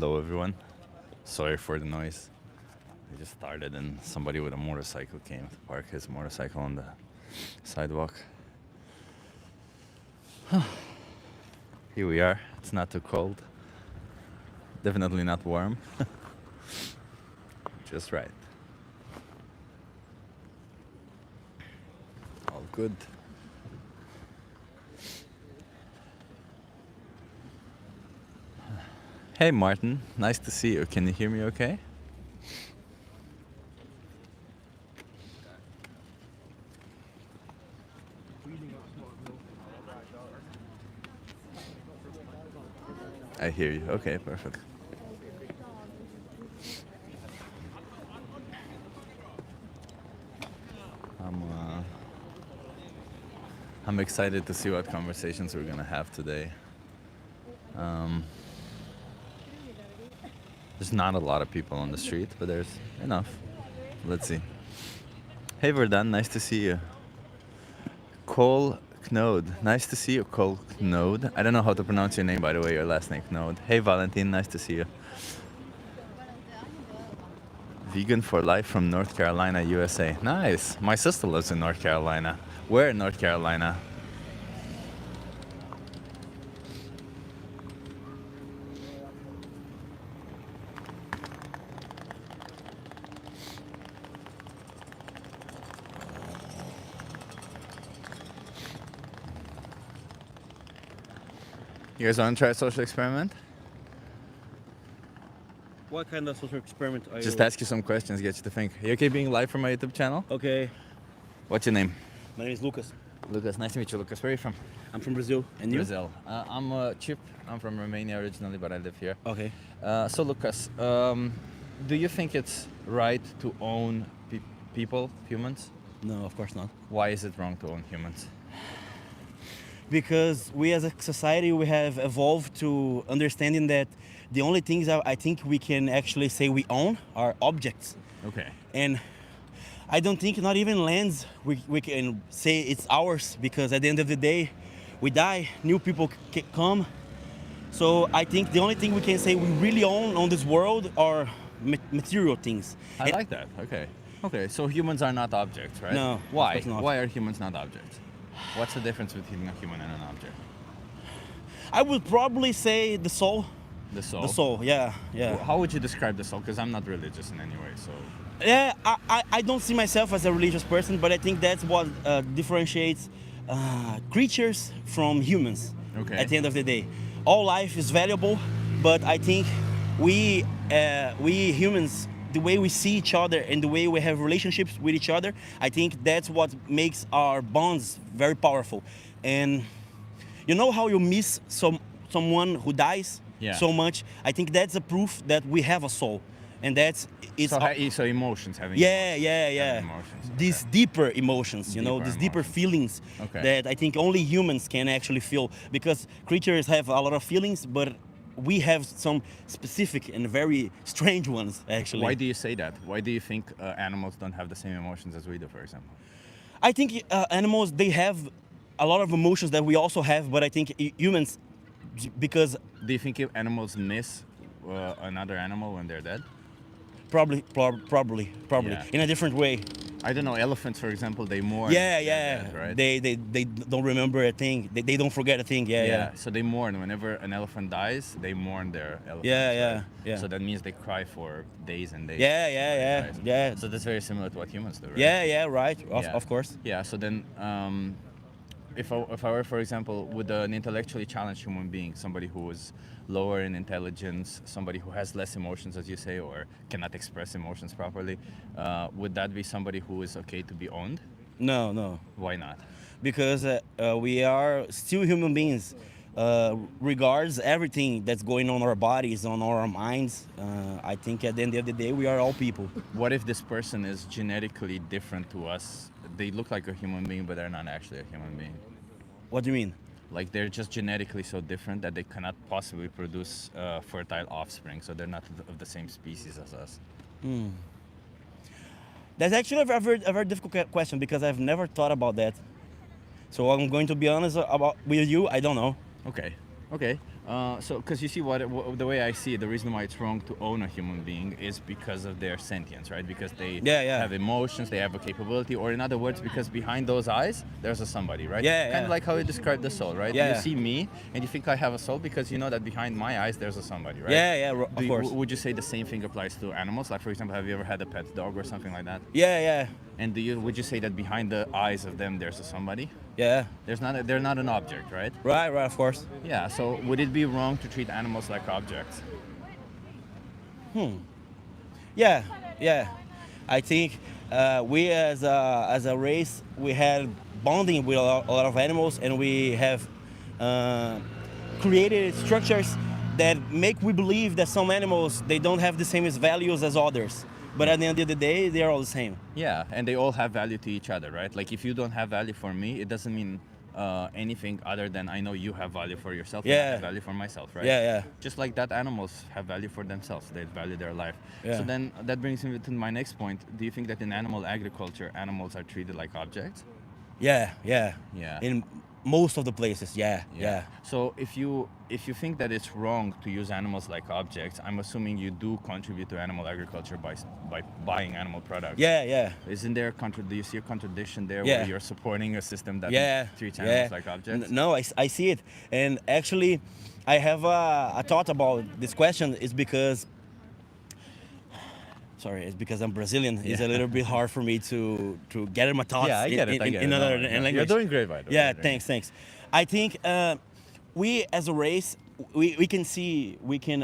Hello, everyone. Sorry for the noise. I just started and somebody with a motorcycle came to park his motorcycle on the sidewalk. Here we are. It's not too cold. Definitely not warm. Just right. All good. Hey Martin, nice to see you. Can you hear me okay? I hear you. Okay, perfect. I'm excited to see what conversations we're gonna have today. There's not a lot of people on the street, but there's enough. Let's see. Hey Verdan, nice to see you. Cole Knode, nice to see you, Cole Knode. I don't know how to pronounce your name, by the way, your last name, Knode. Hey Valentin, nice to see you. Vegan for life from North Carolina, USA. Nice. My sister lives in North Carolina. Where in North Carolina? You guys want to try a social experiment? What kind of social experiment are Just you? ask you some questions, get you to think. You okay being live from my YouTube channel? Okay. What's your name? My name is Lucas. Lucas, nice to meet you, Lucas. Where are you from? I'm from Brazil. And you? Brazil. I'm Chip. I'm from Romania originally, but I live here. Okay. So, Lucas, do you think it's right to own people, humans? No, of course not. Why is it wrong to own humans? Because we as a society, we have evolved to understanding that the only things I think we can actually say we own are objects. Okay. And I don't think not even lands we can say it's ours, because at the end of the day, we die, new people come. So I think the only thing we can say we really own on this world are material things. I like that. Okay. Okay, so humans are not objects, right? No, of Why? course not. Why are humans not objects? What's the difference between a human and an object? I would probably say the soul. The soul? The soul, yeah, yeah. How would you describe the soul? Because I'm not religious in any way, so... Yeah, I don't see myself as a religious person, but I think that's what differentiates creatures from humans. Okay. At the end of the day, all life is valuable, but I think we humans, the way we see each other and the way we have relationships with each other, I think that's what makes our bonds very powerful. And you know how you miss someone who dies so much? I think that's a proof that we have a soul. And that's it's so emotions having emotions. These deeper emotions, you know, these deeper feelings that I think only humans can actually feel, because creatures have a lot of feelings, but we have some specific and very strange ones actually. Why do you say that? Why do you think animals don't have the same emotions as we do, for example? I think animals, they have a lot of emotions that we also have, but I think humans, because... Do you think if animals miss another animal when they're dead? Probably, in a different way. I don't know. Elephants, for example, they mourn. Yeah, dead, right? They don't remember a thing. They don't forget a thing. Yeah. So they mourn whenever an elephant dies. They mourn their elephant. Yeah. So that means they cry for days and days. Yeah. So that's very similar to what humans do, right? Yeah. Right. Of course. Yeah. So then, if I were, for example, with an intellectually challenged human being, somebody who is lower in intelligence, somebody who has less emotions, as you say, or cannot express emotions properly, would that be somebody who is okay to be owned? No. Why not? Because we are still human beings. Regards everything that's going on our bodies, on our minds, I think at the end of the day, we are all people. What if this person is genetically different to us? They look like a human being, but they're not actually a human being. What do you mean? Like they're just genetically so different that they cannot possibly produce fertile offspring, so they're not of the same species as us. That's actually a very difficult question, because I've never thought about that. So I'm going to be honest with you, I don't know. Okay. So, because you see, the way I see it, the reason why it's wrong to own a human being is because of their sentience, right? Because they have emotions, they have a capability, or in other words, because behind those eyes, there's a somebody, right? Kind of like how you describe the soul, right? You see me, and you think I have a soul because you know that behind my eyes, there's a somebody, right? Of course. Would you say the same thing applies to animals? Like, for example, have you ever had a pet dog or something like that? Yeah. And would you say that behind the eyes of them, there's a somebody? Yeah. They're not an object, right? Right, of course. Yeah. So would it be wrong to treat animals like objects? Yeah. I think we as a race, we had bonding with a lot of animals, and we have created structures that make we believe that some animals, they don't have the same values as others. But at the end of the day, they are all the same. Yeah, and they all have value to each other, right? Like if you don't have value for me, it doesn't mean anything other than I know you have value for yourself and I have value for myself, right? Yeah. Just like that, animals have value for themselves. They value their life. Yeah. So then that brings me to my next point. Do you think that in animal agriculture, animals are treated like objects? Yeah. Yeah. In most of the places, yeah. So if you think that it's wrong to use animals like objects, I'm assuming you do contribute to animal agriculture by buying animal products. Yeah. Isn't there do you see a contradiction there Yeah. where you're supporting a system that treats Yeah. animals like objects? No, I see it. And actually, I have a thought about this question is because, sorry, it's because I'm Brazilian. It's a little bit hard for me to gather my thoughts I get it. in another language. You're doing great, by the way. Yeah, thanks. I think we as a race, we can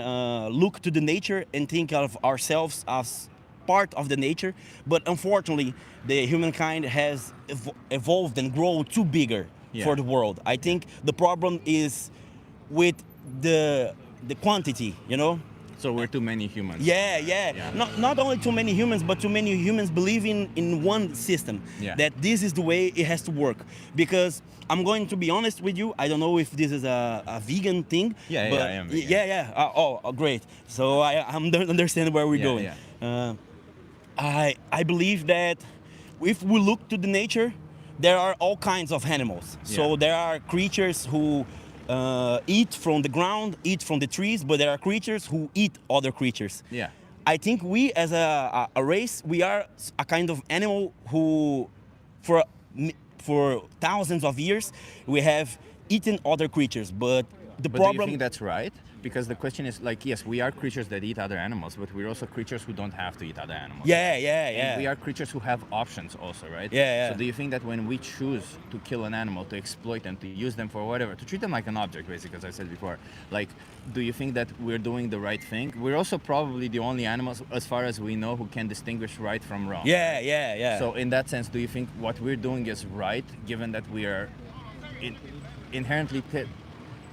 look to the nature and think of ourselves as part of the nature, but unfortunately, the humankind has evolved and grown too bigger for the world. I think the problem is with the quantity, you know? So we're too many humans. Yeah. Not only too many humans, but too many humans believing in one system. Yeah. That this is the way it has to work. Because I'm going to be honest with you, I don't know if this is a vegan thing. Yeah, but I am vegan. Oh, great. So I understand where we're going. Yeah. I believe that if we look to the nature, there are all kinds of animals. So there are creatures who eat from the ground, eat from the trees, but there are creatures who eat other creatures. Yeah. I think we as a race, we are a kind of animal who, for thousands of years, we have eaten other creatures. But the But problem. do you think that's right? Because the question is like, yes, we are creatures that eat other animals, but we're also creatures who don't have to eat other animals. Yeah. And we are creatures who have options also, right? Yeah. So do you think that when we choose to kill an animal, to exploit them, to use them for whatever, to treat them like an object, basically, as I said before, like, do you think that we're doing the right thing? We're also probably the only animals, as far as we know, who can distinguish right from wrong. Yeah. So in that sense, do you think what we're doing is right, given that we are inherently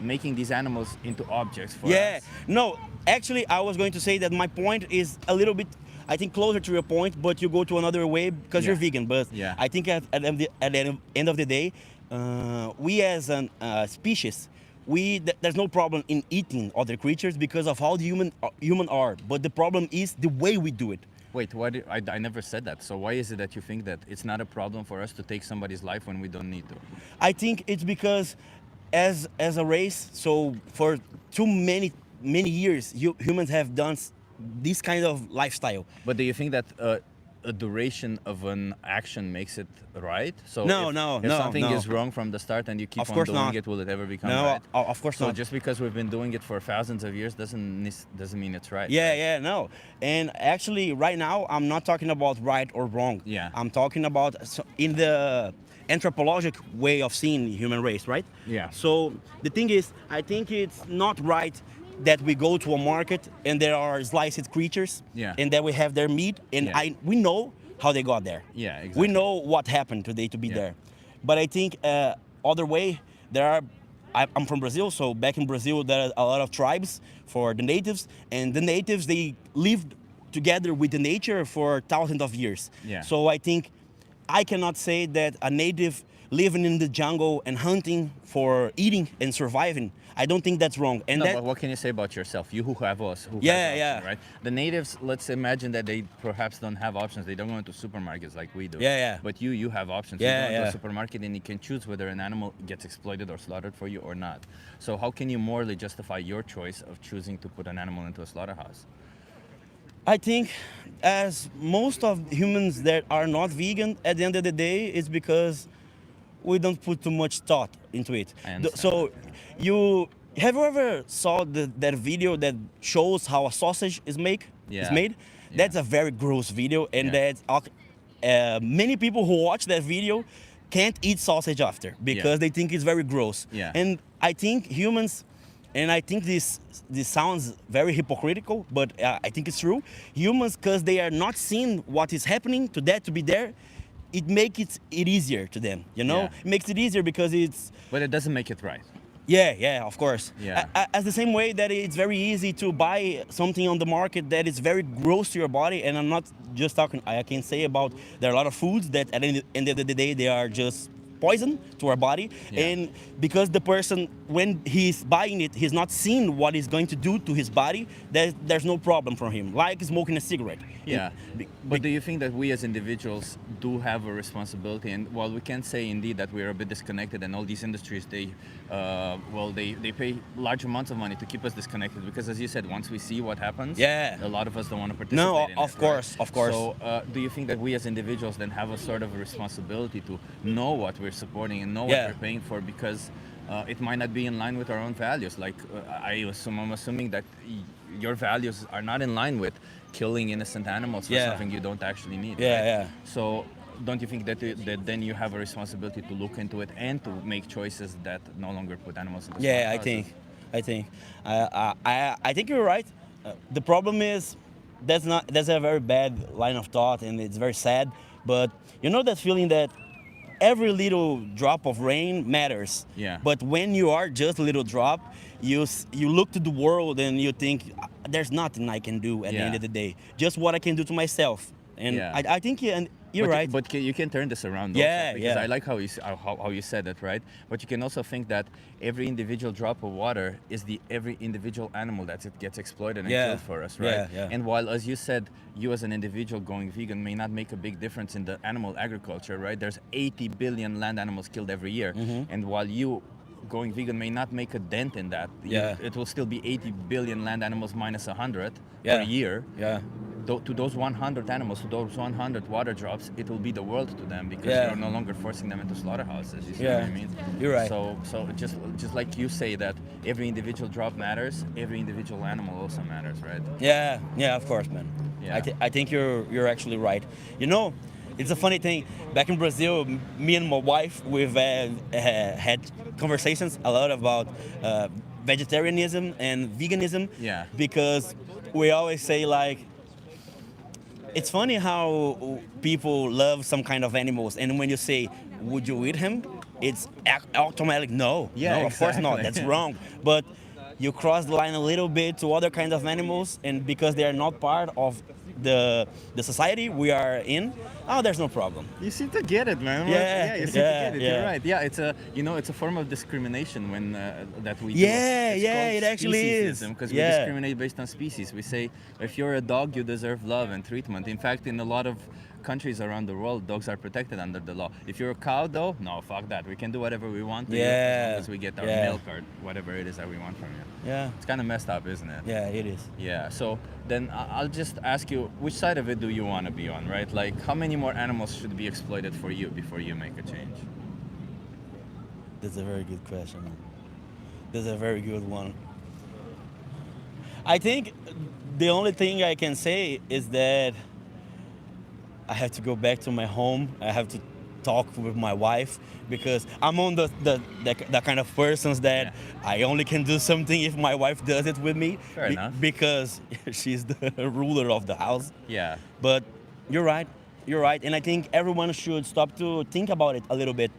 making these animals into objects for us? No, actually, I was going to say that my point is a little bit, I think, closer to your point, but you go to another way because you're vegan. But I think at the end of the day, we as a species, there's no problem in eating other creatures because of how the human are. But the problem is the way we do it. Wait, I never said that. So why is it that you think that it's not a problem for us to take somebody's life when we don't need to? I think it's because as a race, so for too many years, humans have done this kind of lifestyle. But do you think that a duration of an action makes it right? So if something is wrong from the start and you keep on doing it, will it ever become right? Of course not. So just because we've been doing it for thousands of years doesn't mean it's right. No. And actually, right now, I'm not talking about right or wrong. Yeah. I'm talking about in the anthropologic way of seeing the human race, right? Yeah. So the thing is, I think it's not right that we go to a market and there are sliced creatures, and that we have their meat, and we know how they got there. Yeah, exactly. We know what happened today to be there. But I think other way, I'm from Brazil, so back in Brazil there are a lot of tribes for the natives, and the natives, they lived together with the nature for thousands of years. Yeah. So I think I cannot say that a native living in the jungle and hunting for eating and surviving. I don't think that's wrong. And No, that, but what can you say about yourself? You who have us, who Yeah, has option, yeah. right? The natives, let's imagine that they perhaps don't have options. They don't go into supermarkets like we do. Yeah, yeah. But you have options. Yeah, you go into yeah. a supermarket and you can choose whether an animal gets exploited or slaughtered for you or not. So how can you morally justify your choice of choosing to put an animal into a slaughterhouse? I think as most of humans that are not vegan, at the end of the day, it's because we don't put too much thought into it. I understand So you have you ever saw that video that shows how a sausage is Yeah. made? Yeah. That's a very gross video, and Yeah. many people who watch that video can't eat sausage after because they think it's very gross. Yeah. And I think humans, and I think this sounds very hypocritical, but I think it's true. Humans, because they are not seeing what is happening to that to be there, it makes it easier to them. You know, Yeah. it makes it easier because it's But it doesn't make it right. yeah, of course. Yeah. As the same way that it's very easy to buy something on the market that is very gross to your body, and I'm not just talking, I can say about there are a lot of foods that at the end of the day they are just poison to our body. Yeah. And because the person, when he's buying it, he's not seeing what it's going to do to his body, there's no problem for him, like smoking a cigarette. Yeah, Be- but do you think that we as individuals do have a responsibility? And while we can say indeed that we're a bit disconnected, and all these industries, they pay large amounts of money to keep us disconnected, because as you said, once we see what happens, Yeah. a lot of us don't want to participate No, in of it, course, right? of course. So do you think that we as individuals then have a sort of a responsibility to know what we're supporting and know what Yeah. we're paying for, because it might not be in line with our own values? Like I'm assuming that your values are not in line with killing innocent animals for Yeah. something you don't actually need. Yeah, right? yeah. So don't you think that then you have a responsibility to look into it and to make choices that no longer put animals into Yeah, I slaughterhouses? think, I think you're right. The problem is that's a very bad line of thought, and it's very sad. But you know that feeling that every little drop of rain matters. Yeah. But when you are just a little drop, you look to the world and you think there's nothing I can do at the Yeah. end of the day. Just what I can do to myself. And Yeah. I think you're But right. You can turn this around. Yeah, also, because yeah. I like how you said it, right? But you can also think that every individual drop of water is every individual animal that it gets exploited and Yeah. killed for us, right? Yeah, yeah. And while, as you said, you as an individual going vegan may not make a big difference in the animal agriculture, right? There's 80 billion land animals killed every year, Mm-hmm. and while you going vegan may not make a dent in that, Yeah. it will still be 80 billion land animals minus 100 Yeah. per year. Yeah. To those 100 animals, to those 100 water drops, it will be the world to them, because Yeah. you're no longer forcing them into slaughterhouses. You see Yeah. what I mean? You're right. So just like you say that every individual drop matters, every individual animal also matters, right? Yeah, of course, man. Yeah. I think you're actually right. You know, it's a funny thing. Back in Brazil, me and my wife, we've had conversations a lot about vegetarianism and veganism. Yeah. Because we always say like, it's funny how people love some kind of animals, and when you say, "Would you eat him?" It's automatic. No, Yeah, no, of course not. exactly. That's wrong. But you cross the line a little bit to other kinds of animals, and because they are not part of the society we are in, there's no problem. You seem to get it, man. Yeah, you seem yeah, to get it. yeah. You're right. Yeah, it's a form of discrimination when that we do. Yeah, It's yeah, called it actually is. Because Yeah. we discriminate based on species. We say if you're a dog, you deserve love and treatment. In fact, in a lot of countries around the world, dogs are protected under the law. If you're a cow, though, no, fuck that. We can do whatever we want to you as long as we get our Yeah. milk or whatever it is that we want from you. Yeah, It's kind of messed up, isn't it? yeah, it is. Yeah, so then I'll just ask you, which side of it do you want to be on, right? Like, how many more animals should be exploited for you before you make a change? That's a very good question. That's a very good one. I think the only thing I can say is that I have to go back to my home. I have to talk with my wife, because I'm on the kind of persons that I only can do something if my wife does it with me. Fair enough. Because she's the ruler of the house. Yeah. But you're right. You're right. And I think everyone should stop to think about it a little bit.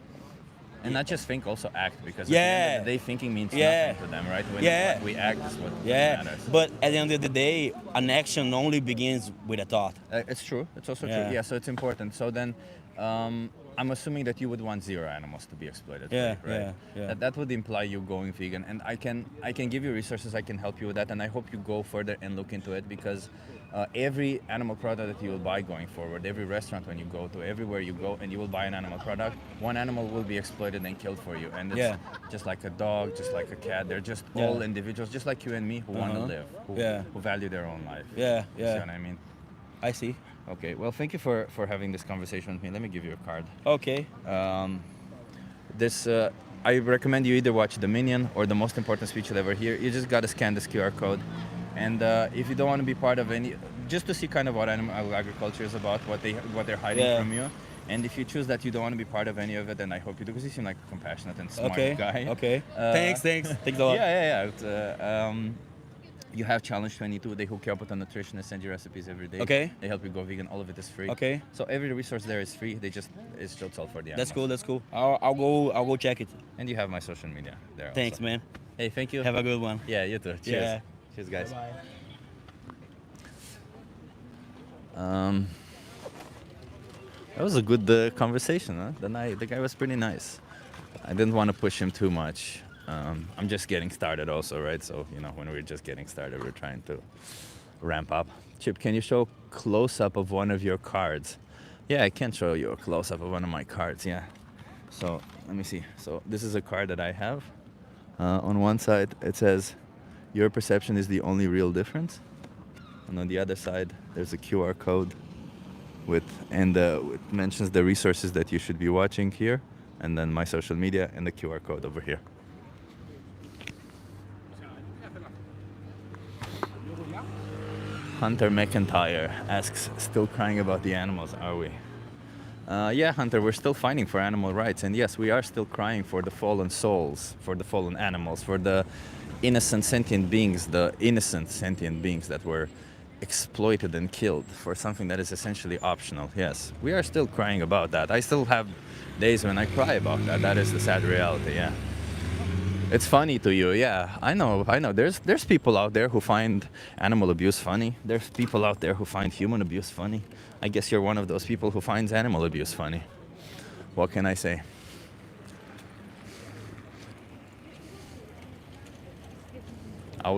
And not just think, also act, because at Yeah. the end of the day, thinking means Yeah. nothing to them, right? When Yeah. what we act is what Yeah, matters. but at the end of the day, an action only begins with a thought. It's true. It's also Yeah. true. Yeah, so it's important. So then, I'm assuming that you would want zero animals to be exploited. Yeah, for you, right? yeah. That would imply you going vegan, and I can give you resources. I can help you with that, and I hope you go further and look into it because every animal product that you will buy going forward, every restaurant when you go to, everywhere you go, and you will buy an animal product, one animal will be exploited and killed for you, and it's Yeah. just like a dog, just like a cat. They're just Yeah. all individuals, just like you and me, who want to live, who value their own life. Yeah, You yeah. see what I mean? I see. Okay, well, thank you for having this conversation with me. Let me give you a card. Okay. This I recommend you either watch The Minion or The Most Important Speech You'll Ever Hear. You just gotta scan this QR code, and if you don't want to be part of any, just to see kind of what animal agriculture is about, what they're hiding Yeah. from you, and if you choose that you don't want to be part of any of it, then I hope you do, because you seem like a compassionate and smart Okay. guy. Okay. Thanks a lot. Yeah. You have Challenge 22. They hook you up with a nutritionist, send you recipes every day. Okay. They help you go vegan. All of it is free. Okay. So every resource there is free. It's just all for the animals. That's cool. I'll go check it. And you have my social media there. Thanks, also. man. Hey, thank you. Have a good one. Yeah, you too. Cheers. Yeah. Cheers, guys. Bye. That was a good conversation, huh? The guy was pretty nice. I didn't want to push him too much. I'm just getting started also, right? So, when we're just getting started, we're trying to ramp up. Chip, can you show close-up of one of your cards? Yeah, I can show you a close-up of one of my cards, yeah. So, let me see. So, this is a card that I have. On one side, it says, your perception is the only real difference. And on the other side, there's a QR code it mentions the resources that you should be watching here, and then my social media and the QR code over here. Hunter McIntyre asks, still crying about the animals, are we? Yeah, Hunter, we're still fighting for animal rights, and yes, we are still crying for the fallen souls, for the fallen animals, for the innocent sentient beings that were exploited and killed for something that is essentially optional. Yes, we are still crying about that. I still have days when I cry about that. That is the sad reality, yeah. It's funny to you, yeah. I know. There's people out there who find animal abuse funny. There's people out there who find human abuse funny. I guess you're one of those people who finds animal abuse funny. What can I say? I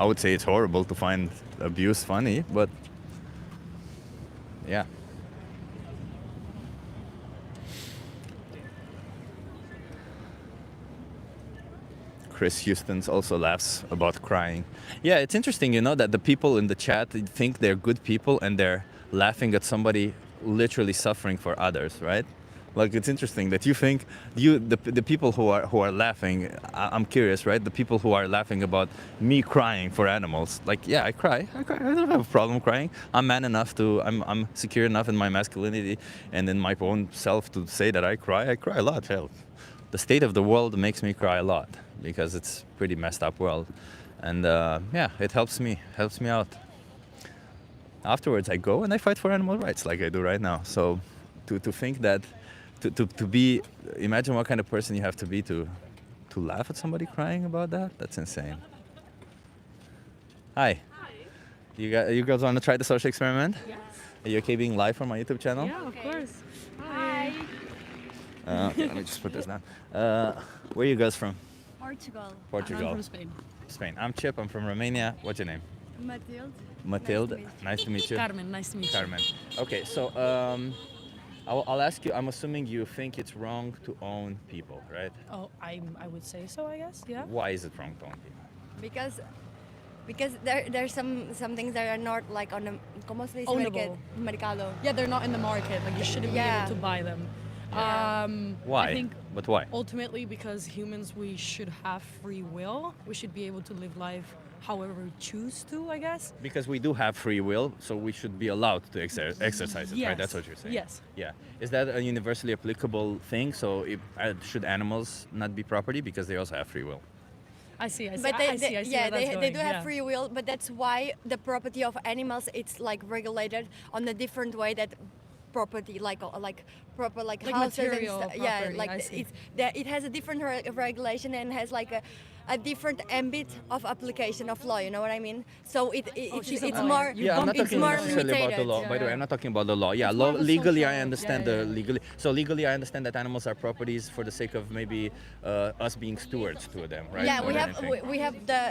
would say it's horrible to find abuse funny, but yeah. Chris Houston's also laughs about crying. Yeah, it's interesting, that the people in the chat think they're good people and they're laughing at somebody literally suffering for others, right? Like, it's interesting that you think the people who are laughing. I'm curious, right? The people who are laughing about me crying for animals. Like, yeah, I cry. I don't have a problem crying. I'm man enough I'm secure enough in my masculinity and in my own self to say that I cry. I cry a lot. Hell, the state of the world makes me cry a lot because it's a pretty messed up world, and yeah, it helps me out. Afterwards, I go and I fight for animal rights like I do right now. So, to think that. To be, imagine what kind of person you have to be to laugh at somebody crying about that. That's insane. Hi. You girls want to try the social experiment? Yes. Are you okay being live on my YouTube channel? Yeah, of course. Hi. Okay, let me just put this down. Where are you guys from? Portugal. Portugal. I'm from Spain. Spain. I'm Chip. I'm from Romania. What's your name? Matilde. Matilde. Nice to meet you. Carmen, nice to meet you. Carmen. Okay, so I'll ask you. I'm assuming you think it's wrong to own people, right? Oh, I would say so, I guess. Yeah. Why is it wrong to own people? Because there's some things that are not like on the ¿cómo se dice? Ownable. Mercado. Yeah, they're not in the market. Like you shouldn't be Yeah. able to buy them. Yeah. Why? I think But why? ultimately because humans, we should have free will. We should be able to live life however we choose to, I guess. Because we do have free will, so we should be allowed to exercise it, right? Yes. That's what you're saying. Yes. Yeah. Is that a universally applicable thing? So should animals not be property because they also have free will? I see. But I see yeah, where that's they going. do have Yeah. free will, but that's why the property of animals it's like regulated on a different way that property like proper like houses material and yeah, property, like I see. it has a different regulation and has like a different ambit of application of law. You know what I mean? So she's it's a more lawyer. Yeah, I'm not it's talking more necessarily about the limited. law. By the way, Yeah. I'm not talking about the law. Yeah, It's law, more of a legally, I social- understand yeah, the yeah. legally. So legally, I understand that animals are properties for the sake of maybe us being stewards to them, right? Yeah, More we than have anything. we have the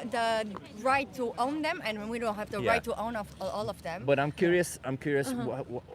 right to own them, and we don't have the Yeah. right to own of all of them. But I'm curious. I'm curious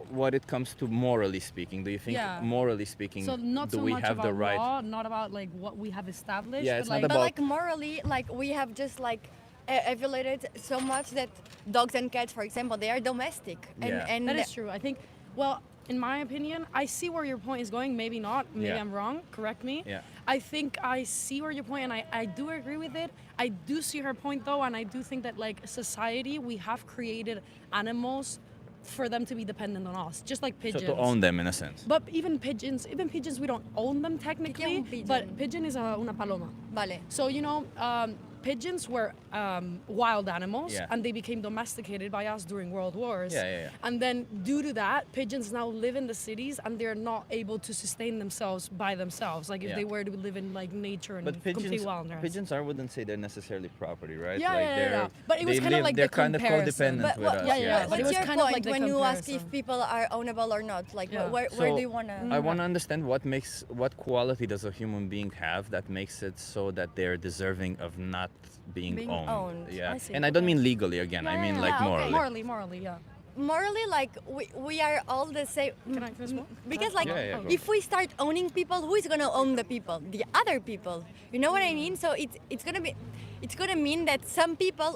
what it comes to morally speaking. Do you think, Yeah. morally speaking, So not do so we much have about the right? law, not about like what we have established. Yeah, but it's not like, about- But like morally, like we have just like evaluated so much that dogs and cats, for example, they are domestic, Yeah. and That is true. I think, well, in my opinion, I see where your point is going. Maybe not. Maybe Yeah. I'm wrong. Correct me. Yeah. I think I see where your point, and I do agree with it. I do see her point though, and I do think that like society, we have created animals for them to be dependent on us, just like So pigeons. to own them in a sense. But even pigeons, we don't own them technically. un pigeon? But pigeon is una paloma. vale. So you know, pigeons were wild animals, Yeah. and they became domesticated by us during World Wars. Yeah, yeah, yeah. And then due to that, pigeons now live in the cities, and they're not able to sustain themselves by themselves. Like if Yeah. they were to live in like nature and But complete wilderness. pigeons, I wouldn't say they're necessarily property, right? Yeah, like yeah, yeah, they're, yeah. But it was they kind of live- like they're the kind of comparison. codependent But with what, us. yeah, yeah, but what's it was your kind of point like the when you ask comparison. if people are ownable or not? Like Yeah. where So do you wanna? I want to understand what quality does a human being have that makes it so that they're deserving of not being owned. Yeah, I see. and I don't mean legally again. I Yeah, mean yeah, like yeah, okay. morally. Morally, yeah. Morally, like we are all the same. Can I smoke? Because like Yeah, yeah, go. if we start owning people, who is gonna own the people? The other people. You know what I mean? So it's gonna mean that some people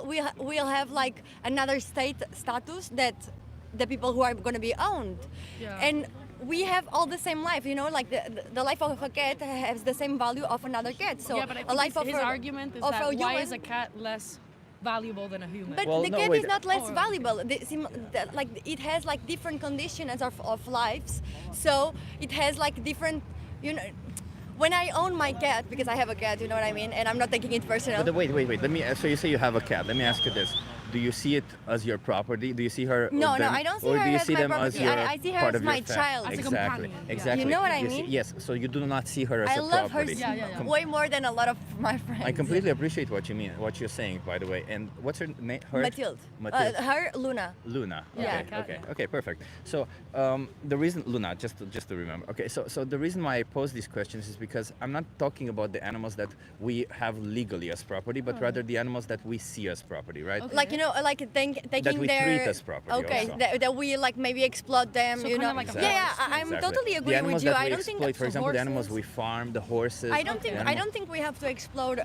will have like another status that the people who are gonna be owned. Yeah. And we have all the same life, you know, like the life of a cat has the same value of another cat. So yeah, but I a think life of his a, argument is of that a why human, is a cat less valuable than a human? but Well, the no, cat wait. is not less Oh. valuable. Like it has like different conditions of lives. So it has like different, you know. When I own my cat, because I have a cat, you know what I mean, and I'm not taking it personal. But wait. Let me. So you say you have a cat. Let me ask you this: do you see it as your property? Do you see her? No, or no, them, I don't see or her do you as see my them as property. your I see her part as of your my fa- child. As a Exactly. companion, yeah. Exactly. You know what I see- mean? yes. So you do not see her as I a love her property. Yeah. way more than a lot of my friends. I completely appreciate what you mean, what you're saying, by the way. And what's her name? Her? Mathilde. Mathilde. Her Luna. Luna. Yeah. Okay, perfect. So the reason Luna, just to remember. Okay, so the reason why I pose these questions is because I'm not talking about the animals that we have legally as property, but rather the animals that we see as property, right? Okay. Like, you know, like taking we their treat as property okay, also. that we like maybe exploit them. So you kinda know, like a yeah, forest. I'm Exactly. totally The agreeing animals with you. that I we don't exploit, think for example, the animals horses. we farm, the horses. I don't think the I animal- don't think we have to explode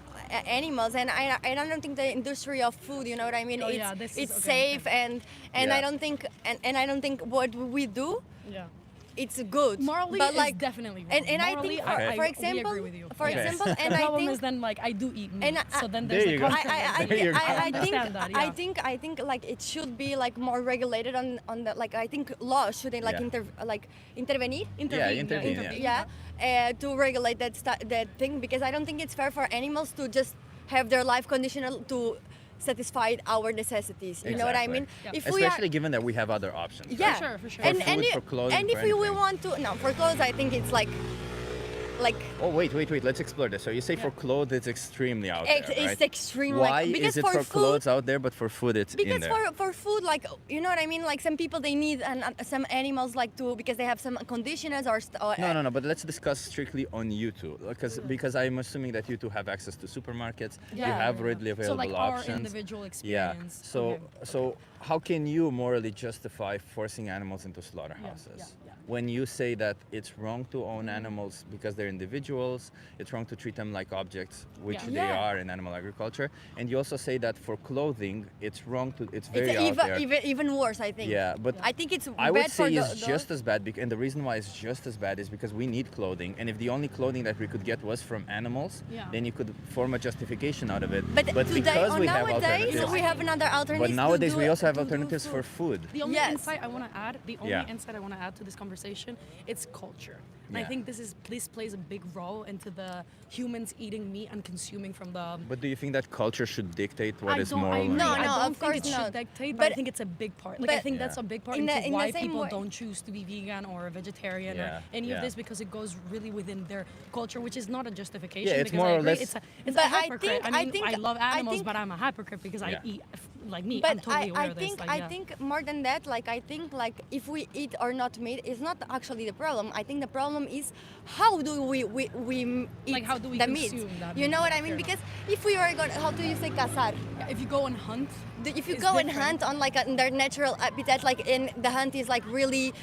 animals, and I don't think the industry of food. You know what I mean? Oh, it's yeah, this is- it's okay, safe, and Yeah. I don't think and I don't think what we do Yeah. it's good. Morally, but is like definitely wrong. and I Morally, think Okay. for we example agree with you. for Okay. example, The and I problem think is then like I do eat meat, and so then There there's you the go. consequence. There you go. I think understand that, yeah. I think like it should be like more regulated on the like I think law should like Yeah. intervene. intervene, To regulate that thing, because I don't think it's fair for animals to just have their life conditional to satisfy our necessities. You know what I Exactly. mean? Yeah. If we are Especially given that we have other options. right? yeah, For sure. And For food, and, for clothing, and for if we anything. want to no for clothes, I think it's like Oh wait, let's explore this. So you say for clothes it's extremely out there, it's right? extremely Why like, because is it for for food, clothes out there, but for food it's in because there? for food, like you know what I mean, like some people they need some animals like to because they have some conditioners or No, but let's discuss strictly on you two, because I'm assuming that you two have access to supermarkets. You have readily available so like options. our individual Yeah. experience. So Okay. so how can you morally justify forcing animals into slaughterhouses? yeah. When you say that it's wrong to own animals because they're individuals, it's wrong to treat them like objects, which Yeah. they Yeah. are in animal agriculture, and you also say that for clothing, it's wrong to. It's it's very out there. even worse, I think. Yeah, but I think it's I bad would for say it's those. just as bad, and the reason why it's just as bad is because we need clothing, and if the only clothing that we could get was from animals, Yeah. then you could form a justification out of it. But today, because or we have nowadays, alternatives, we have another alternative. but nowadays to we do, also have to do alternatives for food. The only Yes. insight I want to add, Yeah. to this conversation conversation, it's culture. And I Yeah. think this plays a big role into the humans eating meat and consuming from the. But do you think that culture should dictate what I is don't, I moral? agree. and No, I no, don't of think course it should not. dictate, but I But- think it's a big part. Like I but- think that's a big part In the- into in the why same people way- don't choose to be vegan or a vegetarian Yeah, or any yeah. of this, because it goes really within their culture, which is not a justification. Yeah, it's because more I or agree, less- it's But a I hypocrite. think- I I mean, think- I love I animals, think- but I'm a hypocrite because Yeah. I eat like meat. But I'm totally aware I of this. think Like, I yeah. think more than that, like I think like if we eat or not meat is not actually the problem. I think the problem is how do we eat Like, how do we the meat? consume that You meat? know what Yeah, I mean? fair Because if we were going, how do you say cazar? Yeah, if you go and hunt, If you it's go and different. hunt on like in their natural habitat, like in the hunt is like really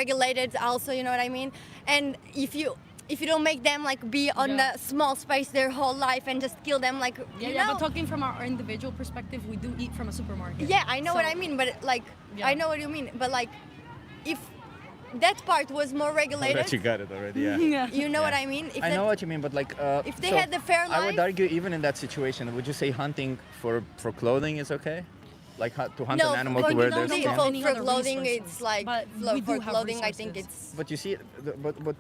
regulated also, you know what I mean? And if you don't make them like be on Yeah. the small space their whole life and just kill them like Yeah, you yeah, know? but talking from our individual perspective, we do eat from a supermarket. Yeah, I know what So- I mean, but like Yeah. I know what you mean, but like if that part was more I regulated, bet you got it already. Yeah. Yeah. you know what Yeah. I mean? If I that- know what you mean, but like if they so had the fair I would life- argue even in that situation, would you say hunting for clothing is okay? Like to hunt no, an animal for, to wear don't their need skin? to- for, Any for other clothing, resources. it's like But we do for have clothing, I think resources. it's. But you see, but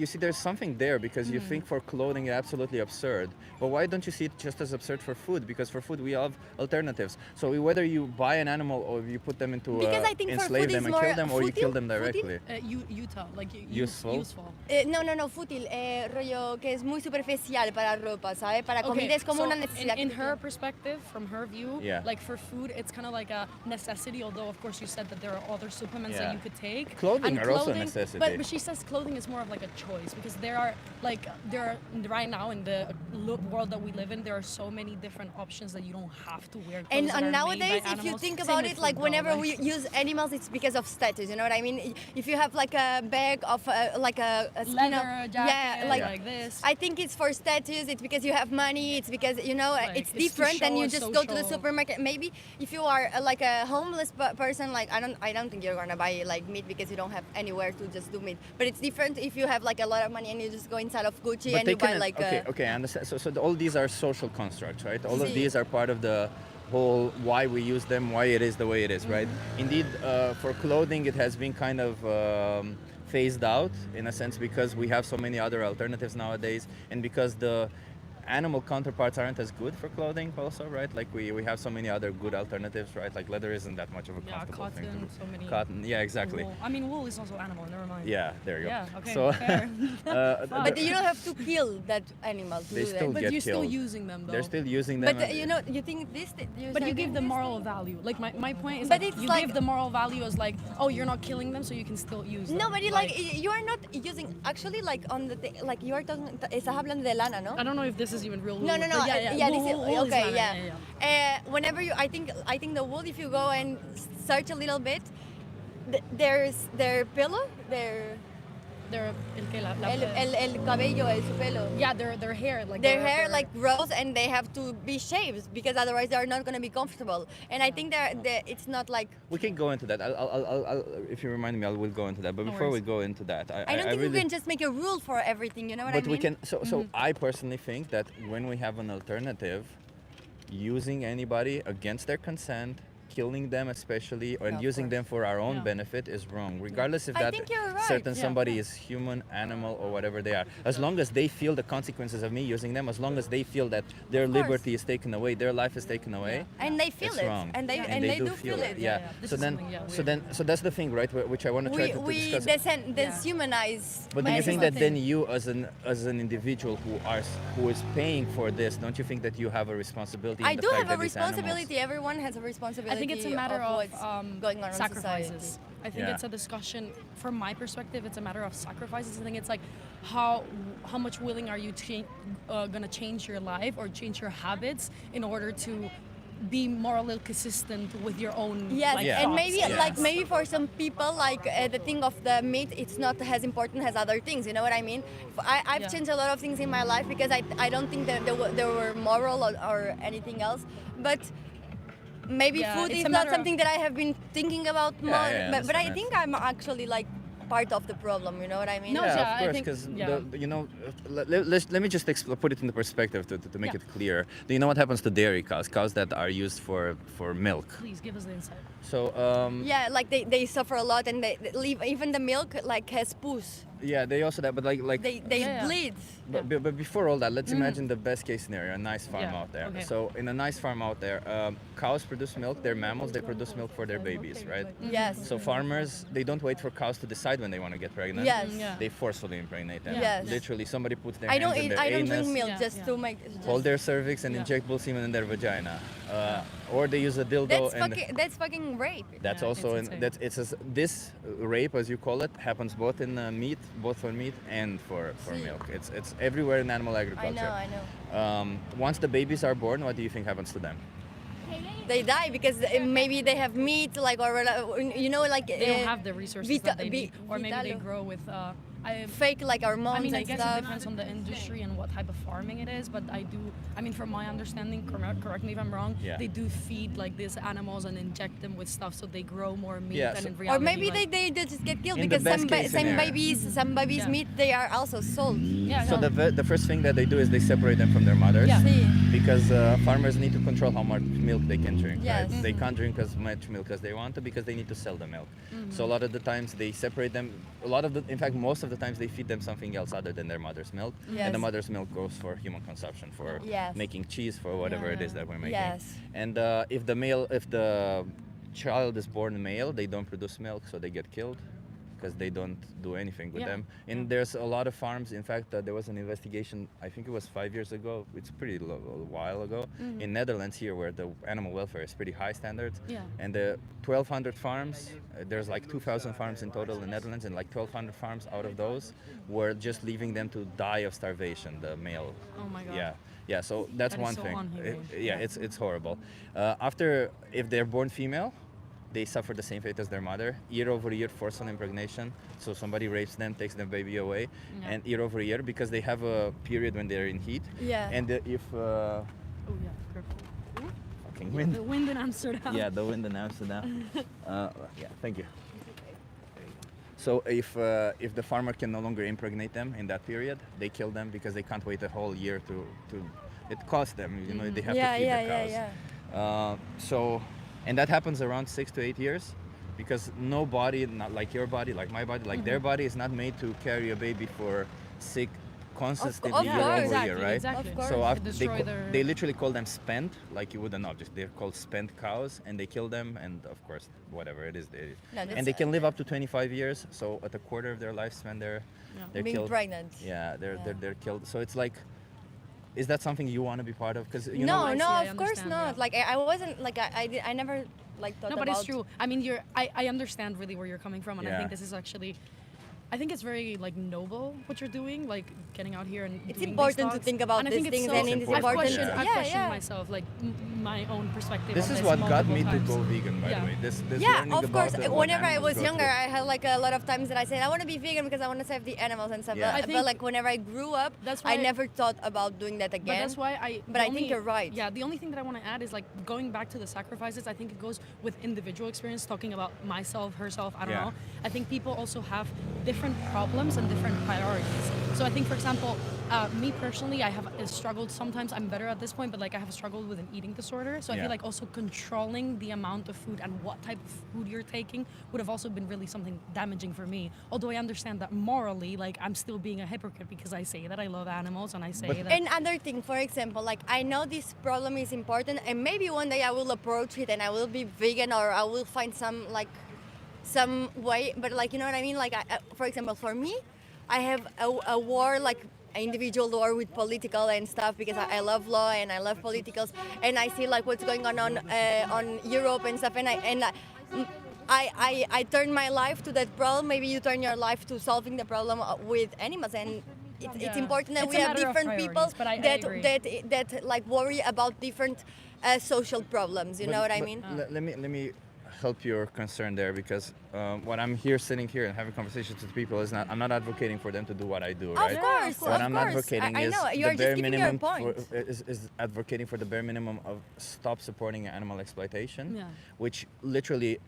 you see, there's something there because you think for clothing it's absolutely absurd. But why don't you see it just as absurd for food? Because for food we have alternatives. So whether you buy an animal or you put them into Because I think for enslave food them is and more kill them, or you kill fútil- them directly. Utah, like Useful? useful. No, fútil, rollo que es muy superficial para ropa, ¿sabes? Para comida es como so una necesidad. in her perspective, from her view, Yeah. like for food, it's kind of like a necessity. Although of course you said that there are other supplements Yeah. that you could take. Clothing And are also a necessity. But she says clothing is more of like a choice because there are right now in the world that we live in, there are so many different options that you don't have to wear. And clothes that are made nowadays, by if you animals. think Same about with it, like food, though, whenever like- we use animals, it's because of status. You know what I mean? If you have like a bag of like a skin leather of, jacket, yeah, like this. I think it's for status. It's because you have money. It's because you know Like, it's it's to different, and show you a just go to the social- supermarket. Maybe if you are like a homeless person, like I don't think you're gonna buy like meat because you don't have anywhere to just do meat. But it's different if you have like a lot of money and you just go inside of Gucci But and they you buy can, like okay, I understand. So all these are social constructs, right? All of See. these are part of the whole why we use them, why it is the way it is, right? Indeed, for clothing, it has been kind of phased out in a sense because we have so many other alternatives nowadays, and because the animal counterparts aren't as good for clothing also, right? Like we have so many other good alternatives, right? Like leather isn't that much of a Yeah, comfortable thing to cotton, do. so many. Cotton, yeah, exactly. Wool. I mean, wool is also animal. Never mind. Yeah, there you go. Yeah. Okay. So, fair. but you don't have to kill that animal to They do still that. But get you're still killed. using them though. they're still using them. But and- you know, you think this. But you give them this moral thing? value. Like my point is But that it's you like- give the moral value as like, oh, you're not killing them, so you can still use them. No, but you are not using actually like on the like you are talking. Estás hablando de lana, no? I don't know if this is even real wool. No, no, no. but yeah. this Wool- is wool okay. lana, Yeah. Whenever you, I think the wool. If you go and search a little bit, there's their pillow, They're el cabello, su pelo. yeah, their hair like Their hair like grows and they have to be shaved because otherwise they are not going to be comfortable. And I think it's not like We can go into that. I'll if you remind me, I will go into that. But No before we worries. go into that, I don't think really, we can just make a rule for everything. You know what But I mean? we can. So I personally think that when we have an alternative, using anybody against their consent, killing them especially, and Yeah, of using course. them for our own Yeah. benefit is wrong, regardless if I that think you're right. certain Yeah. somebody is human, animal, or whatever they are. As long as they feel the consequences of me using them, as long as they feel that their Of course. liberty is taken away, their life is taken away. And they feel It's it, wrong. and they Yeah. and they do feel it. Yeah. Yeah. This So is then, something, yeah, so weird. then, so that's the thing, right? Which I want to try to We discuss. deshumanize. But do you This think is the that then thing. you, as an individual who is paying for this, don't you think that you have a responsibility? In I the do fact have a that these animals- responsibility. Everyone has a responsibility. I think it's a matter of what's going on in sacrifices. society. I think Yeah. it's a discussion. From my perspective, it's a matter of sacrifices. I think it's like how much willing are you gonna change your life or change your habits in order to be morally consistent with your own. Yes, like, Yeah. and thoughts, maybe I like guess. maybe for some people like the thing of the meat, it's not as important as other things. You know what I mean? I've Yeah. changed a lot of things in my life because I don't think that there were moral or anything else, but. Maybe Yeah, food it's is a not matter of- something that I have been thinking about more, yeah, I but I understand think I'm actually like part of the problem. You know what I mean? No, Yeah, yeah, I of course, think- because yeah. you know, let me just put it into perspective to make Yeah. it clear. Do you know what happens to dairy cows? Cows that are used for milk. Please give us the insight. So Yeah, like they suffer a lot, and they leave. Even the milk like has pus. yeah, they also that, but like They Yeah. bleed. But before all that, let's imagine the best case scenario, a nice farm Yeah, out there. okay. So in a nice farm out there, cows produce milk, they're mammals, they produce milk for their babies, right? Yes. So farmers, they don't wait for cows to decide when they want to get pregnant. Yes. Yeah. They forcefully impregnate them. Yes. Literally, somebody puts their I don't hands in eat. their I don't anus, drink milk Yeah, just yeah. to make. hold their cervix and Yeah. inject bull semen in their vagina. Or they use a dildo and That's fucking rape. that's Yeah, also it's insane. this rape, as you call it, happens both in meat, both for meat and for See. milk. It's everywhere in animal I agriculture. know. I know. Once the babies are born, what do you think happens to them? They die because maybe they have meat, like, or you know, like They don't have the resources that they need, or maybe they Vitalo. grow with. fake like hormones I mean, I and guess stuff. it depends on the industry and what type of farming it is, but I mean, from my understanding, correct me if I'm wrong, Yeah. they do feed like these animals and inject them with stuff so they grow more meat, Yeah, and so- in Or reality, maybe like, they just get killed In the because best case some scenario. babies Yeah. meat they are also sold. yeah, So no, the first thing that they do is they separate them from their mothers. Yeah. See. Because farmers need to control how much milk they can drink. Yes. Right? They can't drink as much milk as they want to because they need to sell the milk. So a lot of the times they separate them. In fact, most of the times they feed them something else other than their mother's milk. Yes. And the mother's milk goes for human consumption, for Yes. making cheese, for whatever it is that we're making. Yes. And if the child is born male, they don't produce milk, so they get killed because they don't do anything with Yeah. them. And there's a lot of farms. In fact, there was an investigation. I think it was 5 years ago. It's pretty a while ago in Netherlands here, where the animal welfare is pretty high standards. Yeah. And the 1,200 farms, there's like 2,000 farms in total in Netherlands, and like 1,200 farms out of those were just leaving them to die of starvation. The male. Oh my God. Yeah. Yeah. So that's That is one so thing. unhumane. Yeah, it's horrible. If they're born female, they suffer the same fate as their mother. Year over year, forceful impregnation. So somebody rapes them, takes their baby away, Yeah. and year over year, because they have a period when they're in heat. Yeah. And if Oh yeah, careful. fucking wind. The wind in Amsterdam. Yeah, the wind in Amsterdam. Yeah, thank you. So if the farmer can no longer impregnate them in that period, they kill them because they can't wait a whole year to it costs them. You know, they have Yeah, to feed yeah, the cows. yeah. And that happens around 6 to 8 years, because no body, not like your body, like my body, like their body is not made to carry a baby for sick consistently of year course. over exactly, year, right? Exactly. Of course. So To after destroy their- they literally call them spent, like you would an object. They're called spent cows, and they kill them, and of course, whatever it is, No, that's- and they can live up to 25 years. So at a quarter of their lifespan, they're Being killed. pregnant. Yeah, Yeah. they're killed. So it's like, is that something you want to be part of? Because you No, know, I no, see, I of course understand, not. yeah. Like I wasn't like I never like thought No, about. but it's true. I mean, I understand really where you're coming from, and I Yeah. think this is actually, I think it's very like noble what you're doing, like getting out here and. It's doing important these to talks. think about and I these think it's things, so, and it's I've important. questioned, Yeah. I've Yeah, questioned yeah. myself, like my own perspective. this on is what got me multiple to go times. vegan, by Yeah. the way. This Yeah, learning of about course. what Whenever I animals was go younger, through. I had like a lot of times that I said I want to be vegan because I want to save the animals and stuff. Yeah. But, I but think- like whenever I grew up, That's I why- never thought about doing that But again. that's why I. But the I think only- you're right. Yeah, the only thing that I want to add is like going back to the sacrifices. I think it goes with individual experience. Talking about myself, herself. I don't Yeah. know. I think people also have different problems and different priorities. So I think, for example, me personally, I have struggled. Sometimes I'm better at this point, but like I have struggled with an eating disorder. So I Yeah. feel like also controlling the amount of food and what type of food you're taking would have also been really something damaging for me. Although I understand that morally, like I'm still being a hypocrite because I say that I love animals and I say that. And another thing, for example, like I know this problem is important, and maybe one day I will approach it and I will be vegan, or I will find some way. But like, you know what I mean? Like, for example, for me, I have a war, like an individual war with political and stuff, because I love law and I love politicals, and I see like what's going on Europe and stuff, and I turn my life to that problem. Maybe you turn your life to solving the problem with animals, and it's Yeah. important that It's we a have matter of different people priorities, but I agree. that like worry about different social problems. You know what I But mean? let me help your concern there, because what I'm here sitting here and having conversations with people is not, I'm not advocating for them to do what I do, right? Of course, What of I'm course. advocating I is know the you're bare just giving your minimum point. is advocating for the bare minimum of stop supporting animal exploitation, Yeah. which literally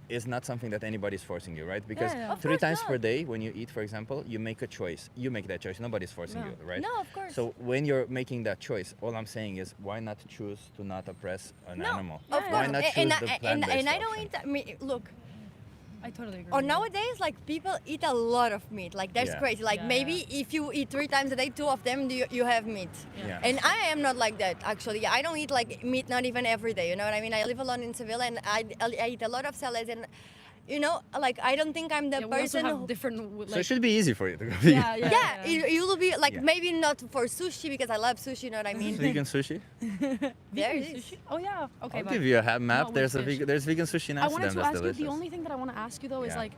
is not something that anybody's forcing you, right? Because Yeah, yeah. Of 3 course times not. per day when you eat, for example, you make a choice. You make that choice. Nobody's forcing Yeah. you, right? No, of course. So when you're making that choice, all I'm saying is, why not choose to not oppress an animal? Of Yeah, course. Why not choose and, the I- plant-based and I don't option? eat. I mean, look. I totally agree. Or with you. nowadays, like people eat a lot of meat. Like that's Yeah. crazy. Like Yeah, maybe if you eat 3 times a day, 2 of them you have meat. Yeah. And I am not like that actually. I don't eat like meat not even every day. You know what I mean? I live alone in Seville and I eat a lot of salads and. You know, like I don't think I'm the Yeah, we also person have who. different. Like, So it should be easy for you to go yeah, yeah, Yeah, you will be like Yeah. maybe not for sushi because I love sushi. You know what I mean? Vegan sushi? There it is. Sushi? Oh yeah. Okay. I'll but give you a map. not with There's fish. there's vegan sushi in I wanted Amsterdam. to That's ask delicious. you. The only thing that I want to ask you though is Yeah. like,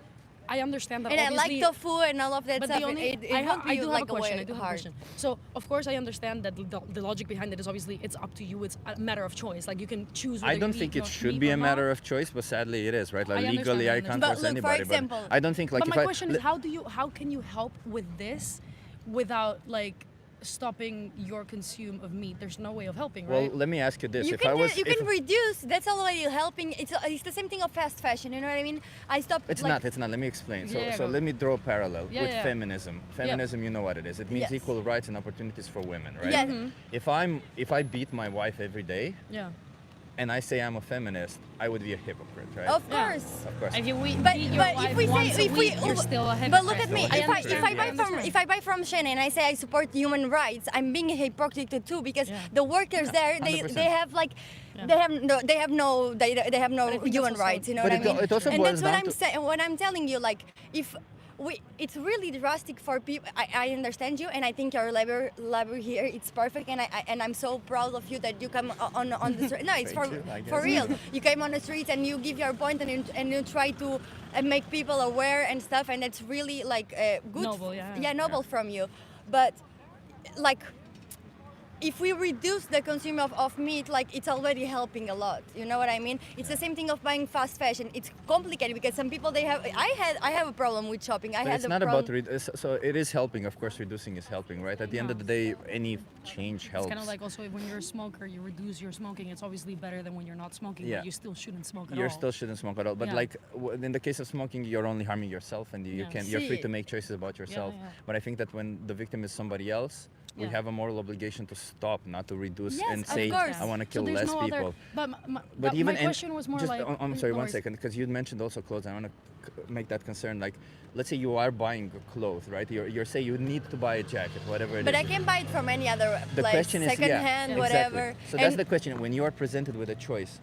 I understand that. And I like obviously, tofu and all of that But stuff. the only, it I, won't I be do have like a question. way I do have a hard. question. So of course I understand that the logic behind it is obviously it's up to you. It's a matter of choice. Like you can choose. I whether don't you think eat it no- should meat be or a matter not. of choice, but sadly it is, right? Like I understand, legally, I I can't understand. But force look, for anybody. example- but I don't think like But if my I question is, how can you help with this without like stopping your consume of meat? There's no way of helping, well, right? let me ask you this: You if can I was, you if- can reduce. That's already helping. It's the same thing of fast fashion. You know what I mean? I stopped. It's like, not. It's not. Let me explain. So, Yeah, so go. let me draw a parallel Yeah, with yeah. feminism. Feminism, you know what it is. It means Yes. equal rights and opportunities for women, right? Yeah. If I beat my wife every day Yeah. and I say I'm a feminist, I would be a hypocrite, right? Of Yeah. course. Of course. If you But, beat your but wife if we say once a if we week, you're still a hypocrite. but look at me. Still a If I hypocrite, yeah. if I buy from Shane and I say I support human rights, I'm being a hypocrite too because Yeah. the workers there they 100%. have like Yeah. they have no they have no But I think human that's also- rights. You know But what I it mean? it also and boils that's what down I'm to- saying. What I'm telling you, like if. It's really drastic for people. I understand you, and I think your labor here it's perfect, and I'm so proud of you that you come on the street. No, it's Thank you, I for guess. real. You came on the streets and you give your point and you try to make people aware and stuff, and it's really like good. Noble, yeah. Noble from you. But like, if we reduce the consumption of meat, like it's already helping a lot. You know what I mean? It's the same thing of buying fast fashion. It's complicated because some people they have. I have a problem with shopping. I But had it's a not problem. about so it is helping. Of course, reducing is helping, right? At the end of the day, any change helps. It's kind of like also when you're a smoker, you reduce your smoking. It's obviously better than when you're not smoking, Yeah. but you still shouldn't smoke at you all. still shouldn't smoke at all. But Yeah. like in the case of smoking, you're only harming yourself, and you Yeah. can you're free See- to make choices about yourself. yeah. But I think that when the victim is somebody else, we Yeah. have a moral obligation to stop, not to reduce Yes, and of say course. I want to So kill there's less no people. Other, but my, But even my question was more just, like. I'm sorry, no one worries. second, because you mentioned also clothes. I want to make that concern. Like, let's say you are buying clothes, right? You're saying you need to buy a jacket, whatever it is. But I can buy it from any other The place, question is, second yeah, hand, exactly. whatever. So that's And- the question. When you are presented with a choice,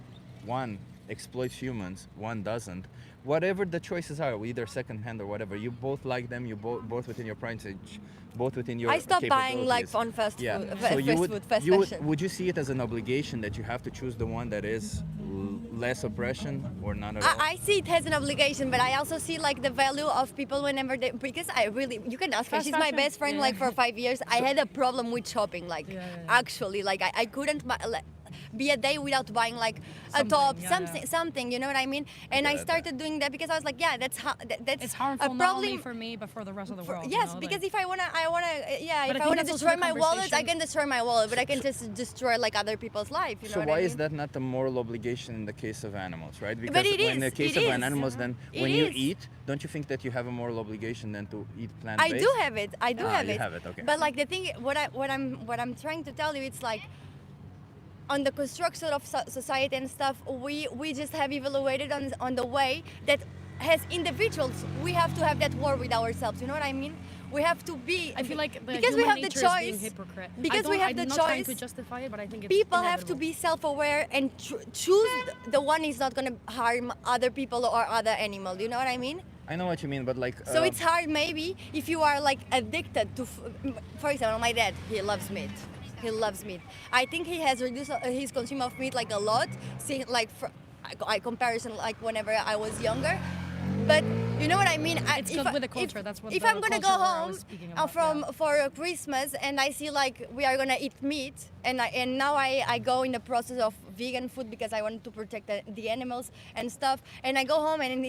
one exploits humans, one doesn't. Whatever the choices are, either second hand or whatever, you both like them. You both within your price range, both within your. I stopped buying like capabilities. on fast Yeah. food, So you would, fast you would, fashion. would you see it as an obligation that you have to choose the one that is less oppression or none at all? I see it as an obligation, but I also see like the value of people whenever they because I really you can ask her. Fast She's my fashion? best friend Yeah. like for 5 years. I had a problem with shopping, like Yeah. actually, like I couldn't be a day without buying like a Something, top, yeah, something, yeah. something. You know what I mean? And I get it. started doing that because I was like, yeah, that's It's harmful a not problem. only for me but for the rest of the world. you Yes, know, because like- if I wanna, But if I I think wanna that's also destroy the my wallet, I conversation- can destroy my wallet, but I can just destroy like other people's life. You know So what why I mean? is that not a moral obligation in the case of animals, right? Because But it in is, the case it of is. animals, then It when you is. eat, don't you think that you have a moral obligation then to eat I plant-based? do have it. I do Ah, have you it. have it, okay. But like the thing, what I'm trying to tell you, it's like on the construction of society and stuff, we just have evaluated on the way that as individuals we have to have that war with ourselves. You know what I mean? We have to be. I feel like the because we human have the nature is being choice. hypocrite. Because I we don't- have the I'm not trying to choice. justify it, but I think it's People have to inevitable. be self-aware and choose the one is not gonna harm other people or other animal. You know what I mean? I know what you mean, but like. So it's hard maybe if you are like addicted to, for example, my dad, he loves meat. He loves meat. I think he has reduced his consumption of meat like a lot, see, like I comparison like whenever I was younger. But you know what I mean? It's good with the culture, that's what If the I'm gonna go culture war I home was speaking about, for Christmas and I see like we are gonna eat meat and now I go in the process of vegan food because I wanted to protect the animals and stuff. And I go home and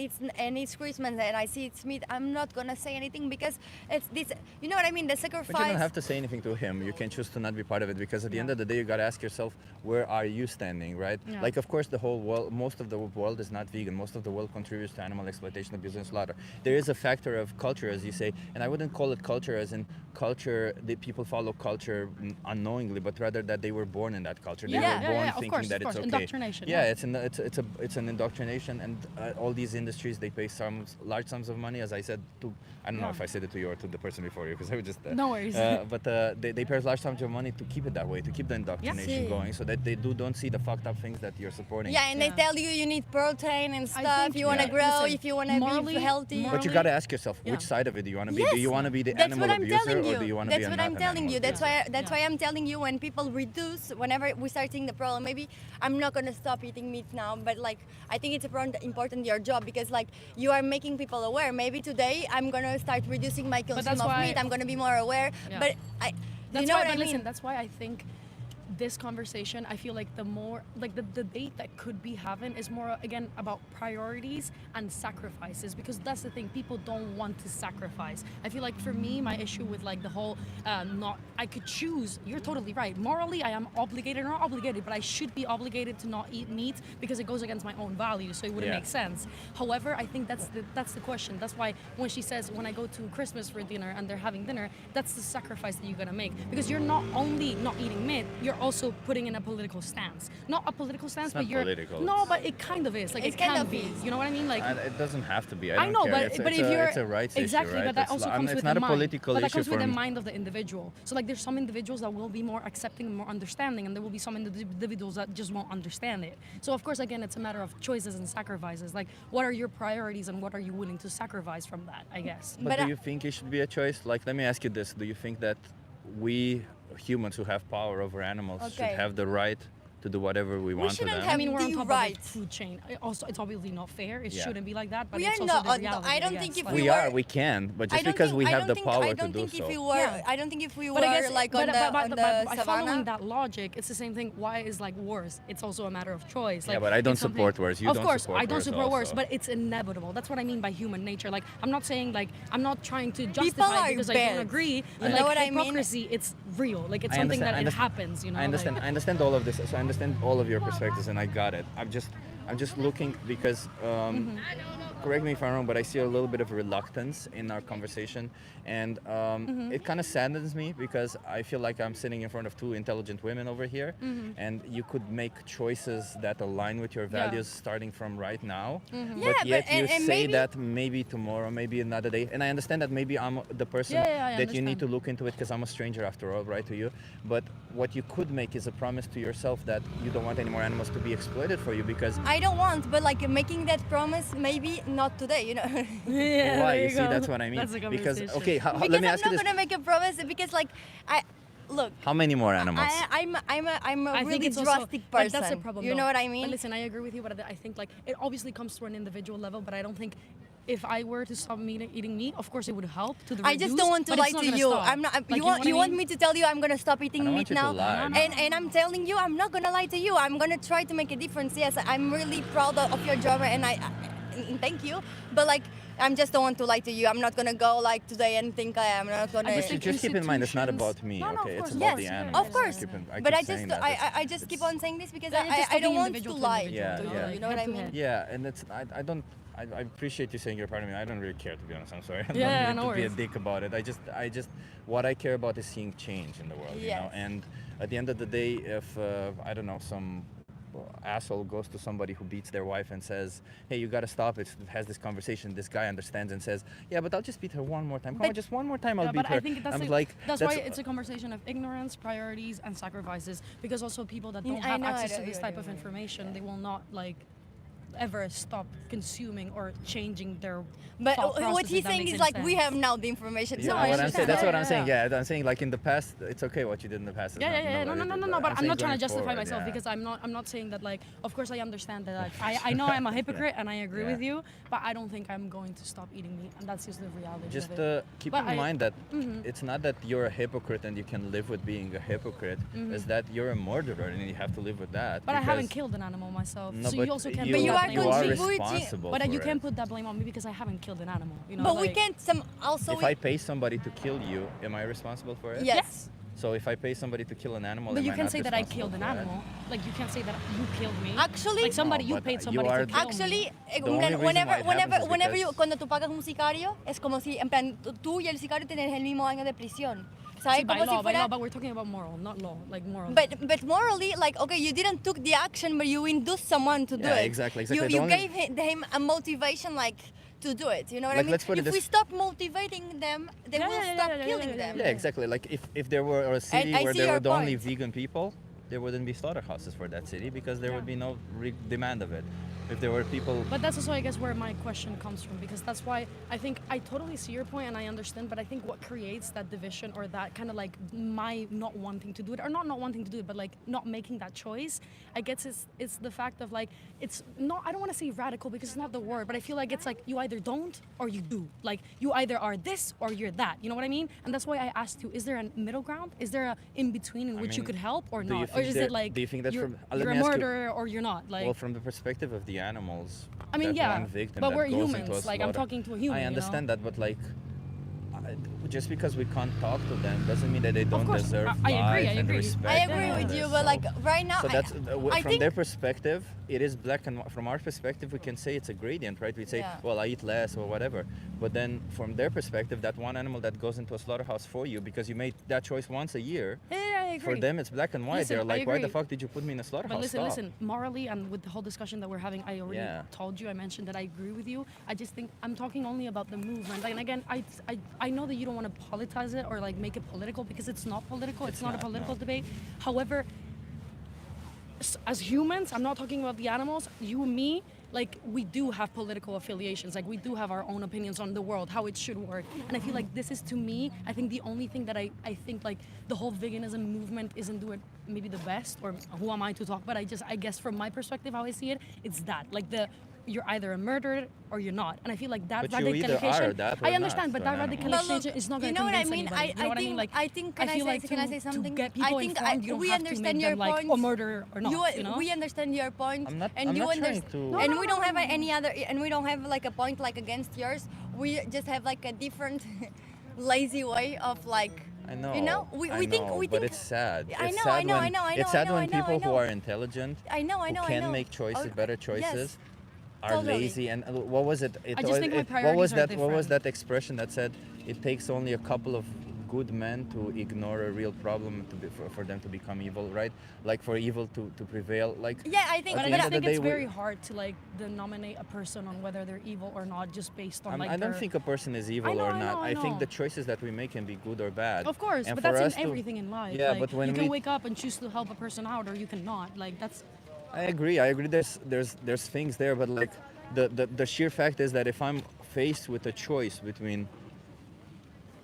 it's Christmas and I see it's meat. I'm not gonna say anything because it's this. You know what I mean? The sacrifice. But you don't have to say anything to him. You can choose to not be part of it because at the end of the day, you gotta ask yourself, where are you standing, right? Yeah. Like, of course, the whole world, most of the world is not vegan. Most of the world contributes to animal exploitation, abuse, and slaughter. There is a factor of culture, as you say, and I wouldn't call it culture as in culture that people follow culture unknowingly, but rather that they were born in that culture. They Yeah, were yeah, born yeah, of thinking course, that of it's course. okay. Indoctrination, Yeah, yeah. it's an indoctrination, and all these industries, they pay large sums of money, as I said to. I don't know Yeah. if I said it to you or to the person before you, because I would just. No worries. But they pay large sums of money to keep it that way, to keep the indoctrination Sí. going, so that they don't see the fucked up things that you're supporting. Yeah, and Yeah. they tell you need protein and I stuff. think- You want to Yeah. grow, Listen, if you want to morally- be healthy. morally- But you gotta ask yourself, Yeah. which side of it do you want to be? Yes, Do you want to be the that's animal what I'm abuser, telling you. or do you want to That's be what not I'm an telling animal you. That's abuser? why I'm telling you when people reduce, whenever we start seeing the problem, maybe I'm not gonna stop eating meat now, but like I think it's important your job because like you are making people aware. Maybe today I'm gonna start reducing my consumption that's of why- meat. I'm gonna be more aware. Yeah. But I, That's you know why, what but I mean? listen, that's why I think this conversation, I feel like the more, like the debate that could be having is more, again, about priorities and sacrifices, because that's the thing, people don't want to sacrifice. I feel like for me, my issue with like the whole, I could choose, you're totally right. Morally, I am obligated, or not obligated, but I should be obligated to not eat meat because it goes against my own values, so it wouldn't Yeah. make sense. However, I think that's the question. That's why when she says, when I go to Christmas for dinner and they're having dinner, that's the sacrifice that you're gonna make, because you're not only not eating meat, you're also putting in a political stance. Not a political stance, It's but not you're political. no, but it kind of is. Like It's it can kind of be. is. You know what I mean? Like And it doesn't have to be. I I don't know, care. but it's if you're it's a rights exactly, issue, right? but that It's also li- comes it's with not the a mind. political But that issue comes with for the me. mind of the individual. So like, there's some individuals that will be more accepting and more understanding, and there will be some individuals that just won't understand it. So of course, again, it's a matter of choices and sacrifices. Like, what are your priorities and what are you willing to sacrifice from that? I guess. But But do I- you think it should be a choice? Like, let me ask you this: do you think that we humans who have power over animals should Okay. have the right to do whatever we want to shouldn't them? have I mean, we're on the top right. of the food chain. Also, it's obviously not fair. It Yeah. shouldn't be like that. But We it's are also not- the reality. I don't guess. think if Like- we We were- are, we can, but just I don't because think- we I have don't the think- power I to don't do think if so. we were, Yeah. I don't think if we But I were guess, like but, on the but, on but, the but following savannah. that logic, it's the same thing. Why is like wars? It's also a matter of choice. Yeah, Like, but I don't it's something- support wars. You of don't course, support I don't wars support wars, also. but it's inevitable. That's what I mean by human nature. Like, I'm not saying like I'm not trying to People justify are it because I bad. don't agree. You But know like what I mean? hypocrisy, it's real. Like it's I something understand- that it happens. You know. I understand. Like, I understand all of this. So I understand all of your perspectives, and I got it. I'm just looking because. Correct me if I'm wrong, but I see a little bit of reluctance in our conversation, and it kind of saddens me because I feel like I'm sitting in front of two intelligent women over here, and you could make choices that align with your values starting from right now. Yeah, But but- yet you and say maybe- that maybe tomorrow, maybe another day, and I understand that maybe I'm the person Yeah, I that you need understand. to look into it because I'm a stranger after all, right, to you. But what you could make is a promise to yourself that you don't want any more animals to be exploited for you because I don't want, but like making that promise, maybe not today, you know. yeah, why? there You see, go. that's what I mean. That's a Because conversation. okay, Because let me I'm ask not you this: gonna make a promise because like look. how many more animals? I'm a I think really it's also, drastic but person. that's the problem. You though. know what I mean? But listen, I agree with you, but I think like it obviously comes to an individual level. But I don't think if I were to stop eating meat, of course it would help to the I just reduce, don't want to but lie it's not to gonna you. stop. I'm not. Like, you know want what I want mean? me to tell you I'm gonna stop I eating don't meat want you to now? lie. No, no. And I'm telling you, I'm not gonna lie to you. I'm gonna try to make a difference. Yes, I'm really proud of your job, and and thank you. But like, I'm just don't want to lie to you. I'm not gonna go like today and think I'm not gonna. I But just you think just keep in mind, it's not institutions- about me. No, no, Okay, of it's course, about yes, the yes, animals. of course. I But keep I just saying that. I just keep on saying this because Then it's just I don't talking want individual to to lie. individual, Yeah, to, yeah. like, You know what head I to mean? head. Yeah, and it's I don't. I appreciate you saying you're part of me. I don't really care, to be honest. I'm sorry. I Yeah, don't no mean to be a worries. dick about it. I just what I care about is seeing change in the world. You know, Yes. and at the end of the day, if I don't know, some asshole goes to somebody who beats their wife and says, "Hey, you gotta stop it," has this conversation. This guy understands and says, "Yeah, but I'll just beat her one more time. Come on, But- just one more time. I'll Yeah, beat but her." I think that's, I'm like, like, that's why it's a conversation of ignorance, priorities, and sacrifices. Because also people that don't I have know, access I to know, this I type know, of I know. information, they will not like ever stop consuming or changing their But thought process, what if he's that saying makes is any like we sense. have now the information. Yeah, So I what I'm understand. saying, that's what I'm Yeah, saying. yeah. Yeah, I'm saying like in the past, it's okay what you did in the past. Is Yeah, not, yeah, yeah. No, what no, you no, did, no, no. But I'm saying not trying to going justify forward, myself yeah. because I'm not saying that like. Of course, I understand that like, I know I'm a hypocrite and I agree Yeah. with you, but I don't think I'm going to stop eating meat, and that's just the reality Just of it. keep But in mind that it's not that you're a hypocrite and you can live with being a hypocrite. It's that you're a murderer and you have to live with that. But I haven't because- killed an animal myself, No, so but you also can't. you, put you that are blame you on are me. contributing- responsible But for you it. can't put that blame on me because I haven't killed an animal. You know, But we like- can't some also. If I pay somebody to kill you, am I responsible for it? Yes. So if I pay somebody to kill an animal, But am you I can not say that I responsible killed an for it? animal. Like you can't say that you killed me. Actually- like somebody No, you but paid you somebody are- to kill Actually, me. The only reason why it happens is whenever because- cuando tú pagas un sicario, es como si, en plan, tú y el sicario tienen el mismo año de prisión. ¿Sabes? See, by Como si law, by fuera- law, but we're talking about moral, not law, like moral. But morally, like, okay, you didn't took the action, but you induced someone to do Yeah, it. exactly. You, The you only- gave him a motivation, like, to do it. You know what I Like, mean? let's put it If we this- stop motivating them, they Yeah, will yeah, yeah, stop yeah, yeah, killing yeah, them. Yeah, exactly. Like if there were a city I where see there your were the only point. vegan people, there wouldn't be slaughterhouses for that city because there would be no demand of it. If there were people, But that's also, I guess, where my question comes from, because that's why I think I totally see your point and I understand, but I think what creates that division or that kind of like my not wanting to do it, or not wanting to do it, but like not making that choice, I guess it's the fact of like, it's not, I don't want to say radical because it's not the word, but I feel like it's like you either don't or you do. Like you either are this or you're that. You know what I mean? And that's why I asked you, is there a middle ground? Is there a in between in which you mean, could help or do you not? Or think is there- it like do you think that you're, from- let you're a me ask you- murderer or you're not? Like, well, from the perspective of the animals, I mean, that yeah, one victim but that we're goes into humans. a Like, I'm slaughter- talking to a human, I you know? understand that, but like, just because we can't talk to them doesn't mean that they don't course, deserve I agree, life I and agree. respect. I and agree all with this. you, but like right now, So that's I from think their perspective, it is black and from our perspective, we can say it's a gradient, right? We say, Yeah. well, I eat less or whatever. But then from their perspective, that one animal that goes into a slaughterhouse for you because you made that choice once a year, Yeah, I agree. for them it's black and white. Listen, They're I like, why the agree. fuck did you put me in a slaughterhouse? But listen, Stop. listen, morally and with the whole discussion that we're having, I already Yeah. told you, I mentioned that I agree with you. I just think I'm talking only about the movement. And again, I know that you don't want to politicize it or like make it political because it's not political. It's not a not, political no. debate. However, as humans, I'm not talking about the animals, you and me, like we do have political affiliations, like we do have our own opinions on the world, how it should work. And I feel like this is, to me, I think the only thing that I think like the whole veganism movement isn't doing maybe the best, or who am I to talk, but I guess from my perspective, how I see it, it's that, like you're either a murderer or you're not. And I feel like that But you either radicalization, are that or I understand, not but to that an animal. But look, radicalization is not you going to know what I convince mean? anybody. You know what I mean? Like, I think can I feel say like can I say something? to get people I think informed, you don't we have to understand make your them like point. a murderer or not. You know? We understand your point, I'm not- and I'm you not trying understand, to- No, and no, we no, don't have no. any other, and we don't have like a point like against yours. We just have like a different, lazy way of like. I know. You know, we I think know, we but think. it's sad. I It's know, sad I know, when, I know, I know, It's sad I know, when I know, people I who know. are intelligent, I know, who can I know. make choices, Oh, better yes. choices, are Totally. lazy. And what was it? I just think my what was priorities are that? What was different. that expression that said it takes only a couple of good men to ignore a real problem for them to become evil, right? Like for evil to prevail. Like Yeah, I think. At But the I end just of the think it's day, we- very hard to like denominate a person on whether they're evil or not just based on like I don't their- think a person is evil know, or I not. know, I I think know. the choices that we make can be good or bad. Of course, And but for that's us in to- everything in life. Yeah, like, but when you can we wake up and choose to help a person out, or you cannot. Like that's I agree. There's things there, but like the sheer fact is that if I'm faced with a choice between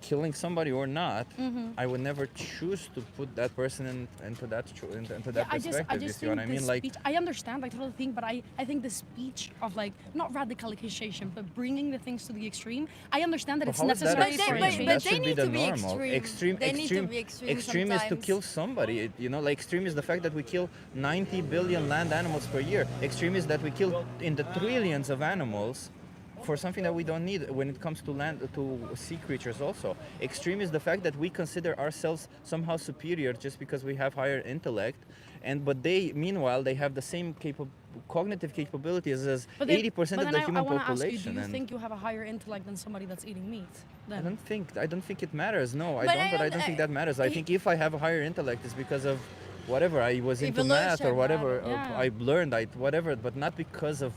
killing somebody or not, Mm-hmm. I would never choose to put that person into that into that I perspective. You just see what think I mean? the Like, speech, I understand, I totally think, but I think the speech of like not radicalization, but bringing the things to the extreme. I understand that but it's how is that necessary But for they- a extreme? change. That they should be need the to be normal. extreme. They need to be extreme extreme is to sometimes. kill somebody. You know, like extreme is the fact that we kill 90 billion land animals per year. Extreme is that we kill in the trillions of animals for something that we don't need when it comes to land to sea creatures also. Extreme is the fact that we consider ourselves somehow superior just because we have higher intellect, but they meanwhile they have the same cognitive capabilities as But then- 80% but of then the human I wanna population. Ask you, do you and think you have a higher intellect than somebody that's eating meat? Then? I don't think it matters. No, I But don't. I But I don't- don't think that matters. I think if I have a higher intellect, it's because of whatever I was into math or Evolution, whatever yeah. I learned. Whatever, but not because of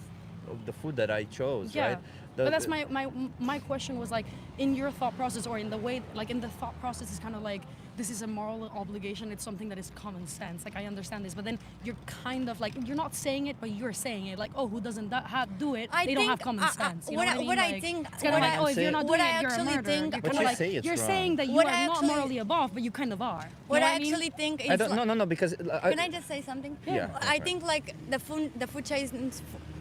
the food that I chose. Yeah. Right? But that's my question was like in your thought process or in the way like in the thought process is kind of like this is a moral obligation. It's something that is common sense. Like I understand this, but then you're kind of like you're not saying it, but you're saying it. Like, oh, who doesn't do it? I They don't have think, common sense. You know what I mean? what I Like, think- it's kind of what like, I- oh, if you're not what doing I it, you're a actually murderer. think- You're But kind you of say like it's you're wrong. saying that you What are I not actually- morally above, but you kind of are. You What know I I mean? actually think is I don't. No, because Can I just say something? Yeah, I that's think like the food chain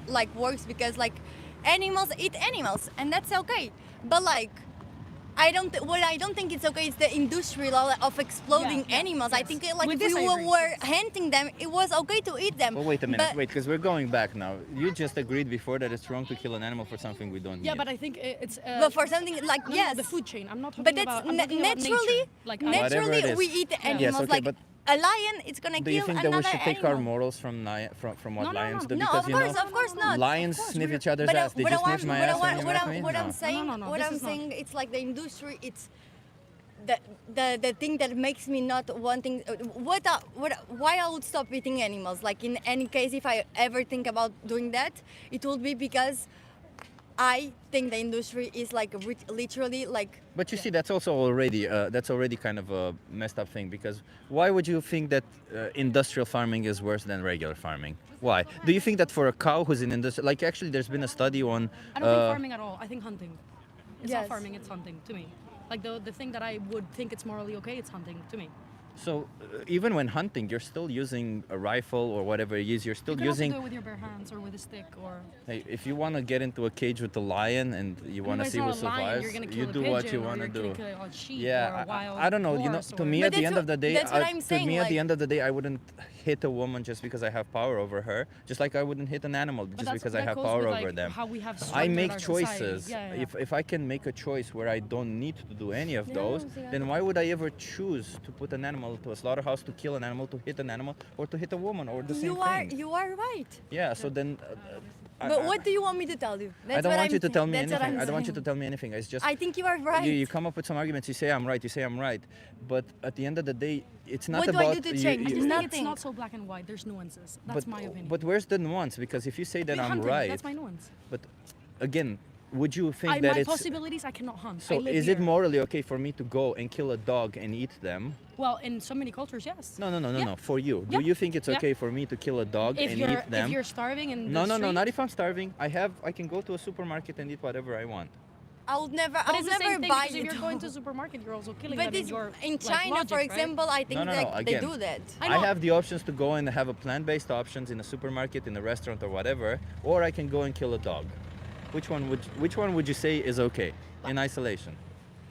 like works because like animals eat animals and that's okay. But like what I don't think it's okay is the industry law of exploding Yeah, animals. I yes. think like With if this we I agree, were yes. hunting them, it was okay to eat them. Well, wait a minute, But- wait, because we're going back now. You just agreed before that it's wrong to kill an animal for something we don't Yeah, need. but I think it's. But for something like no, yes, the food chain. I'm not talking but that's about. I'm talking about naturally, nature. Like Whatever it naturally is. we eat animals. Yes, okay, like but a lion, it's gonna Do you kill think that another we should take our animal. morals from what No, no, lions no. do? No, Because of course not. lions Of course, sniff we're- each other's But ass. Did you sniff my ass when you met me? what No. I'm saying, No, what this I'm is not- saying, it's like the industry. It's the thing that makes me not wanting. Why I would stop eating animals? Like in any case, if I ever think about doing that, it will be because I think the industry is like literally like. But you see, that's also already kind of a messed up thing, because why would you think that industrial farming is worse than regular farming? Why? Do you think that for a cow who's in industry, like actually there's been a study on I don't think farming at all. I think hunting. It's not Yes. farming, it's hunting to me. Like the thing that I would think it's morally okay, it's hunting to me. so even when hunting, you're still using a rifle or whatever it is. You're still You can also using. do it with your bare hands or with a stick or. Hey, if you want to get into a cage with a lion and you want to But see it's who not a lion, survives, you're gonna you kill do a what you pigeon, or want to you're do. gonna kill a sheep or Yeah, a wild I don't know. You know, horse to or- me But at the that's end of what- the day, that's what I'm to saying, me at the like- end of the day, I wouldn't hit a woman just because I have power over her, just like I wouldn't hit an animal But just that's- because I that have goes power with, over like, them. how we have I structured make our society. choices. Yeah, yeah. If I can make a choice where I don't need to do any of Yeah, those, yeah. then why would I ever choose to put an animal to a slaughterhouse, to kill an animal, to hit an animal, or to hit a woman, or the same thing? You are right. Yeah. So then. But what do you want me to tell you? I don't want you to tell me that's what anything. I'm I don't want you to saying. tell me anything. It's just I think you are right. you come up with some arguments. You say I'm right. You say I'm right. But at the end of the day, it's not What do about I do to change? I you- just think you it's think? not so black and white. There's nuances. That's but, my opinion. But where's the nuance? Because if you say that With I'm hunting, right, That's my nuance. but again, would you think that My it's possibilities, I cannot hunt. I so? live Is it here. morally okay for me to go and kill a dog and eat them? Well, in so many cultures, yes. No. Yeah. For you, Yeah. do you think it's Yeah. okay for me to kill a dog If and you're eat them? if you're starving in No, the no, street, not if I'm starving. I can go to a supermarket and eat whatever I want. I would never. But I'll it's the never same thing buy because if it. you're going to a supermarket, you're also killing But them in it's, your in like, China, logic, for right? example, I think No. they Again, do that. I I know. have the options to go and have a plant-based options in a supermarket, in a restaurant, or whatever, or I can go and kill a dog. Which one would you say is okay in isolation?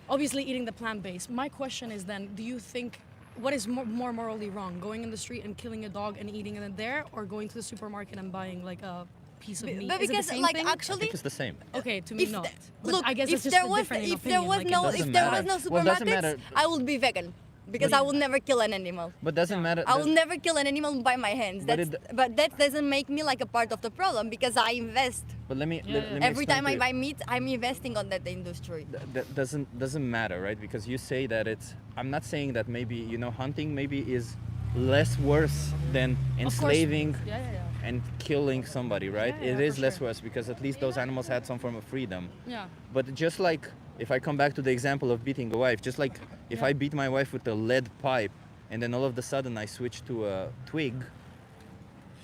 Obviously, eating the plant-based. My question is then, do you think what is more morally wrong, going in the street and killing a dog and eating it there, or going to the supermarket and buying like a piece of meat? But Is it the because same like thing? I actually, think it's the same. Okay, to me if not. the- But look, I guess if it's just there a was different if opinion, there was like, no doesn't if there was matter. no Well, doesn't supermarkets, matter. I would be vegan because I would never kill an animal. But doesn't matter. I will never kill an animal by my hands. But But that doesn't make me like a part of the problem because I invest. But let me. Yeah, let yeah. me Every explain time to I you. buy meat, I'm investing on that industry. That doesn't matter, right? Because you say that it's. I'm not saying that maybe hunting maybe is less worse than Of course. enslaving Yeah. and killing somebody, right? Yeah, It for is less sure. worse because at least those animals had some form of freedom. Yeah. But just like if I come back to the example of beating a wife, just like if Yeah. I beat my wife with a lead pipe and then all of a sudden I switch to a twig,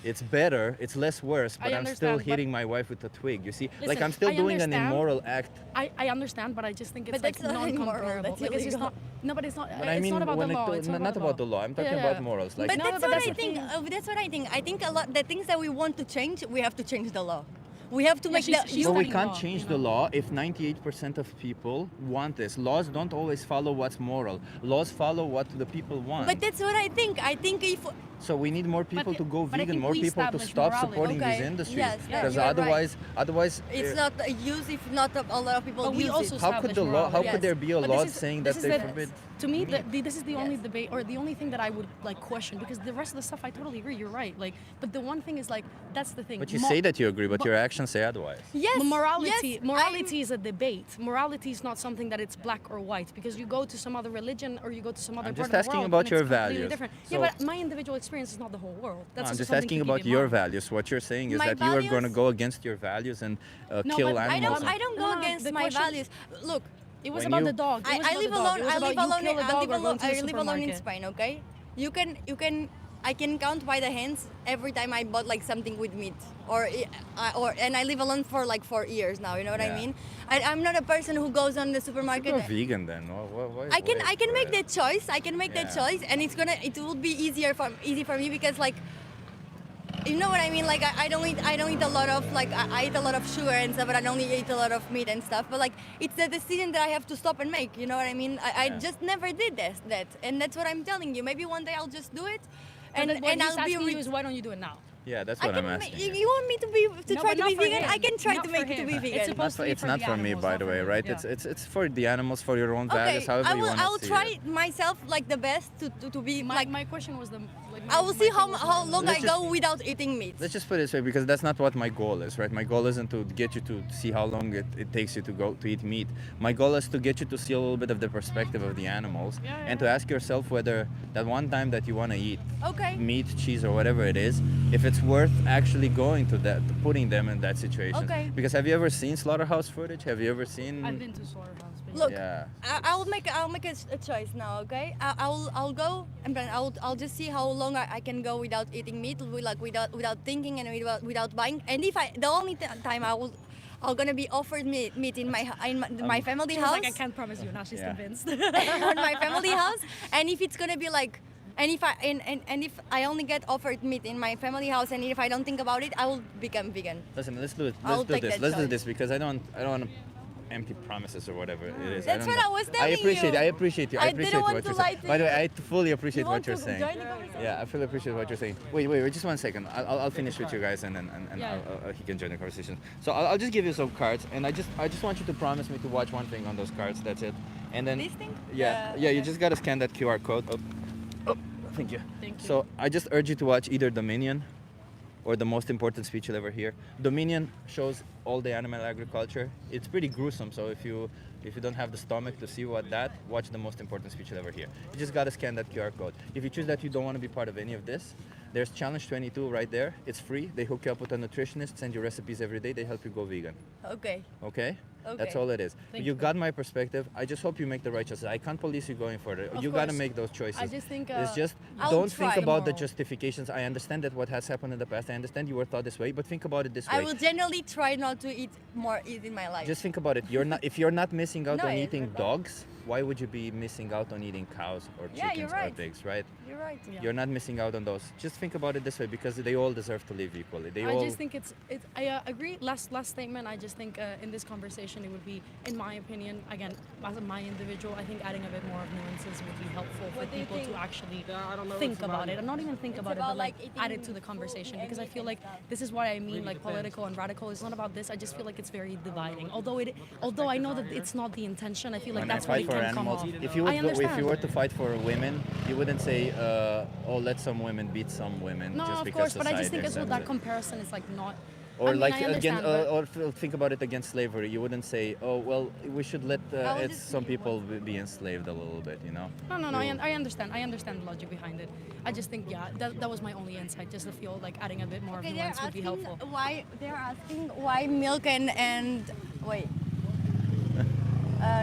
it's better, it's less worse, but I I'm still understand, but- hitting my wife with a twig. You see, like Listen, I'm still I doing an understand. immoral act. I understand, but I just think it's But like that's not immoral, non-comparable. that's Like, it's just illegal. not. No, but it's not. But I it's mean, not about the when law. it, It's not about the law. I'm talking Yeah, about yeah. morals. Like But No, that's but what that's I the think. thing. That's what I think. I think a lot the things that we want to change, we have to change the law. We have to Yeah, make she's- the she's But we studying can't law, change you the know. law if 98% of people want this. Laws don't always follow what's moral. Laws follow what the people want. But that's what I think. I think if So we need more people to go but I vegan, think more we people to establish stop morality. supporting Okay, these industries. yes, yeah, Because you are right. otherwise, it's not used, if not a lot of people But we use also it. how could the law? How morality. could there be a But law this is- saying this that is they the- forbid? To me, meat? this is the only Yes. debate, or the only thing that I would like question, because the rest of the stuff I totally agree. You're right. Like, but the one thing is like that's the thing. But you say that you agree, but mo- your actions say otherwise. Yes, morality yes, morality is a debate. Morality is not something that it's black or white, because you go to some other religion or you go to some other I'm part just of the asking world about and your it's completely values. different. So- Yeah, but my individual experience is not the whole world. That's I'm also just something asking to keep about in your mind. values. What you're saying is My that you are going to values- go against your values and No, kill but animals. I don't go No, no, against the my question- values. Look, It was When about you- the dog. It was I about live the dog. alone. It was I about live you alone. kill a I dog live or go alone. to the I live alone in supermarket. Spain. Okay, you can. I can count by the hands every time I bought like something with meat, and I live alone for like 4 years now. You know what I Yeah. mean? I'm not a person who goes on the Go supermarket. vegan then. Why I can wait make for it? that choice. I can make that Yeah. choice, and it will be easy for me because like, you know what I mean? Like I don't eat a lot of like I eat a lot of sugar and stuff, but I don't eat a lot of meat and stuff. But like it's the decision that I have to stop and make. You know what I mean? I Yeah. just never did that, and that's what I'm telling you. Maybe one day I'll just do it, And and what he's I'll be. asking you is why don't you do it now? Yeah, that's I what can. I'm asking. You want me to No, try but to not be for vegan? him. I can try Not to for make it to him. be It's vegan. supposed to be It's for not the for me, animals, by not the for way, him. right? Yeah. It's for the animals, for your own values, however I you will. want to I'll see try it. myself like the best to be like. My question was the. Like, I will see how my thing was how more- long Let's I just- go without eating meat. Let's just put it this way, because that's not what my goal is, right? My goal isn't to get you to see how long it takes you to go to eat meat. My goal is to get you to see a little bit of the perspective of the animals, Yeah, and yeah. to ask yourself whether that one time that you want to eat Okay. meat, cheese, or whatever it is, if it's worth actually going to that, putting them in that situation. Okay. Because have you ever seen slaughterhouse footage? Have you ever seen? I've been to slaughterhouse. but Look, Yeah. I'll make a choice now. Okay, I'll go and then I'll just see how long I can go without eating meat, without thinking and without buying. And if the only time I'm gonna be offered meat in my family She was house like, I can't promise you. Now she's Yeah. convinced. on my family house, and if it's gonna be like. And if if I only get offered meat in my family house, and if I don't think about it, I will become vegan. Listen, let's do it. I'll Let's do take this. that Let's do choice. this because I don't want empty promises or whatever it is. That's don't what know. I was telling appreciate you. I appreciate you. I I appreciate didn't want what to you're lie saying. to By the way, you. I fully appreciate You what want you're to saying. join the conversation? Yeah, I fully appreciate what you're saying. Wait, just one second. I'll finish with you guys and Yeah. he can join the conversation. So I'll just give you some cards, and I just want you to promise me to watch one thing on those cards. That's it. And then This thing? Yeah, Yeah, you okay. just gotta scan that QR code. Oh, thank you. Thank you. So I just urge you to watch either Dominion or the most important speech you'll ever hear. Dominion shows all the animal agriculture. It's pretty gruesome, so if you don't have the stomach to see watch the most important speech you'll ever hear. You just gotta scan that QR code. If you choose that you don't want to be part of any of this, there's Challenge 22 right there. It's free. They hook you up with a nutritionist, send you recipes every day. They help you go vegan. Okay. Okay? That's Okay. all it is. Thank You you. got my perspective. I just hope you make the right choices. I can't police you going further. Of You got to course. make those choices. I just think, it's just I'll don't think try. about the Tomorrow. justifications. I understand that what has happened in the past. I understand you were taught this way, but think about it this way. I will generally try not to eat more in my life. Just think about it. If you're not missing out No, on I eating understand. dogs, why would you be missing out on eating cows or Yeah, chickens you're or right. pigs, right? You're right. Yeah. You're not missing out on those. Just think about it this way because they all deserve to live equally. They I all just think it's. I agree. Last statement. I just think in this conversation it would be, in my opinion, again, as my individual, I think adding a bit more of nuances would be helpful for What do you people to think? actually think about it, and not even think about it, about, but like like, add it eating to the conversation food because I and feel like stuff. this is what I mean, like political and radical. It's not about this. I just feel like it's very dividing. Although I know that it's not the intention. I feel like when I that's what fight it for can come animals, off. if you I would, if you understand. were to fight for women, you wouldn't say, "Oh, let some women beat some women," No, just of because course, but I just society think as well accepts that it. comparison is like not. Or I mean, like I again, understand, but- or think about it against slavery. You wouldn't say, "Oh, well, we should let I was it's just some thinking people be enslaved a little bit," you know? No, I understand. I understand the logic behind it. I just think, yeah, that was my only insight. Just to feel like adding a bit more of Okay, nuance would be helpful. they're asking why milk and wait.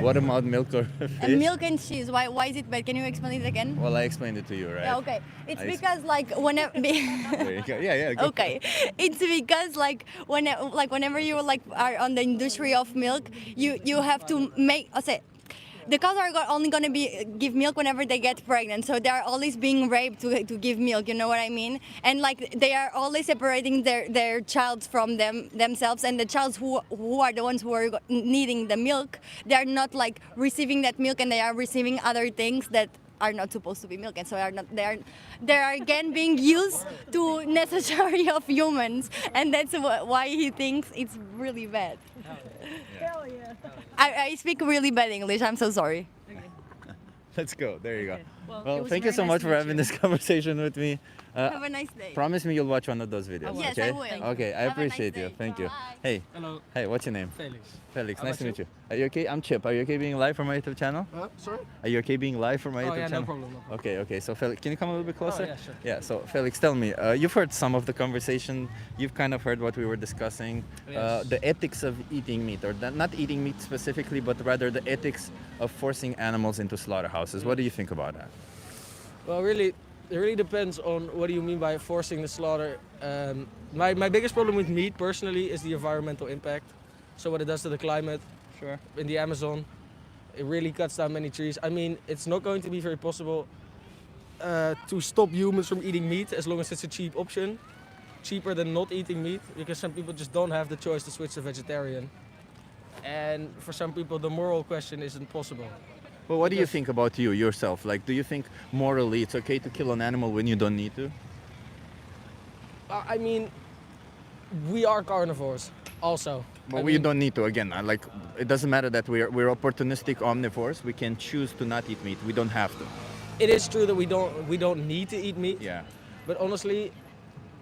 What about milk or fish? And milk and cheese. Why is it bad? Can you explain it again? Well, I explained it to you, right? Yeah, okay. It's I ex- because like whenever. There you go. Yeah, go. Okay, it's because whenever you like are on the industry of milk, you have to make. I say, the cows are only gonna give milk whenever they get pregnant, so they are always being raped to give milk. You know what I mean? And like they are always separating their child from themselves, and the child who are the ones who are needing the milk, they are not like receiving that milk, and they are receiving other things that are not supposed to be milk, and so they are again being used to necessary of humans, and that's why he thinks it's really bad. Hell yeah. I speak really bad English. I'm so sorry. Let's go. There you go. Okay. Well, it Well, was thank you very so nice much to for meet having you. this conversation with me. Have a nice day. Promise me you'll watch one of those videos. will. Yes, okay? I will. Okay, I Have a nice appreciate you. day. Thank you. Bye. Hey. Hello, Hey, what's your name? Felix. Felix, How nice to about meet you. Are you okay? I'm Chip. Are you okay being live for my YouTube channel? Sorry? Are you okay being live for my Oh, YouTube yeah, no channel? problem, no problem. Okay, okay. So Felix, can you come a little bit closer? yeah, sure. Yeah. So Felix, tell me, you've heard some of the conversation. You've kind of heard what we were discussing. Yes. The ethics of eating meat, or not eating meat specifically, but rather the ethics of forcing animals into slaughterhouses. What do you think about that? Well, really, it really depends on what do you mean by forcing the slaughter. My biggest problem with meat, personally, is the environmental impact. So what it does to the climate Sure. in the Amazon. It really cuts down many trees. I mean, it's not going to be very possible to stop humans from eating meat as long as it's a cheap option. Cheaper than not eating meat, because some people just don't have the choice to switch to vegetarian. And for some people, the moral question isn't possible. Well, what do you Because- think about you yourself? Like, do you think morally it's okay to kill an animal when you don't need to? I mean, we are carnivores also. But I we mean, don't need to. Again, like, it doesn't matter that we're opportunistic omnivores. We can choose to not eat meat. We don't have to. It is true that we don't need to eat meat. Yeah. But honestly,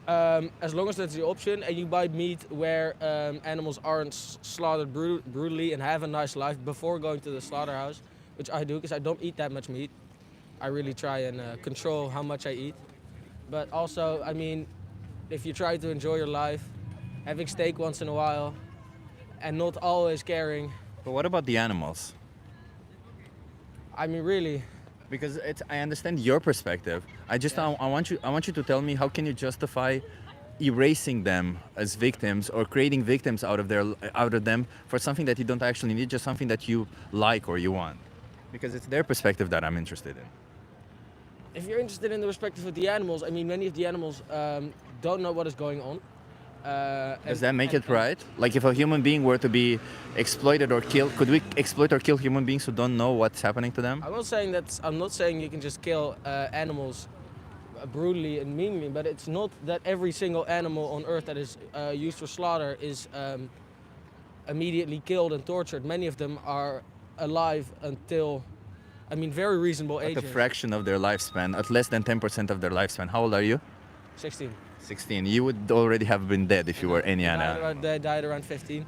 as long as that's the option, and you buy meat where animals aren't slaughtered brutally and have a nice life before going to the slaughterhouse, which I do because I don't eat that much meat. I really try and control how much I eat. But also, I mean, if you try to enjoy your life, having steak once in a while, and not always caring, But what about the animals? I mean, really, Because I understand your perspective. I want you to tell me, how can you justify erasing them as victims or creating victims out of them for something that you don't actually need, just something that you like or you want? Because it's their perspective that I'm interested in. if you're interested in the perspective of the animals, I mean, many of the animals don't know what is going on. Does that make it right? Like, if a human being were to be exploited or killed, could we exploit or kill human beings who don't know what's happening to them? I'm not saying you can just kill animals brutally and meanly, but it's not that every single animal on Earth that is used for slaughter is immediately killed and tortured. Many of them are alive until, I mean, very reasonable At a ages. fraction of their lifespan, at less than 10% of their lifespan. How old are you? 16. 16. You would already have been dead if you were any animal. They died around 15.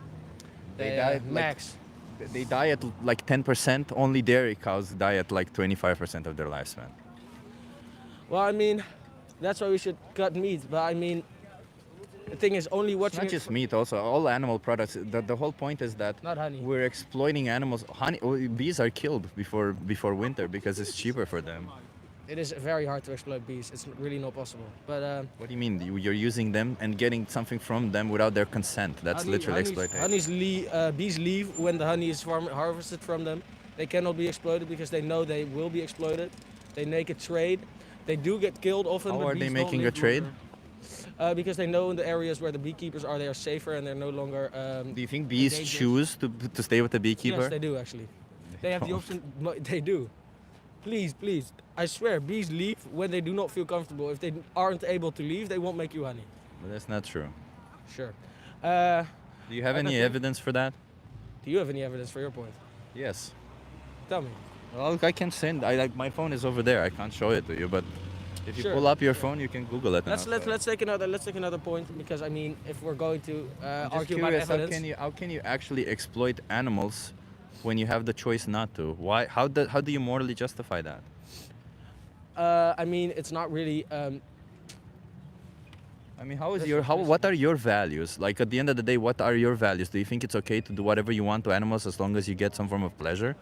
They died like- max. They die at like 10%. Only dairy cows die at like 25% of their lifespan. Well, I mean, that's why we should cut meat. But I mean, the thing is, only It's watching not it just meat, also all animal products. The whole point is that Not honey. we're exploiting animals. Bees are killed before winter because it's cheaper for them. It is very hard to exploit bees. It's really not possible. But What do you mean? You're using them and getting something from them without their consent? That's literally exploitation. Bees leave when the honey is harvested from them. They cannot be exploited because they know they will be exploited. They make a trade. They do get killed often. How but are they bees don't making a live trade? longer. Because they know in the areas where the beekeepers are, they are safer and they're no longer. Do you think bees endangered. choose to stay with the beekeeper? Yes, they do actually. They have the don't. option. They do. Please. I swear, bees leave when they do not feel comfortable. If they aren't able to leave, they won't make you honey. But that's not true. Sure. Do you have I any think- evidence for that? Do you have any evidence for your point? Yes. Tell me. Well, I can send. My phone is over there. I can't show it to you, but if you Sure. pull up your phone, you can Google it. and Let's I'll- take another point, because I mean, if we're going to I'm just argue about curious, evidence, how can you actually exploit animals when you have the choice not to? Why? How do you morally justify that? I mean, it's not really. I mean, how is That's your what how? this What are your values? Like, at the end of the day, what are your values? Do you think it's okay to do whatever you want to animals as long as you get some form of pleasure?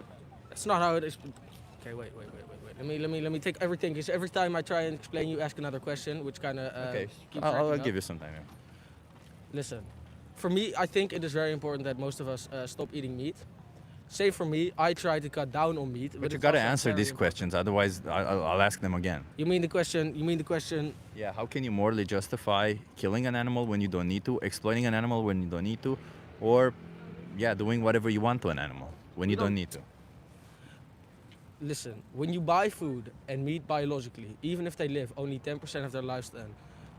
It's not how it is. Okay, wait. Let me take everything, because every time I try and explain, you ask another question, which kind of Okay, keeps I'll racking up. give you some time. Yeah. Listen, for me, I think it is very important that most of us stop eating meat. Say for me, I try to cut down on meat. But you it's gotta also answer very these important. questions, otherwise I'll ask them again. You mean the question? Yeah, how can you morally justify killing an animal when you don't need to, exploiting an animal when you don't need to, or doing whatever you want to an animal when you don't need to? Listen, when you buy food and meat biologically, even if they live only 10% of their lifespan,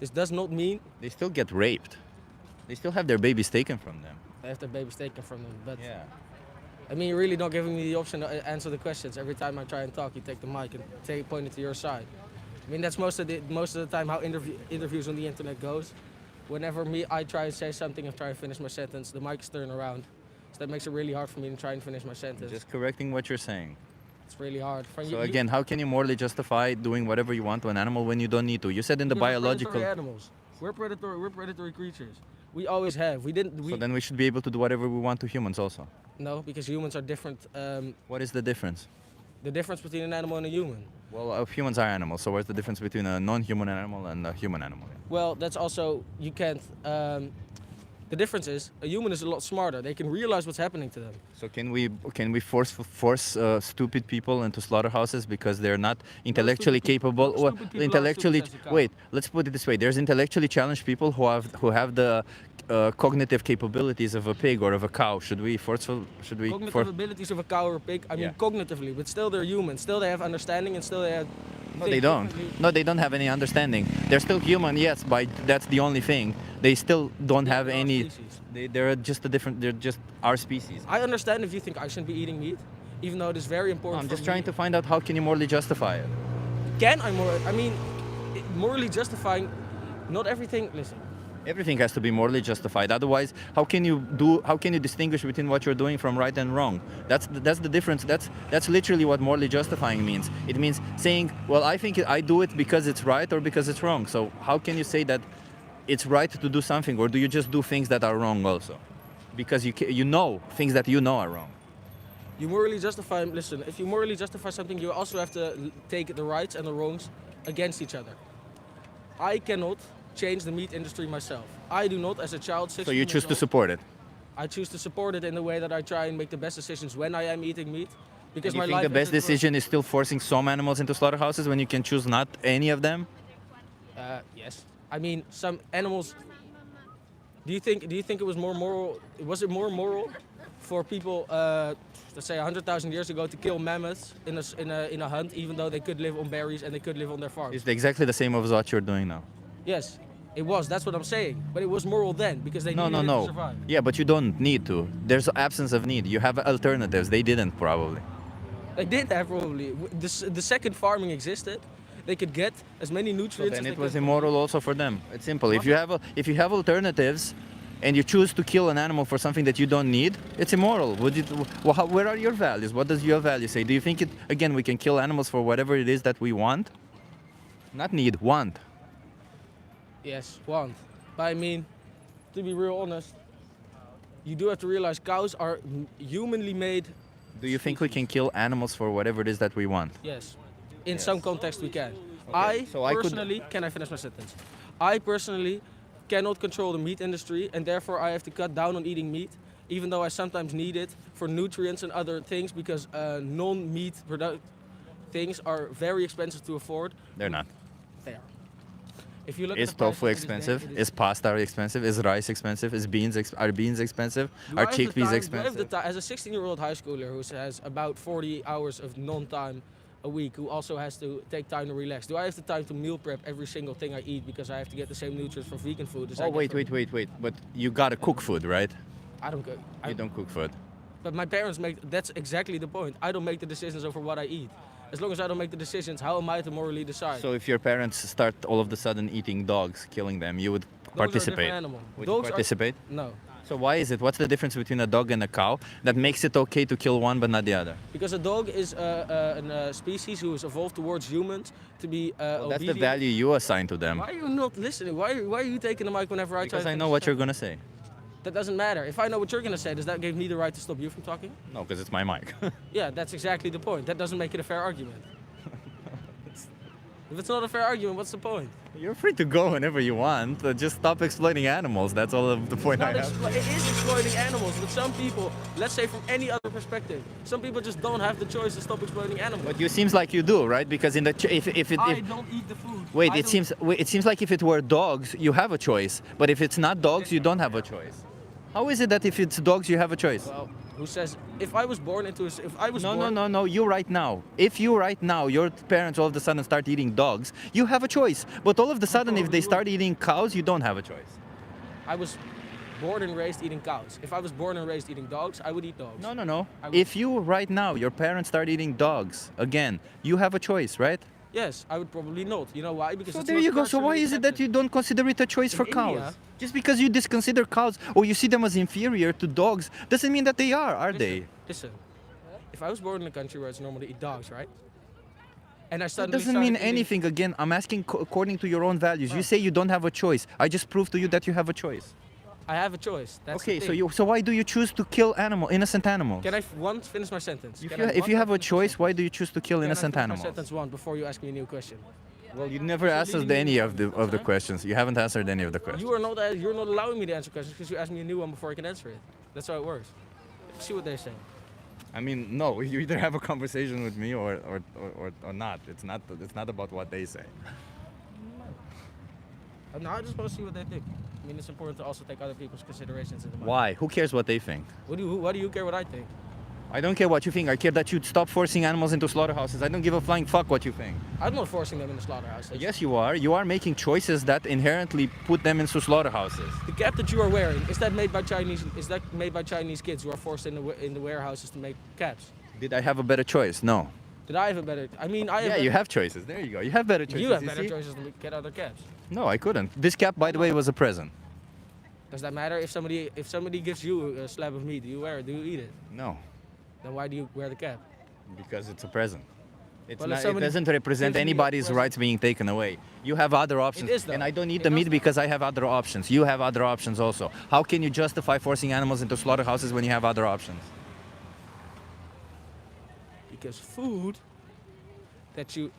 this does not mean They still get raped. They still have their babies taken from them. they have their babies taken from them. But Yeah. I mean, you're really not giving me the option to answer the questions. Every time I try and talk, you take the mic and point it to your side. I mean, that's most of the time how interviews on the internet goes. Whenever I try and say something and try and finish my sentence, the mic is turned around. So that makes it really hard for me to try and finish my sentence. Just correcting what you're saying. It's really hard. So again, how can you morally justify doing whatever you want to an animal when you don't need to? You said in the because biological. We're predatory animals. We're predatory creatures. We always have. So then we should be able to do whatever we want to humans also. No, because humans are different. What is the difference? The difference between an animal and a human. Well, humans are animals, so what's the difference between a non-human animal and a human animal? Well, that's also, you can't, the difference is, a human is a lot smarter. They can realize what's happening to them. So can we force stupid people into slaughterhouses because they're not intellectually capable? Well, stupid people are intellectually, stupid as a cow. wait. Let's put it this way: there's intellectually challenged people who have the cognitive capabilities of a pig or of a cow. Should we Cognitive abilities of a cow or a pig, I mean Yeah. cognitively, but still they're human. Still they have understanding and still they have... No, they don't. No, they don't have any understanding. They're still human, yes, but that's the only thing. They still don't have they're our any. species. They're just a different. They're just our species. I understand if you think I shouldn't be eating meat, even though it is very important I'm for just me. trying to find out how can you morally justify it. Morally justifying, not everything, listen. Everything has to be morally justified. Otherwise, how can you distinguish between what you're doing from right and wrong? That's the difference. That's literally what morally justifying means. It means saying, well, I think I do it because it's right or because it's wrong. So how can you say that it's right to do something, or do you just do things that are wrong also? Because you know things that you know are wrong. You morally justify, listen, if you morally justify something, you also have to take the rights and the wrongs against each other. I cannot change the meat industry myself. I do not, as a child, 16 So you years choose to old, support it. I choose to support it in the way that I try and make the best decisions when I am eating meat. Because You my think life the best is at risk. decision is still forcing some animals into slaughterhouses when you can choose not any of them? Yes. I mean, some animals. Do you think it was more moral? Was it more moral for people, let's say 100,000 years ago, to kill mammoths in a hunt, even though they could live on berries and they could live on their farms? It's exactly the same as what you're doing now. Yes, it was. That's what I'm saying. But it was moral then because they needed it to survive. Yeah, but you don't need to. There's absence of need. You have alternatives. They didn't probably. They did have probably. The second farming existed. They could get as many So nutrients. then as it they was could. immoral also for them. It's simple. If you have alternatives, and you choose to kill an animal for something that you don't need, it's immoral. Where are your values? What does your value say? Do you think again we can kill animals for whatever it is that we want? Not need, want. Yes, want. But I mean, to be real honest, you do have to realize cows are humanly made. Do you think we can kill animals for whatever it is that we want? Yes. In some context we can. Okay, so I could- Personally, can I finish my sentence? I personally cannot control the meat industry and therefore I have to cut down on eating meat, even though I sometimes need it for nutrients and other things because non-meat product things are very expensive to afford. They're not. They are. If you look Is at the prices, tofu it is expensive? there, it Is pasta expensive? Is rice expensive? Are beans expensive? Do Are I have the chickpeas time- do I have the expensive? ti- As a 16-year-old high schooler who has about 40 hours of non-time a week, who also has to take time to relax, do I have the time to meal prep every single thing I eat because I have to get the same nutrients from vegan food as I Oh, get wait. from- But you gotta cook food, right? I don't go. You don't cook food. But my parents make. That's exactly the point. I don't make the decisions over what I eat. As long as I don't make the decisions, how am I to morally decide? So if your parents start all of a sudden eating dogs, killing them, you would Dogs are a different participate? animal. Would you Dogs are- participate? No, So why is it? What's the difference between a dog and a cow that makes it okay to kill one but not the other? because a dog is a species who is evolved towards humans to be Well, that's the obedient. value you assign to them. Why are you not listening? Why are you taking the mic whenever I try? Because to I finish know a what you're sentence? gonna say. That doesn't matter. If I know what you're gonna say, does that give me the right to stop you from talking? No, because it's my mic. Yeah, that's exactly the point. That doesn't make it a fair argument. If it's not a fair argument, what's the point? You're free to go whenever you want. Just stop exploiting animals. That's all of the point I Not have. it is exploiting animals, but some people, let's say from any other perspective, some people just don't have the choice to stop exploiting animals. But you seems like you do, right? Because in the if I don't eat the food. wait, I it don't- seems like if it were dogs, you have a choice. But if it's not dogs, you don't have a choice. How is it that if it's dogs, you have a choice? Well, who says if I was born into a, if I was born, No. You right now. If you right now, your parents all of a sudden start eating dogs, you have a choice. But all of a sudden, if they start eating cows, you don't have a choice. I was born and raised eating cows. If I was born and raised eating dogs, I would eat dogs. No, no, no. I would- If you right now, your parents start eating dogs again, you have a choice, right? Yes, I would probably not. You know why? Because So it's there not you go. So why culturally is it that accepted. you don't consider it a choice for In cows? India- Just because you disconsider cows or you see them as inferior to dogs doesn't mean that they are they? Listen, if I was born in a country where it's normal to eat dogs, right? And I That suddenly doesn't mean started eating- anything. Again, I'm asking according to your own values. You say you don't have a choice. I just proved to you that you have a choice. I have a choice. That's the Okay, thing. so why do you choose to kill innocent animals? Can I once finish my sentence? If Can you, I if you once have a finish my choice, sentence? why do you choose to kill Can I innocent finish animals? My sentence one before you ask me a new question. Well, you never answered any of the questions. You haven't answered any of the questions. You're not allowing me to answer questions because you asked me a new one before I can answer it. That's how it works. See what they say. I mean, no. You either have a conversation with me or not. It's not about what they say. No, I just want to see what they think. I mean, it's important to also take other people's considerations into mind. Why? Who cares what they think? Why do you care what I think? I don't care what you think. I care that you stop forcing animals into slaughterhouses. I don't give a flying fuck what you think. I'm not forcing them in the slaughterhouse. Yes, you are. You are making choices that inherently put them into slaughterhouses. The cap that you are wearing, is that made by Chinese? Is that made by Chinese kids who are forced in the warehouses to make caps? Did I have a better choice? No. Did I have a better? I mean, I have. Yeah, you have choices. There you go. You have better choices. You have better see? choices to get other caps. No, I couldn't. This cap, by the way, was a present. Does that matter if somebody gives you a slab of meat? Do you wear it? Do you eat it? No, Then why do you wear the cap? because it's a present. It's Well, if not, it somebody doesn't represent gives me a anybody's present- rights being taken away. You have other options. is, though. And I don't eat It the does, meat though. because I have other options. You have other options also. How can you justify forcing animals into slaughterhouses when you have other options? Because food that you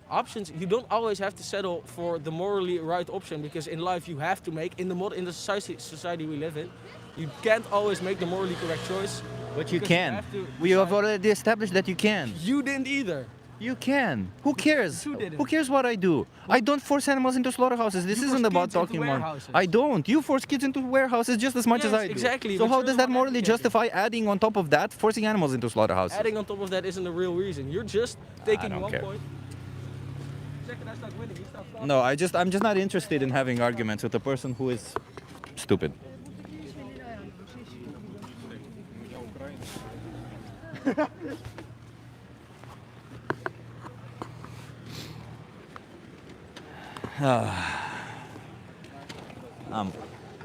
options you don't always have to settle for the morally right option because in life you have to make in the society we live in you can't always make the morally correct choice. But you Because can. have to We have decide- already established that you can. You didn't either. You can. Who cares? Who didn't? Who cares what I do? I don't force animals into slaughterhouses. This You isn't force about kids into talking about. warehouses. I don't. You force kids into warehouses just as much as Yes, I do. exactly, So but how you're does the that one morally advocating. justify adding on top of that forcing animals into slaughterhouses? Adding on top of that isn't the real reason. You're just taking don't one care. point. Second, I start winning. You stop talking. No, I'm just not interested in having arguments with a person who is stupid.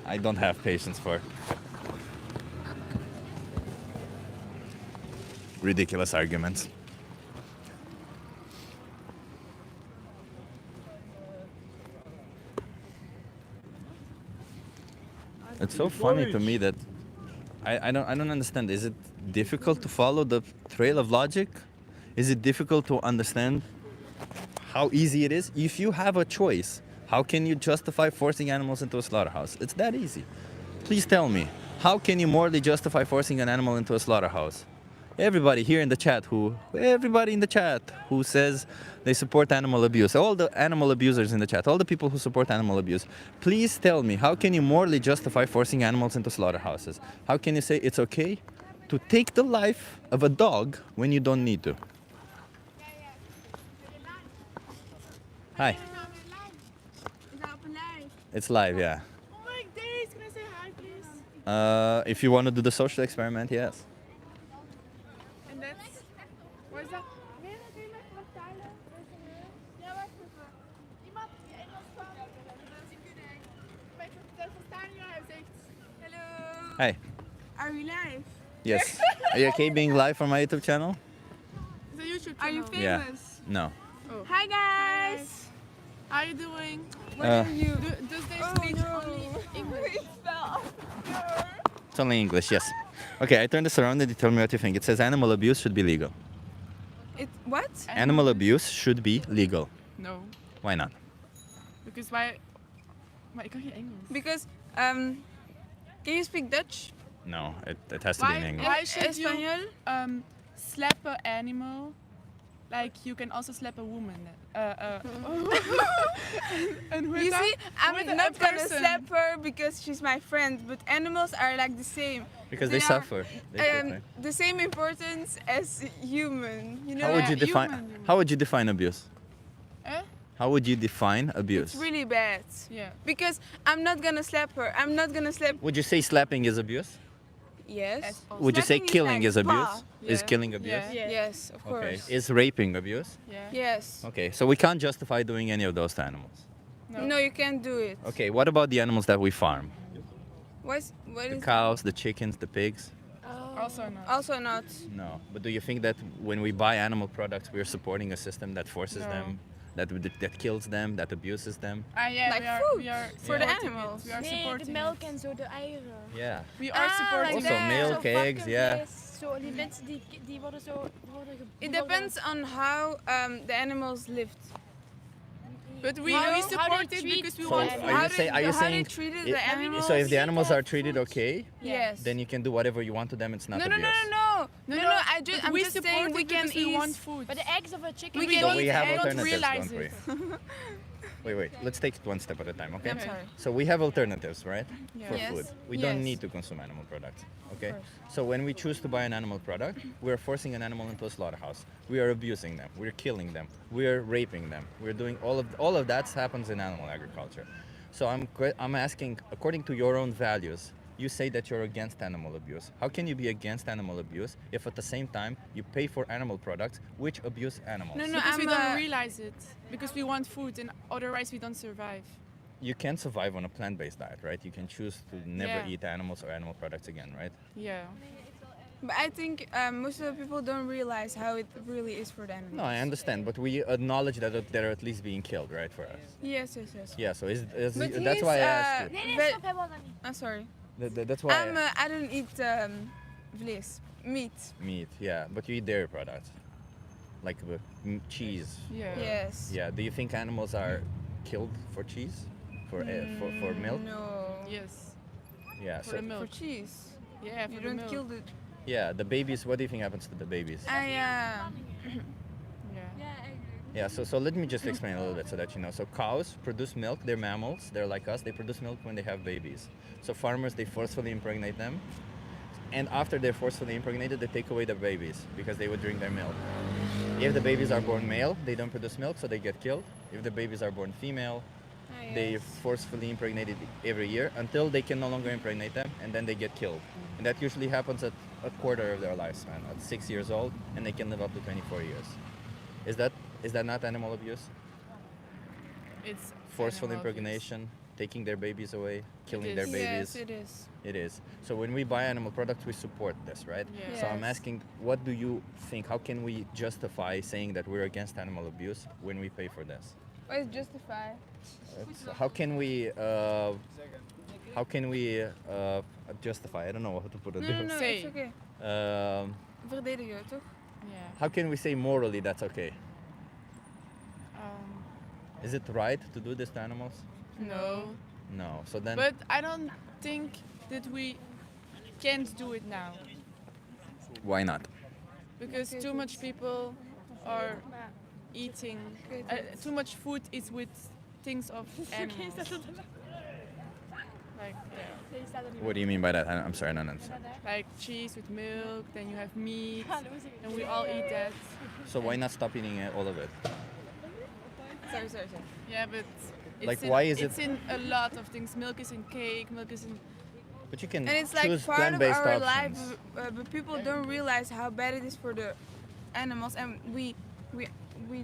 I don't have patience for ridiculous arguments. It's so funny to me that I don't understand. Is it difficult to follow the trail of logic? Is it difficult to understand how easy it is? If you have a choice, how can you justify forcing animals into a slaughterhouse? It's that easy. Please tell me, how can you morally justify forcing an animal into a slaughterhouse? Everybody here in the chat who says they support animal abuse, all the animal abusers in the chat, all the people who support animal abuse, please tell me, how can you morally justify forcing animals into slaughterhouses? How can you say it's okay to take the life of a dog when you don't need to? Hi. Is that up and live? It's live, yeah. Oh my days, can I say hi please? If you want to do the social experiment, yes. And that's, where's that? Nee, dat kun je mij gewoon vertalen. Ja, wacht even. Iemand die Engels kan, dat is kunnen. Maar ik verstaan niet wat hij zegt. Hello. Hi. Are we live? Yes. Are you okay being live on my YouTube channel? It's a YouTube channel. Are you Yeah. famous? No. Hi guys. How are you doing? What Uh, are you? Does they speak only English? It's only English, yes. Okay, I turn this around and you tell me what you think. It says animal abuse should be legal. What? Animal abuse should be legal. No. Why not? Because why? Maar ik kan geen Engels. Because can you speak Dutch? No, it has to be in English. Why should you Espanol? slap an animal? Like you can also slap a woman. And You see, I'm with a not gonna person. slap her because she's my friend, but animals are like the same. Because They they are, suffer. They suffer. The same importance as human. You know. How would you define? human. How would you define abuse? Eh? How would you define abuse? It's really bad. Yeah. Because I'm not gonna slap her. I'm not gonna slap. Would you say slapping is abuse? Yes. Would you say Slapping killing like, is abuse? bah. Is Yeah. killing abuse? Yeah. Yes, of Okay. course. Is raping abuse? Yeah. Yes. Okay, so we can't justify doing any of those to animals. No, you can't do it. Okay, what about the animals that we farm? What The is cows, the chickens, the pigs? Also not. also not? No. But do you think that when we buy animal products, we are supporting a system that forces No. them, that kills them, that abuses them? Yeah, Like we are, food we are for the supporting animals. It. We are Nee, de supporting melk it. en zo, de eieren. Yeah. We are supporting like Also that. milk, Zo eggs, yeah. varkensvlees, Zo, die mensen die worden zo... It depends on how the animals lived. But we, How- we how support they it treat because we So want are food. you, How say, they- are you how they saying treated it- the animals? so if the animals are treated okay, Yes. then you can do whatever you want to them, it's not no, no, abuse? no, no, no, no, no. I'm we just support saying it we can because we eat. want food. But the eggs of a chicken... We We can don't So we eat have and don't alternatives, realize don't we? it. Wait, let's take it one step at a time, okay? I'm sorry. So we have alternatives, right? Yeah. For Yes. food. We don't Yes. need to consume animal products, okay? So when we choose to buy an animal product, we're forcing an animal into a slaughterhouse. We are abusing them. We're killing them. We're raping them. We're doing all of that happens in animal agriculture. So I'm asking, according to your own values, you say that you're against animal abuse. How can you be against animal abuse if at the same time you pay for animal products which abuse animals? No, no, Because we I'm don't realize it. Because we want food and otherwise we don't survive. You can survive on a plant-based diet, right? You can choose to never Yeah. eat animals or animal products again, right? Yeah. But I think most of the people don't realize how it really is for the animals. No, I understand, but we acknowledge that they're at least being killed, right, for us. Yes, yes, yes. Yeah, so But that's he's, why I asked you. Nee, nee, But- stop, hij wil dat niet. I'm sorry. That's why I don't eat vlees, meat. meat, yeah, but you eat dairy products, like cheese. Yeah. Yes. Yeah, do you think animals are killed for cheese, for milk? No. Yes. Yeah, For so the For milk. cheese. Yeah, for You the don't milk. kill the. yeah, the babies. What do you think happens to the babies? Yeah. Yeah, so let me just explain a little bit so that you know. So cows produce milk, they're mammals, they're like us, they produce milk when they have babies. So farmers, they forcefully impregnate them, and after they're forcefully impregnated, they take away their babies because they would drink their milk. If the babies are born male, they don't produce milk, so they get killed. If the babies are born female, they forcefully impregnate it every year until they can no longer impregnate them, and then they get killed. And that usually happens at a quarter of their lifespan, at 6 years old, and they can live up to 24 years. Is that not animal abuse? It's Forceful animal abuse. impregnation, taking their babies away, killing is. their Yes, babies. it is. It is. So when we buy animal products, we support this, right? Yeah. So I'm Yes. asking, what do you think? How can we justify saying that we're against animal abuse when we pay for this? What is justify? How can we? Justify? I don't know how to put it. No, no, no, Say. it's okay. Verdedigen, toch? Yeah. How can we say morally that's okay? Is it right to do this to animals? No. No. So then. But I don't think that we can't do it now Why not? because too much people are eating. Too much food is with things of animals. Like yeah. What do you mean by that? I'm sorry, I don't understand. Like cheese with milk, then you have meat, and we all eat that. So why not stop eating all of it? Sorry. Yeah, but it's Like, in, why is it's in a lot of things. Milk is in cake, milk is in. But you can And it's like choose part of plant-based our options. life, but people don't realize how bad it is for the animals, and we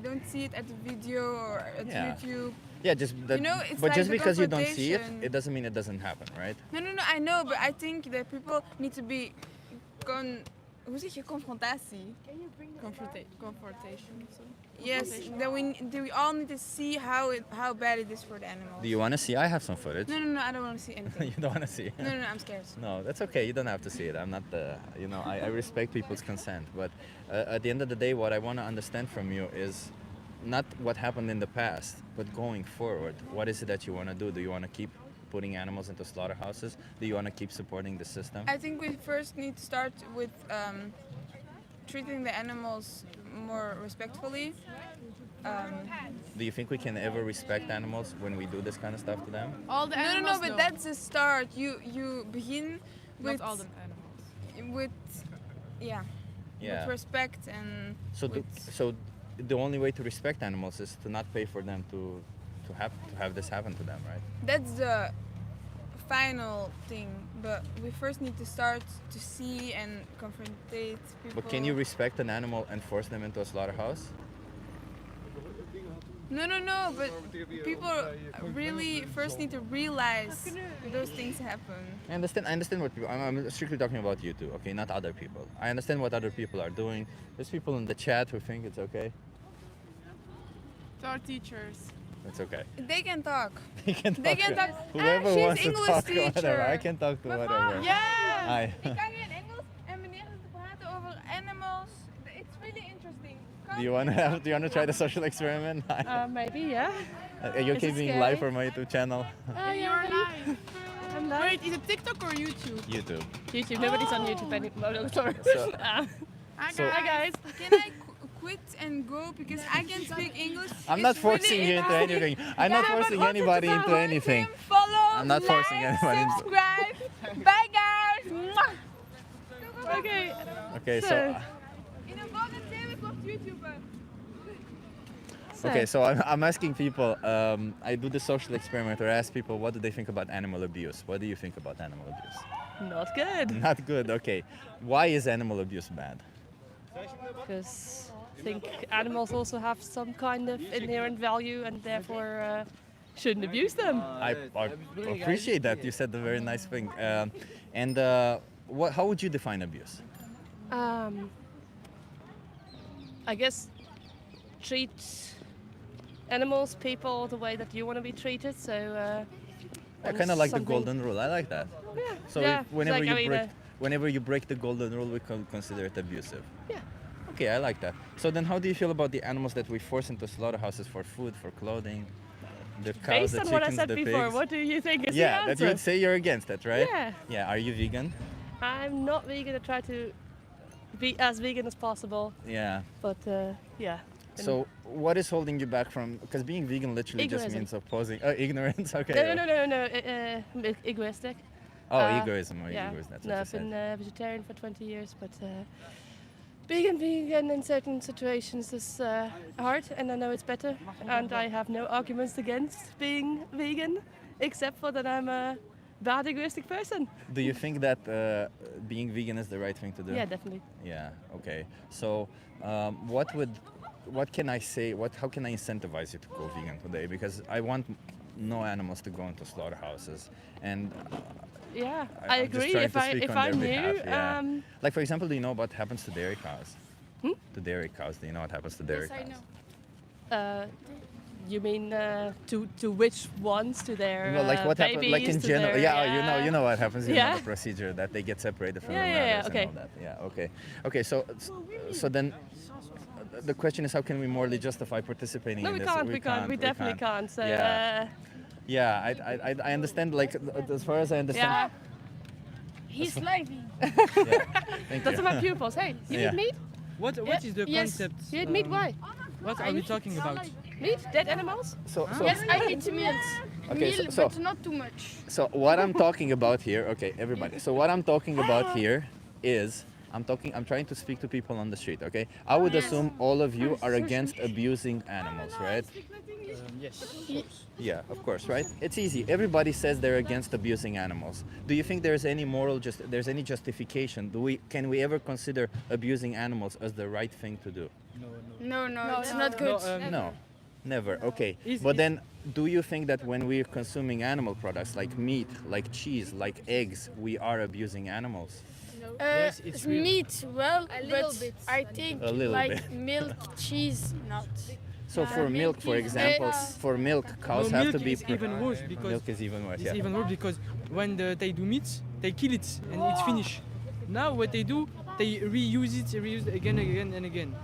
don't see it at the video or at Yeah. YouTube. Yeah, just that, know, it's but like just the because you don't see it, confrontation. it doesn't mean it doesn't happen, right? No, I know, but I think that people need to be hoe zeg je confrontatie? Confrontation. So. Yes, that we all need to see how bad it is for the animals. Do you want to see? I have some footage. No, I don't want to see anything. You don't want to see it? No, I'm scared. No, that's okay. You don't have to see it. I'm not the, I respect people's consent. But at the end of the day, what I want to understand from you is not what happened in the past, but going forward. What is it that you want to do? Do you want to keep putting animals into slaughterhouses? Do you want to keep supporting the system? I think we first need to start with treating the animals more respectfully. Do you think we can ever respect animals when we do this kind of stuff to them? All the No, animals. but that's the start. You begin with not all the animals. with yeah, Yeah. with respect and So, with, so the only way to respect animals is to not pay for them to have this happen to them, right? That's the final thing, but we first need to start to see and confrontate people. But can you respect an animal and force them into a slaughterhouse? No, but people really first need to realize those things happen. I understand what people. I'm strictly talking about you two, okay, not other people. I understand what other people are doing. There's people in the chat who think it's okay. To our teachers. It's okay. They can talk. They can They talk. can talk. Whoever she's wants to English talk, teacher. whatever. I can talk to whatever. Yeah. Hi. Ik kan geen Engels en meneer is te praten over animals. It's really interesting. Do you want to try the social experiment? Hi. Maybe, yeah. Are you okay it being scary? live for my YouTube channel? You're live. I'm live. Wait, is it TikTok or YouTube? YouTube. YouTube, nobody's on YouTube anymore. No, sorry. So- Hi So- Hi guys. Can I quit and go because I can speak English? I'm not It's forcing really you into interesting. anything. I'm not Yeah, but forcing what anybody is into about anything. him? Follow, I'm not forcing like, anybody into- subscribe. Bye guys. Mwah. Okay. Okay, so So- In een volgende serie wordt YouTuber. okay, so I'm asking people. I do the social experiment where I ask people what do they think about animal abuse. What do you think about animal abuse? Not good. Not good. Okay, why is animal abuse bad? Because I think animals also have some kind of inherent value and therefore shouldn't abuse them. I appreciate that. You said a very nice thing. And how would you define abuse? I guess treat animals, people the way that you want to be treated. So I and kind of like the something- golden rule. I like that. Yeah. So yeah. if, it's whenever like, you I mean, break, whenever you break the golden rule, we can consider it abusive. Yeah. Okay, I like that. So then, how do you feel about the animals that we force into slaughterhouses for food, for clothing? The cows, based the on chickens, what I said the before, pigs. what do you think is Yeah, the that answer? you would say you're against that, right? Yeah. Yeah. Are you vegan? I'm not vegan. I try to be as vegan as possible, Yeah. but yeah. And- So what is holding you back from? Because being vegan literally just Egoism. means opposing. Oh, ignorance. Okay. No. Egoistic. Oh, egoism. Oh, Yeah. egoism. That's No, what you I've said. been vegetarian for 20 years, but being vegan in certain situations is hard, and I know it's better. And I have no arguments against being vegan, except for that I'm a bad egoistic person. Do you think that being vegan is the right thing to do? Yeah, definitely. Yeah. Okay. So, what can I say? How can I incentivize you to go vegan today? Because I want no animals to go into slaughterhouses, and Yeah, I- I I'm just agree. trying If to I speak if on I their knew, behalf, yeah. like for example, do you know what happens to dairy cows? To dairy cows, do you know what happens to dairy Yes, I cows? know. you mean to which ones? To their Well, like what happens, babies, like in to general. their, Yeah, you know what happens. You know Yeah. the procedure that they get separated from Yeah, their yeah, mothers okay. and all that. Yeah, okay, okay. So then, the question is, how can we morally justify participating No, in we this? can't. We can't. We definitely can't. So Yeah. Yeah, I understand. Like as far as I understand. yeah, He's living. Yeah. Thank those you. are my pupils. Hey, you Yeah. eat meat? What is the Yes. concept? You eat meat? Why? What are we talking about? Meat? Dead animals? So Yes, I eat meat. Okay, Meal, so- but not too much. So what I'm talking about here, okay, everybody. So what I'm talking about here is I'm trying to speak to people on the street, okay? I would assume all of you are against abusing animals, right? Yes. Yeah, of course, right? It's easy. Everybody says they're against abusing animals. Do you think there's any there's any justification? Can we ever consider abusing animals as the right thing to do? No, it's not good. No, never. Okay. Is- But is- then, do you think that when we're consuming animal products like meat, like cheese, like eggs, we are abusing animals? Yes, it's real. Meat, well, A little but bit. I think A little like bit. milk, cheese, not. So for milk, for example, for milk, cows No, have milk to be. is even worse because Milk is even worse. it's Yeah. even worse because when they do meat, they kill it and it's finished. Now what they do, they reuse it again and again.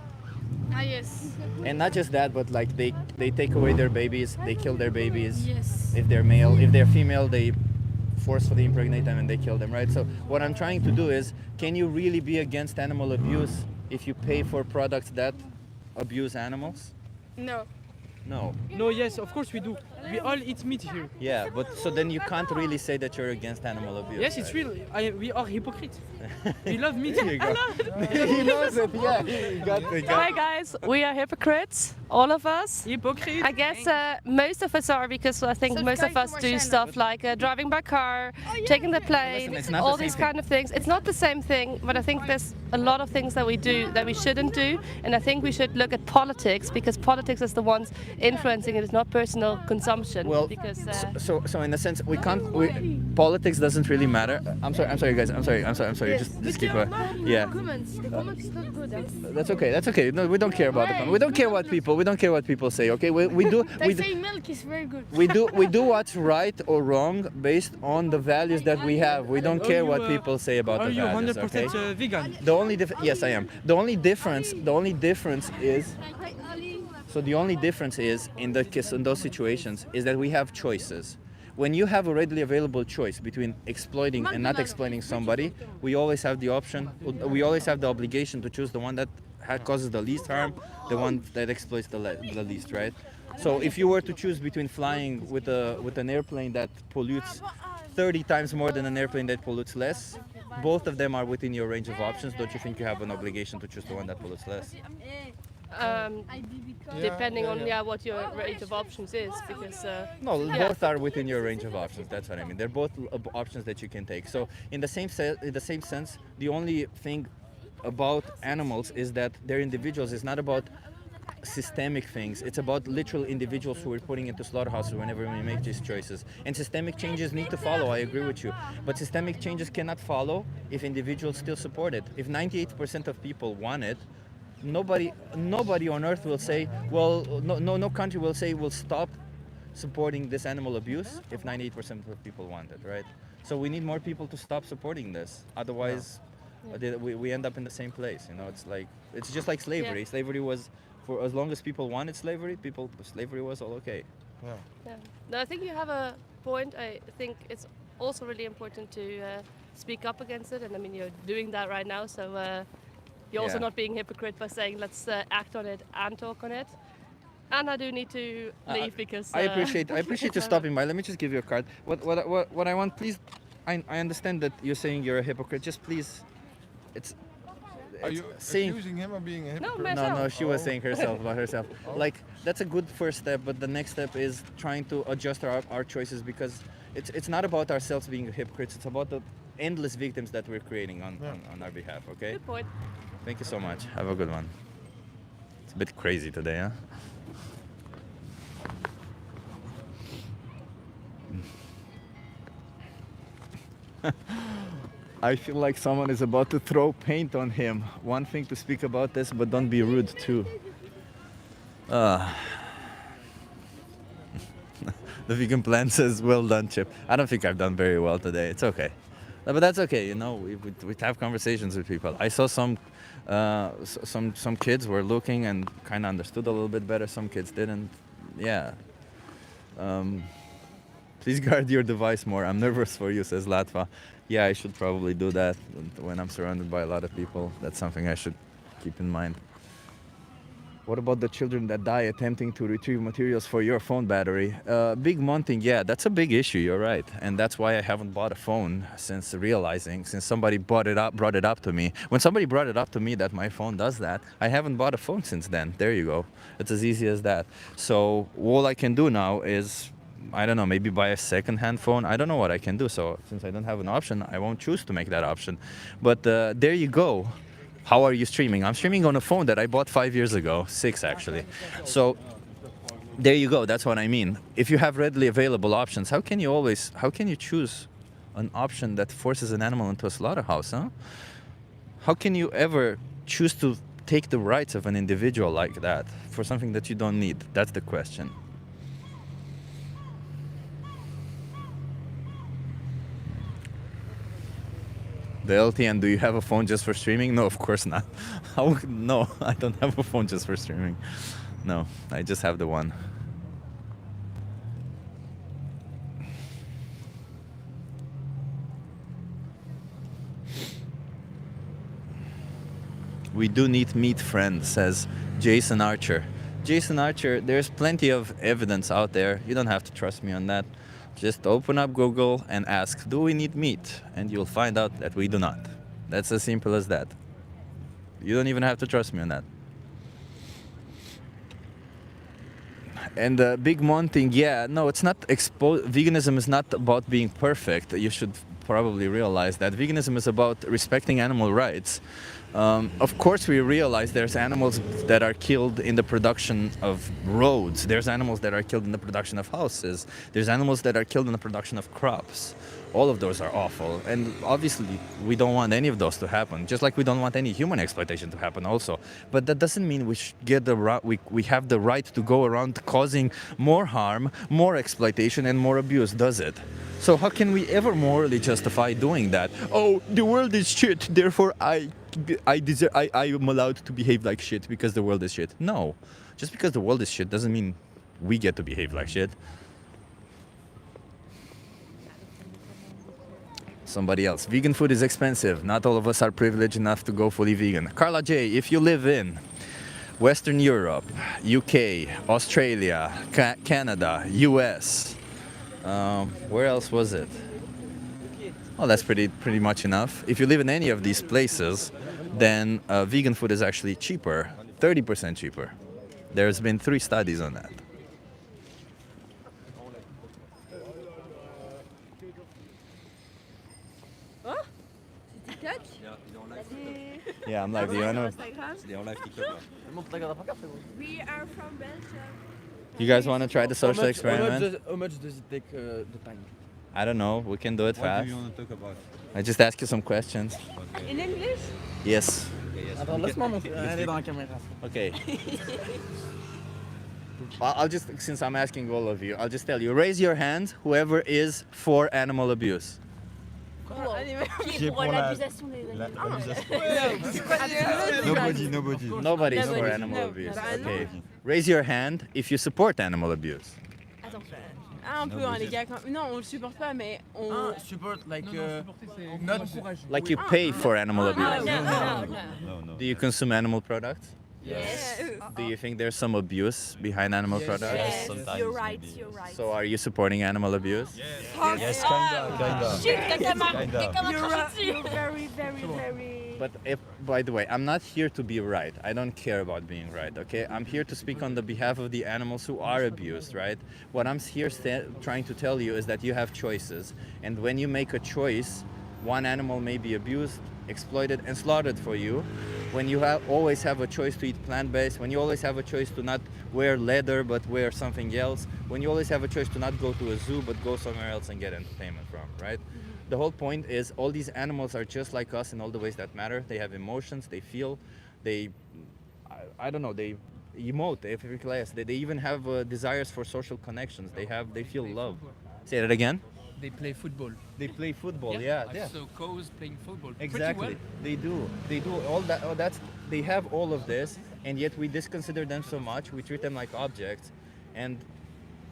Ah, yes. And not just that, but like they take away their babies, they kill their babies. Yes. If they're male, if they're female, they forcefully impregnate them and they kill them, right? So what I'm trying to do is, can you really be against animal abuse if you pay for products that abuse animals? No. No. No, yes, of course we do. We all eat meat here. Yeah, but so then you can't really say that you're against animal abuse. Yes, it's right? real. We are hypocrite. We love meat. There you go. He knows it. Yeah, he got. Hi guys, we are hypocrites, all of us. Hypocrite. I guess most of us are because I think most of us do stuff like driving by car, taking the plane, Listen, it's not all the these same thing. kind of things. It's not the same thing, but I think there's a lot of things that we do that we shouldn't do, and I think we should look at politics because politics is the ones influencing it. It's not personal consumption. Well, because so in a sense, we can't. Politics doesn't really matter. I'm sorry, guys. I'm sorry. Just keep. Yeah. The comments look good. That's okay. That's okay. No, we don't care about the comment. We don't care what people. We don't care what people say. Okay. We do. We do. milk is very good. We do what's right or wrong based on the values that we have. We don't care what people say about Are the you values. 100% Okay. vegan? The only yes, I am. The only difference is. So the only difference is in those situations is that we have choices. When you have a readily available choice between exploiting and not exploiting somebody, we always have the option. We always have the obligation to choose the one that causes the least harm, the one that exploits the least, right? So if you were to choose between flying with an airplane that pollutes 30 times more than an airplane that pollutes less, both of them are within your range of options. Don't you think you have an obligation to choose the one that pollutes less? Depending on what your range of options is, because No, both are within your range of options. That's what I mean. They're both options that you can take. So in the same sense, the only thing about animals is that they're individuals. It's not about systemic things. It's about literal individuals who we're putting into slaughterhouses whenever we make these choices. And systemic changes need to follow. I agree with you. But systemic changes cannot follow if individuals still support it. If 98% of people want it, nobody on earth will say, well, no country will say we'll stop supporting this animal abuse if 98% of people want it, right? So we need more people to stop supporting this. Otherwise, we end up in the same place. You know, it's just like slavery. Yeah. Slavery was, for as long as people wanted slavery, slavery was all okay. Yeah. No, I think you have a point. I think it's also really important to speak up against it, and I mean you're doing that right now. So you're also Yeah. not being hypocrite by saying let's act on it and talk on it. And I do need to leave because I appreciate you stopping by. Let me just give you a card. What I want, please. I understand that you're saying you're a hypocrite. Just please, Are you saying. accusing him of being a hypocrite? myself. No, she was saying herself about herself. Like that's a good first step, but the next step is trying to adjust our choices because it's not about ourselves being hypocrites. It's about the endless victims that we're creating on our behalf. Okay. Good point. Thank you so much. Have a good one. It's a bit crazy today, huh? I feel like someone is about to throw paint on him. One thing to speak about this, but don't be rude too. The vegan plan says, well done, Chip. I don't think I've done very well today. It's okay. But that's okay, you know, we have conversations with people. I saw some kids were looking and kind of understood a little bit better. Some kids didn't. Yeah. Please guard your device more. I'm nervous for you, says Latva. Yeah, I should probably do that when I'm surrounded by a lot of people. That's something I should keep in mind. What about the children that die attempting to retrieve materials for your phone battery? Big mounting, yeah, that's a big issue, you're right. And that's why I haven't bought a phone since somebody brought it up to me. When somebody brought it up to me that my phone does that, I haven't bought a phone since then. There you go. It's as easy as that. So all I can do now is, I don't know, maybe buy a second-hand phone. I don't know what I can do. So since I don't have an option, I won't choose to make that option. But there you go. How are you streaming? I'm streaming on a phone that I bought 5 years ago, 6 actually. So there you go. That's what I mean. If you have readily available options, how can you choose an option that forces an animal into a slaughterhouse, huh? How can you ever choose to take the rights of an individual like that for something that you don't need? That's the question. The LTN, do you have a phone just for streaming? No, of course not. No, I don't have a phone just for streaming. No, I just have the one. We do need meat, friend, says Jason Archer. Jason Archer, there's plenty of evidence out there. You don't have to trust me on that. Just open up Google and ask, do we need meat? And you'll find out that we do not. That's as simple as that. You don't even have to trust me on that. And the Big Mon thing, yeah, no, it's not veganism is not about being perfect. You should probably realize that veganism is about respecting animal rights. Of course, we realize there's animals that are killed in the production of roads. There's animals that are killed in the production of houses. There's animals that are killed in the production of crops. All of those are awful. And obviously, we don't want any of those to happen, just like we don't want any human exploitation to happen also. But that doesn't mean we should get we have the right to go around causing more harm, more exploitation, and more abuse, does it? So how can we ever morally justify doing that? Oh, the world is shit, therefore I am allowed to behave like shit because the world is shit. No, just because the world is shit doesn't mean we get to behave like shit. Somebody else. Vegan food is expensive. Not all of us are privileged enough to go fully vegan. Carla J, if you live in Western Europe, UK, Australia, Canada, US, where else was it? Well, that's pretty much enough. If you live in any of these places, then vegan food is actually cheaper, 30% cheaper. There's been 3 studies on that. Yeah, I'm live. Do you wanna? We are from Belgium. You guys want to try the social experiment? How much does it take the time? I don't know. We can do it What fast. do you want to talk about? I just ask you some questions. In English? Yes. Attends, laisse-moi montrer. Elle est dans la caméra. Okay. I'll just, since I'm asking all of you, I'll just tell you. Raise your hand, whoever is for animal abuse. Qui est pour l'abusation des animaux. Nobody. Nobody is for animal abuse. Okay. Raise your hand if you support animal abuse. Un peu, hein, les gars. Non, on le supporte pas, mais on. Support, like, Like you pay for animal abuse. No. Do you consume animal products? Yes. Do you think there's some abuse behind animal products? Yes, Sometimes you're right, maybe. you're right. So are you supporting animal abuse? Yes, kinda. You're very, very, very... But if, by the way, I'm not here to be right. I don't care about being right, okay? I'm here to speak on the behalf of the animals who are abused, right? What I'm here trying to tell you is that you have choices. And when you make a choice, one animal may be abused, exploited, and slaughtered for you. When you always have a choice to eat plant-based, when you always have a choice to not wear leather but wear something else, when you always have a choice to not go to a zoo but go somewhere else and get entertainment from, right? The whole point is all these animals are just like us in all the ways that matter. They have emotions, they feel, I don't know, they emote, they they even have desires for social connections. They feel love. Say that again? They play football. They play football, yeah. So cows playing football. Exactly. They do all that. Oh, they have all of this, and yet we disconsider them so much. We treat them like objects, and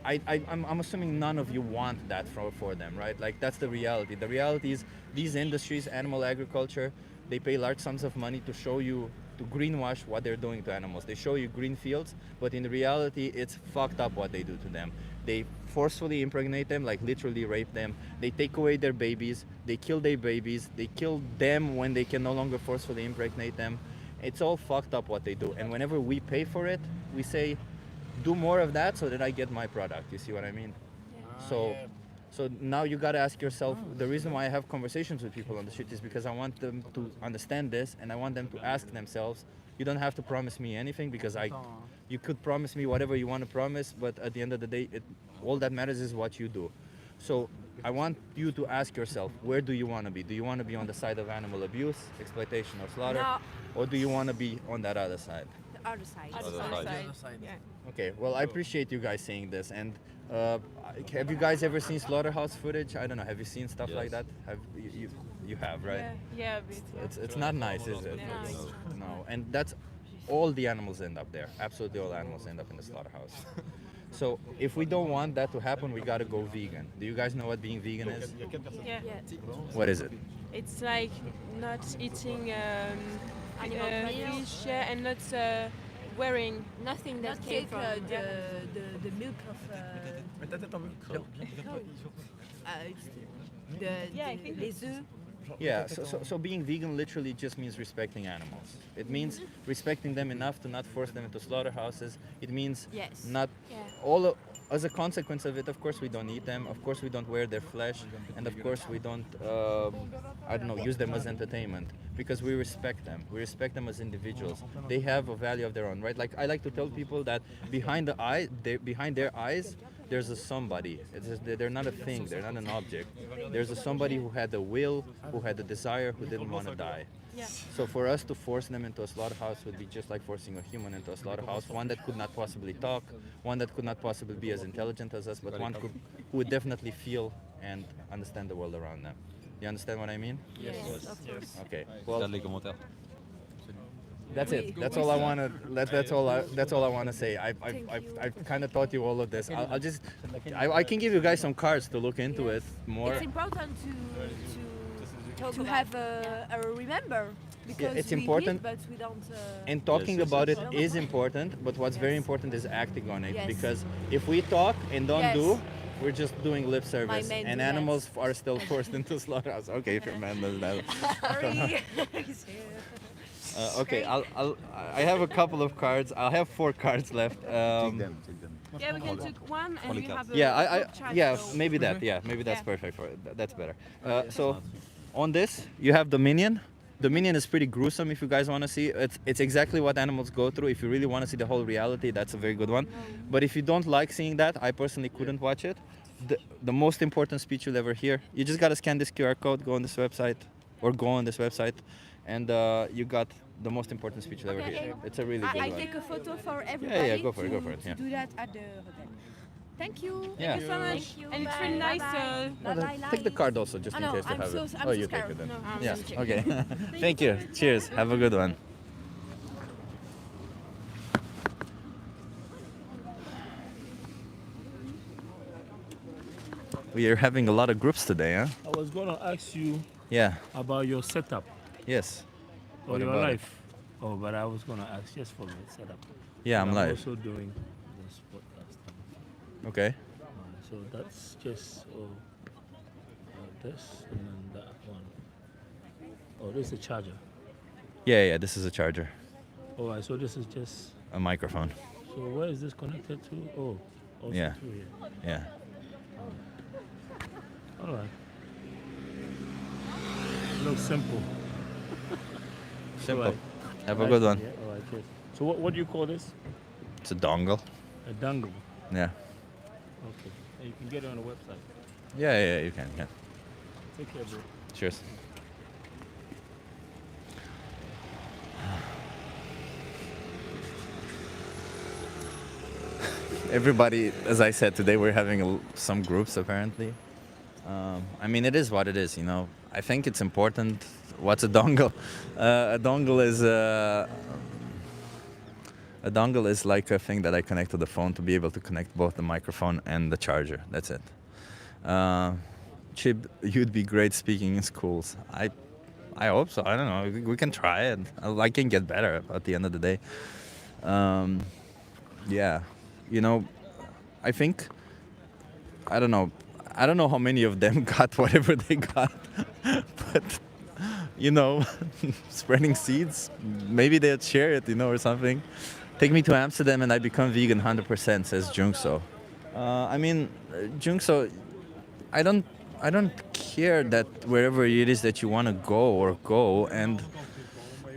I'm assuming none of you want that for them, right? Like that's the reality. The reality is these industries, animal agriculture, they pay large sums of money to show you, to greenwash what they're doing to animals. They show you green fields, but in reality, it's fucked up what they do to them. They forcefully impregnate them, like literally rape them. They take away their babies. They kill their babies. They kill them when they can no longer forcefully impregnate them. It's all fucked up what they do. And whenever we pay for it, we say, do more of that so that I get my product. You see what I mean? So now you gotta ask yourself, the reason why I have conversations with people on the street is because I want them to understand this, and I want them to ask themselves, you don't have to promise me anything because you could promise me whatever you want to promise, but at the end of the day, all that matters is what you do. So I want you to ask yourself, where do you want to be? Do you want to be on the side of animal abuse, exploitation, or slaughter? No. Or do you want to be on that other side? The other side. Other side. Yeah. Okay, well, I appreciate you guys saying this. And have you guys ever seen slaughterhouse footage? I don't know. Have you seen stuff like that? Have you have, right? Yeah, It's not nice, is it? No. And that's all the animals end up there. Absolutely all animals end up in the slaughterhouse. So if we don't want that to happen, we gotta go vegan. Do you guys know what being vegan is? Yeah. What is it? It's like not eating Animal meat. fish and not wearing nothing that Not came take from the milk of les œufs. Yeah, so being vegan literally just means respecting animals. It means respecting them enough to not force them into slaughterhouses. It means Yes. not as a consequence of it, of course we don't eat them, of course we don't wear their flesh, and of course we don't, I don't know, use them as entertainment, because we respect them. We respect them as individuals. They have a value of their own, right? Like I like to tell people that behind their eyes, there's a somebody. They're not a thing, they're not an object. There's a somebody who had a will, who had a desire, who didn't want to die. Yeah. So for us to force them into a slaughterhouse would be just like forcing a human into a slaughterhouse, one that could not possibly talk, one that could not possibly be as intelligent as us, but who would definitely feel and understand the world around them. You understand what I mean? Yes, of course. Okay. Well, Regarde les commentaires. that's it. That's all I want to. That's all I want to say. I've kind of taught you all of this. I'll just. I can give you guys some cards to look into it more. It's important to have a remember because it's we important. eat, but we don't. And talking about it is important, but what's very important is acting on it. Yes. Because if we talk and don't Yes. do, we're just doing lip service, men and do that. animals are still forced into slaughterhouse. Okay, if your man does that. Sorry. Okay, I have a couple of cards. I'll have 4 cards left. Take them. Yeah, we can take one and you have a Yeah, child. maybe that. Yeah, maybe that's Yeah. perfect for it. That's better. So, on this, you have the minion. The minion is pretty gruesome. If you guys want to see, it's exactly what animals go through. If you really want to see the whole reality, that's a very good one. But if you don't like seeing that, I personally couldn't watch it. The most important speech you'll ever hear. You just gotta scan this QR code, go on this website, or go on this website, and you got the most important speech you'll ever hear. It's a really good I one. take a photo for everybody. Yeah, go for it, go for it, to yeah. do that at the hotel. Thank you. Yeah. Thank you so much. Thank you. And it's Bye. really nice. Bye-bye. Take the card also, just Oh, in no, case to I'm have so- it. I'm Oh, so you take scared. it then. No, I'm Yeah. so scared. Okay. Thank you. Cheers. Have a good one. We are having a lot of groups today, huh? I was going to ask you Yeah. about your setup Yes. or What your about it? life. Oh, but I was going to ask just for the setup. Yeah, I'm And live. also doing this podcast. Okay. So that's just this and then that one. Oh, this is a charger. Yeah, this is a charger, Oh, I saw this is just. a microphone. So where is this connected to? Oh, also Yeah. through here. Yeah. All right. Looks simple. Simple. Alright. Have a good one. Yeah, all right, cheers. So what do you call this? It's a dongle. A dongle. Yeah. Okay. And you can get it on the website. Yeah, you can. Yeah. Take care, bro. Cheers. Everybody, as I said today, we're having some groups apparently. I mean, it is what it is, you know. I think it's important. What's a dongle? A dongle is like a thing that I connect to the phone to be able to connect both the microphone and the charger. That's it. Chib, you'd be great speaking in schools. I hope so. I don't know. We can try it. I can get better at the end of the day. Yeah, you know, I think, I don't know how many of them got whatever they got, but, you know, spreading seeds, maybe they'd share it, you know, or something. Take me to Amsterdam and I become vegan 100%, says Jungso. I mean, Jungso, I don't care that wherever it is that you want to go, and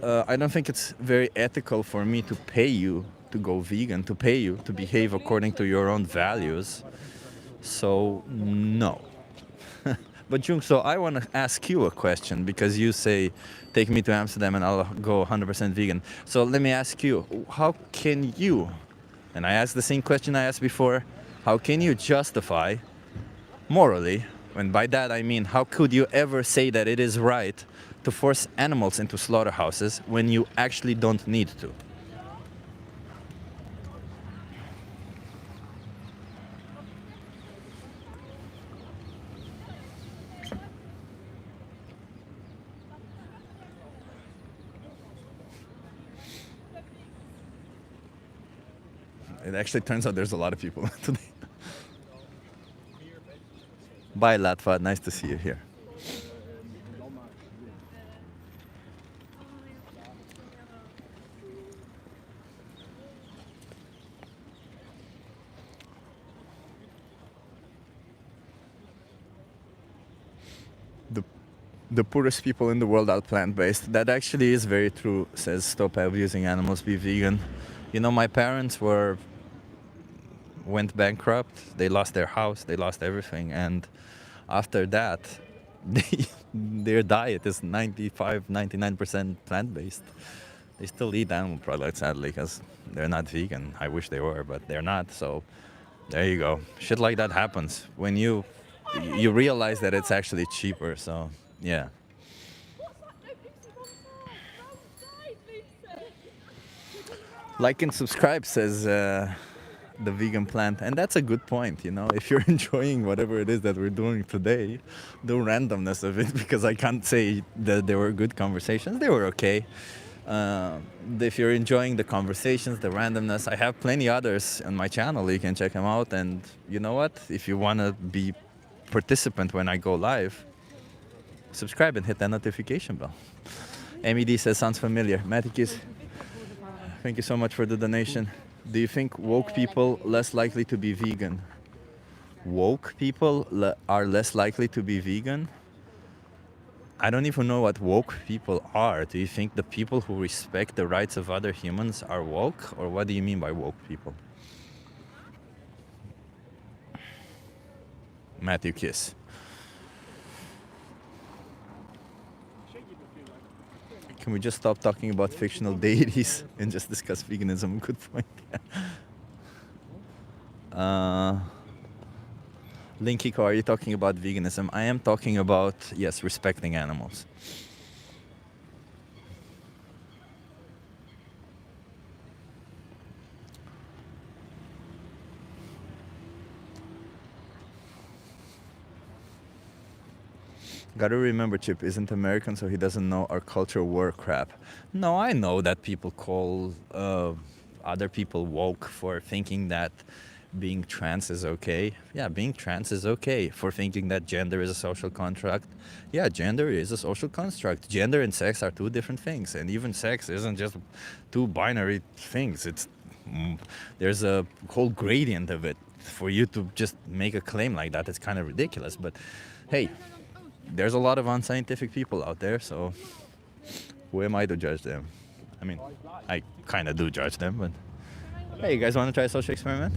I don't think it's very ethical for me to pay you to go vegan, to pay you to behave according to your own values. So, no. But Jungso, I want to ask you a question, because you say, take me to Amsterdam and I'll go 100% vegan. So let me ask you, how can you, and I asked the same question I asked before, how can you justify morally, and by that I mean, how could you ever say that it is right to force animals into slaughterhouses when you actually don't need to? It actually turns out there's a lot of people today. Bye, Latva. Nice to see you here. The poorest people in the world are plant-based. That actually is very true, says Stop Abusing Animals, Be Vegan. You know, my parents went bankrupt. They lost their house, they lost everything. And after that, their diet is 95, 99% plant-based. They still eat animal products, sadly, because they're not vegan. I wish they were, but they're not. So there you go. Shit like that happens when you realize that it's actually cheaper. So yeah. Like and subscribe, says the vegan plant, and that's a good point. You know, if you're enjoying whatever it is that we're doing today, the randomness of it, because I can't say that they were good conversations. They were okay. If you're enjoying the conversations, the randomness, I have plenty others on my channel. You can check them out. And you know what? If you want to be participant when I go live, subscribe and hit that notification bell. MED says, sounds familiar. Matikis, thank you so much for the donation. Do you think woke people less likely to be vegan? Woke people are less likely to be vegan? I don't even know what woke people are. Do you think the people who respect the rights of other humans are woke? Or what do you mean by woke people? Matthew Kiss. Can we just stop talking about fictional deities and just discuss veganism? Good point. Linkiko, are you talking about veganism? I am talking about, yes, respecting animals. Gotta remember, Chip isn't American, so he doesn't know our culture war crap. No, I know that people call other people woke for thinking that being trans is okay. Yeah, being trans is okay. For thinking that gender is a social construct. Yeah, gender is a social construct. Gender and sex are two different things, and even sex isn't just two binary things. There's a whole gradient of it. For you to just make a claim like that, it's kind of ridiculous. But hey, there's a lot of unscientific people out there, so who am I to judge them? I mean, I kind of do judge them, but hey, you guys want to try a social experiment?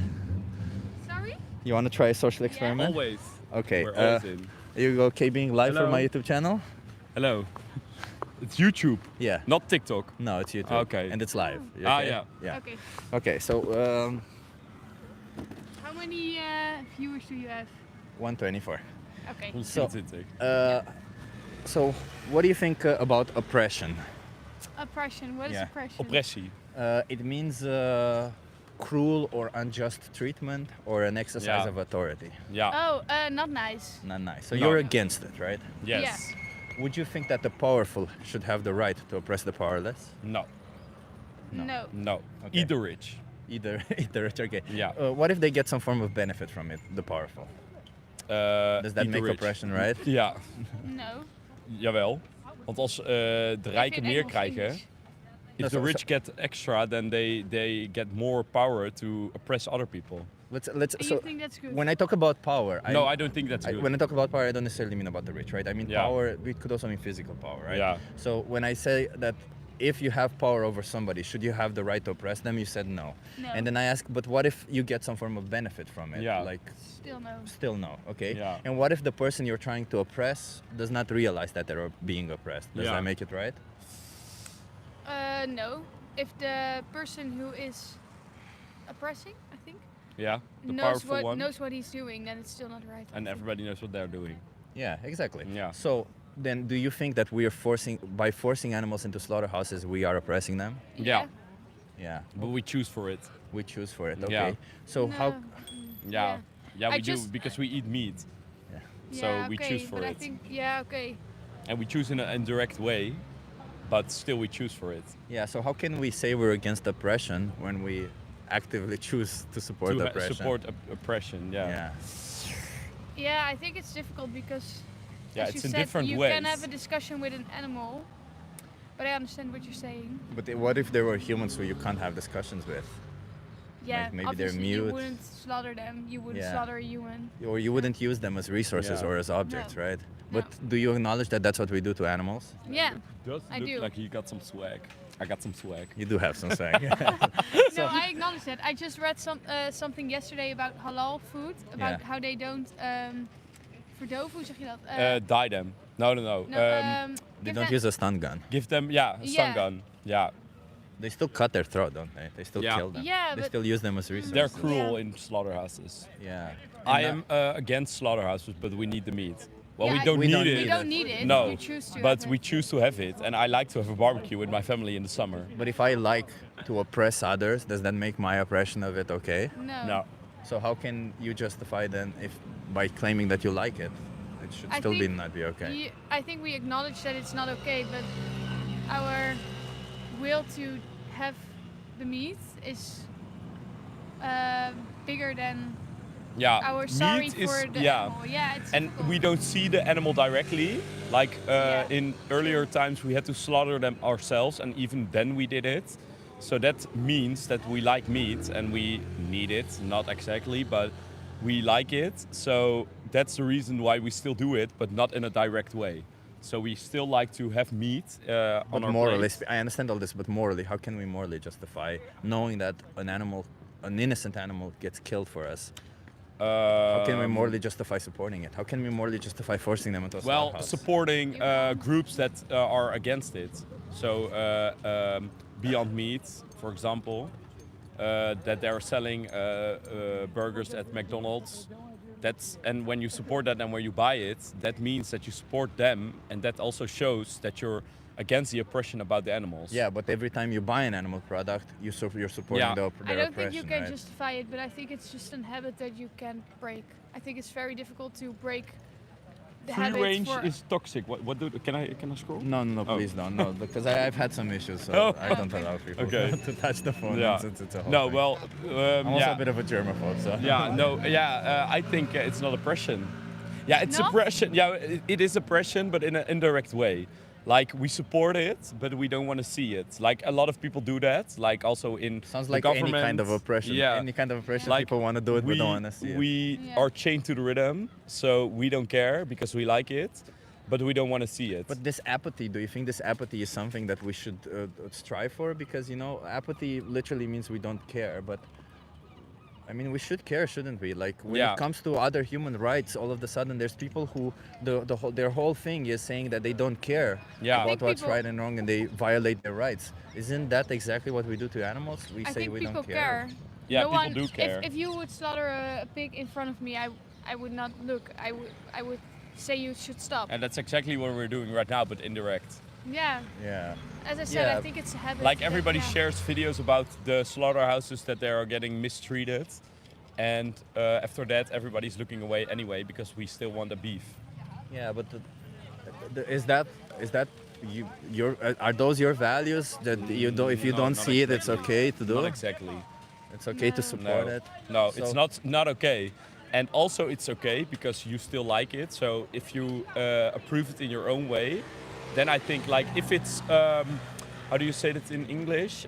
Sorry? You want to try a social experiment? Always. Okay. We're always in. You okay being live Hello. for my YouTube channel? Hello. It's YouTube. Yeah. Not TikTok. No, it's YouTube. Okay. And it's live. You Ah, okay? yeah. Yeah. Okay. Okay, so How many viewers do you have? 124. Okay. So what do you think about oppression? Oppression. What is Yeah. oppression? Oppressie. It means cruel or unjust treatment or an exercise Yeah. of authority. Yeah. Oh, not nice. Not nice. So No. you're against it, right? Yes. Yeah. Would you think that the powerful should have the right to oppress the powerless? No. No. No. Okay. Eat the rich. Either rich, okay. Yeah. What if they get some form of benefit from it, the powerful? Does that eat the make rich. oppression, right? Ja. No. Jawel. Want als de rijken meer krijgen, No, if the rich get extra, then they get more power to oppress other people. Let's. You So think that's good? when I talk about power, No, I don't think that's good. When I talk about power, I don't necessarily mean about the rich, right? I mean Yeah. power. It could also mean physical power, right? Yeah. So when I say that, if you have power over somebody, should you have the right to oppress them? You said no. No. And then I ask, but what if you get some form of benefit from it? Yeah. Like, Still no. still no. Okay. Yeah. And what if the person you're trying to oppress does not realize that they're being oppressed? Does Yeah. that make it right? No. If the person who is oppressing, I think, Yeah. The knows powerful one. knows what he's doing, then it's still not right. I And think. everybody knows what they're doing. Yeah, exactly. Yeah. So then, do you think that we are by forcing animals into slaughterhouses, we are oppressing them? Yeah. Yeah. But we choose for it. We choose for it. Okay. Yeah. So No. how? Yeah. Yeah, I we do just- because we eat meat. So Yeah, we okay, choose for but it. I think, yeah, okay. And we choose in an indirect way, but still we choose for it. Yeah. So how can we say we're against oppression when we actively choose to support to oppression. support oppression. Yeah. Yeah. Yeah, I think it's difficult because, Yeah, as it's you in said, different you ways. can have a discussion with an animal, but I understand what you're saying. But what if there were humans who you can't have discussions with? Yeah, Like maybe they're obviously you mute. wouldn't slaughter them. You wouldn't Yeah. slaughter a human. Or you wouldn't use them as resources Yeah. or as objects, No. right? But do you acknowledge that that's what we do to animals? Yeah, Does I look do. like you got some swag. I got some swag. You do have some swag. No, I acknowledge that. I just read something yesterday about halal food, about Yeah. how they don't verdoven, hoe zeg je dat? Die them. No. They no, give don't them- use a stun gun. Give them, yeah, a stun Yeah. gun. Yeah. They still cut their throat, don't they? They still Yeah. kill them. Yeah, They but- still use them as resources. They're cruel in slaughterhouses. Yeah. I am against slaughterhouses, but we need the meat. Well, Yeah, we don't We need don't it. need You don't need it. No, You choose to. but have we it. choose to have it, and I like to have a barbecue with my family in the summer. But if I like to oppress others, does that make my oppression of it okay? No. No. So how can you justify then if by claiming that you like it? It should I still be think not be okay. I think we acknowledge that it's not okay, but our will to have the meat is bigger than Yeah, our sorry meat is for the yeah. animal. Yeah, it's And difficult. we don't see the animal directly. Like in earlier times, we had to slaughter them ourselves, and even then we did it. So that means that we like meat and we need it, not exactly, but we like it. So that's the reason why we still do it, but not in a direct way. So we still like to have meat on But our morally, plate. I understand all this, but morally, how can we morally justify knowing that an innocent animal gets killed for us? How can we morally justify supporting it? How can we morally justify forcing them into a Well, slaughterhouse? supporting groups that are against it. So Beyond Meat, for example, that they're selling burgers at McDonald's. And when you support that and when you buy it, that means that you support them, and that also shows that you're against the oppression about the animals. Yeah, but every time you buy an animal product, you're supporting Yeah. their I oppression, don't think you can right? justify it, but I think it's just a habit that you can't break. I think it's very difficult to break the Free habit range for is toxic. Can I scroll? No, Oh. please don't. No, because I've had some issues, so Oh. I don't allow people Okay. to touch the phone. Yeah. It's a whole No, thing. well, I'm also yeah. a bit of a germaphobe, so. Yeah, no, yeah, I think it's not oppression. Yeah, it's Not? oppression. Yeah, it is oppression, but in an indirect way. Like we support it, but we don't want to see it. Like a lot of people do that. Like also in Sounds the like any government. kind of oppression. Yeah, Any kind of oppression, like people want to do it, but don't want to see it. we Yeah. are chained to the rhythm, so we don't care because we like it, but we don't want to see it. But this apathy, do you think this apathy is something that we should strive for? Because, apathy literally means we don't care, but I mean, we should care, shouldn't we? Like, when Yeah. it comes to other human rights, all of a sudden there's people who, their whole thing is saying that they don't care Yeah. I about think what's people- right and wrong, and they violate their rights. Isn't that exactly what we do to animals? We I say think we people don't care. Yeah, no people one, do care. If you would slaughter a pig in front of me, I would not look. I would say you should stop. And that's exactly what we're doing right now, but indirect. Yeah, Yeah. as I said, Yeah. I think it's a habit. Like that- everybody yeah. shares videos about the slaughterhouses that they are getting mistreated, and after that everybody's looking away anyway because we still want the beef. Yeah, but is that are those your values that you don't, if you No, don't not see it, it's exactly. okay to do? Not exactly. It's okay to support No, it. no, So- it's not okay. And also it's okay because you still like it. So if you approve it in your own way, then I think like if it's how do you say that in English?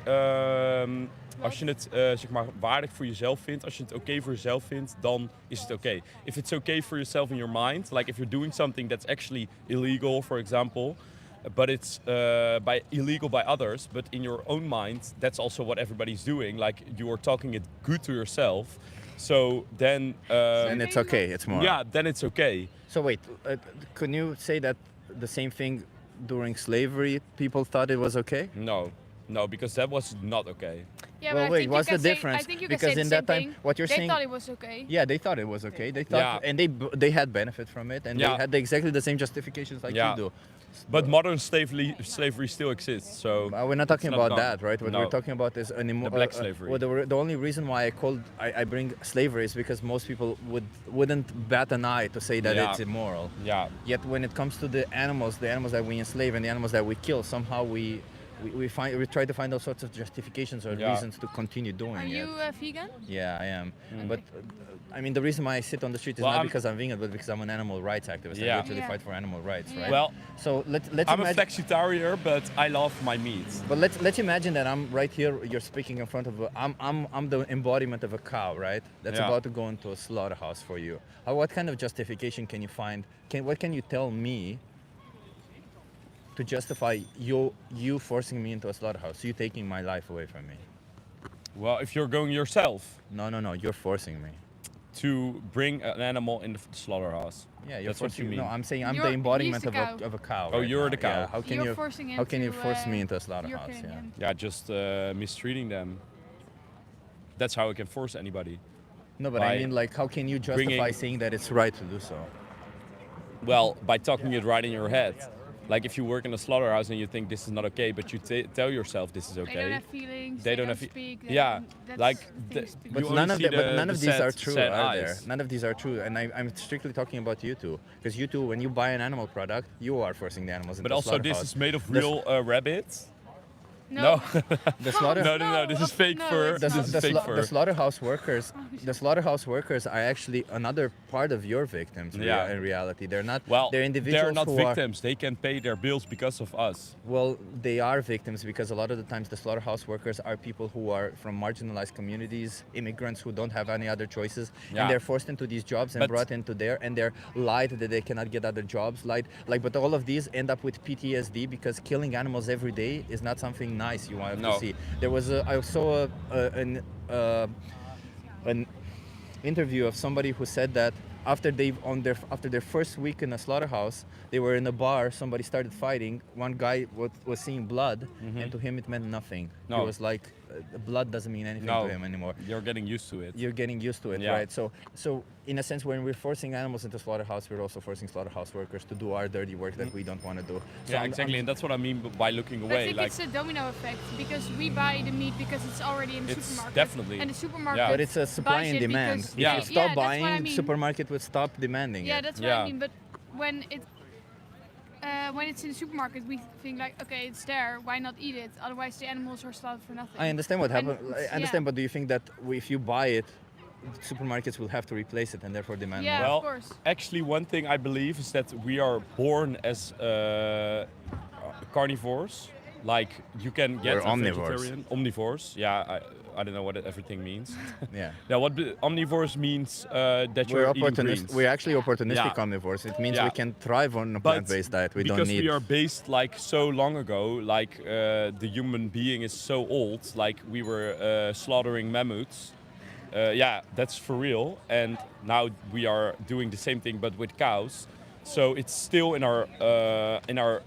Als je het zeg maar waardig voor jezelf vindt, als je het oké voor jezelf vindt, dan is het oké. If it's okay for yourself in your mind, like if you're doing something that's actually illegal, for example, but it's illegal by others, but in your own mind, that's also what everybody's doing. Like you are talking it good to yourself. So then, And it's okay, it's more. yeah, then it's okay. So wait, can you say that the same thing during slavery, people thought it was okay? No, because that was not okay. Yeah, Well, but I wait, think what's you the can difference? Say, I think you Because can say in the that same time, thing. what you're they saying- thought it was okay. Yeah, they thought it was okay. They thought, Yeah. and they had benefit from it, and Yeah. they had exactly the same justifications like Yeah. you do. But modern slavery still exists. So We're not talking it's not about gone. that, right? What No. we're talking about is The black slavery. Well, the only reason why I bring slavery is because most people wouldn't bat an eye to say that Yeah. it's immoral. Yeah. Yet when it comes to the animals that we enslave and the animals that we kill, somehow we we try to find all sorts of justifications or Yeah. reasons to continue doing Are it. you vegan? Yeah, I am. But I mean, the reason why I sit on the street is Well, not I'm- because I'm vegan, but because I'm an animal rights activist. I Yeah. literally Yeah. fight for animal rights, right? Well, so let's I'm a imagine. flexitarian, but I love my meat. But let's imagine that I'm right here. You're speaking in front of I'm the embodiment of a cow, right? That's Yeah. about to go into a slaughterhouse for you. What kind of justification can you find? What can you tell me to justify you forcing me into a slaughterhouse? You taking my life away from me? Well, if you're going yourself No. You're forcing me. to bring an animal in the slaughterhouse. Yeah, you're That's what forcing you me. mean. No, I'm saying I'm You're- the embodiment he's the of a cow. Oh, right you're now. the cow. Yeah, how can You're you forcing him how can you to, force me into a you're slaughterhouse? killing Yeah. him. Yeah, just mistreating them. That's how I can force anybody. No, but By I mean, like, how can you justify bringing- saying that it's right to do so? Well, by talking it right in your head. Like if you work in a slaughterhouse and you think this is not okay, but you tell yourself this is They don't okay. have feelings. They don't have speak. yeah, that's like things to But you none only of see but none of the these sad- are true, sad are there? eyes. None of these are true, and I'm strictly talking about you two, because you two, when you buy an animal product, you are forcing the animals into But a also this slaughterhouse. is made of The s- real rabbits. No. The slaughter. No. This is fake no, fur. it's This not. is The, fake sla- fur. the slaughterhouse workers, the slaughterhouse workers are actually another part of your victims. Yeah. In reality, they're not. Well, they're individuals they're not who victims. They can pay their bills because of us. Well, they are victims because a lot of the times the slaughterhouse workers are people who are from marginalized communities, immigrants who don't have any other choices, Yeah. and they're forced into these jobs and But- brought into there, and they're lied that they cannot get other jobs. But all of these end up with PTSD because killing animals every day is not something nice you want No. to see. There was I saw an interview of somebody who said that after their first week in a slaughterhouse, they were in a bar. Somebody started fighting. One guy was seeing blood, and to him it meant nothing. No. He was like, blood doesn't mean anything No, to him anymore. you're getting used to it. You're getting used to it, Yeah. right? So in a sense, when we're forcing animals into slaughterhouse, we're also forcing slaughterhouse workers to do our dirty work that we don't want to do. So Yeah, I'm- exactly, and that's what I mean by looking I away. think Like, it's a domino effect because we buy the meat because it's already in the It's supermarket. definitely- And the supermarket. Yeah. But it's a supply buys and it demand. because- If Yeah. you Yeah, stop that's what I buying, mean. supermarket would stop demanding Yeah, it. that's what Yeah. I mean. But when it's in the supermarket, we think like, okay, it's there. Why not eat it? Otherwise, the animals are slaughtered for nothing. I understand what And happened. I it's- understand, yeah. but do you think that if you buy it, supermarkets will have to replace it and therefore demand Yeah. more? well, of course. actually, one thing I believe is that we are born as carnivores. Like you can get We're a omnivores. vegetarian, omnivores. Yeah, I don't know what everything means. Yeah. Yeah, what omnivores means that We're you're eating greens. We're actually opportunistic Yeah. omnivores. It means Yeah. we can thrive on a But plant-based diet. We because don't need. we are based like so long ago, like the human being is so old, like we were slaughtering mammoths. Yeah, that's for real. And now we are doing the same thing, but with cows. So it's still in our.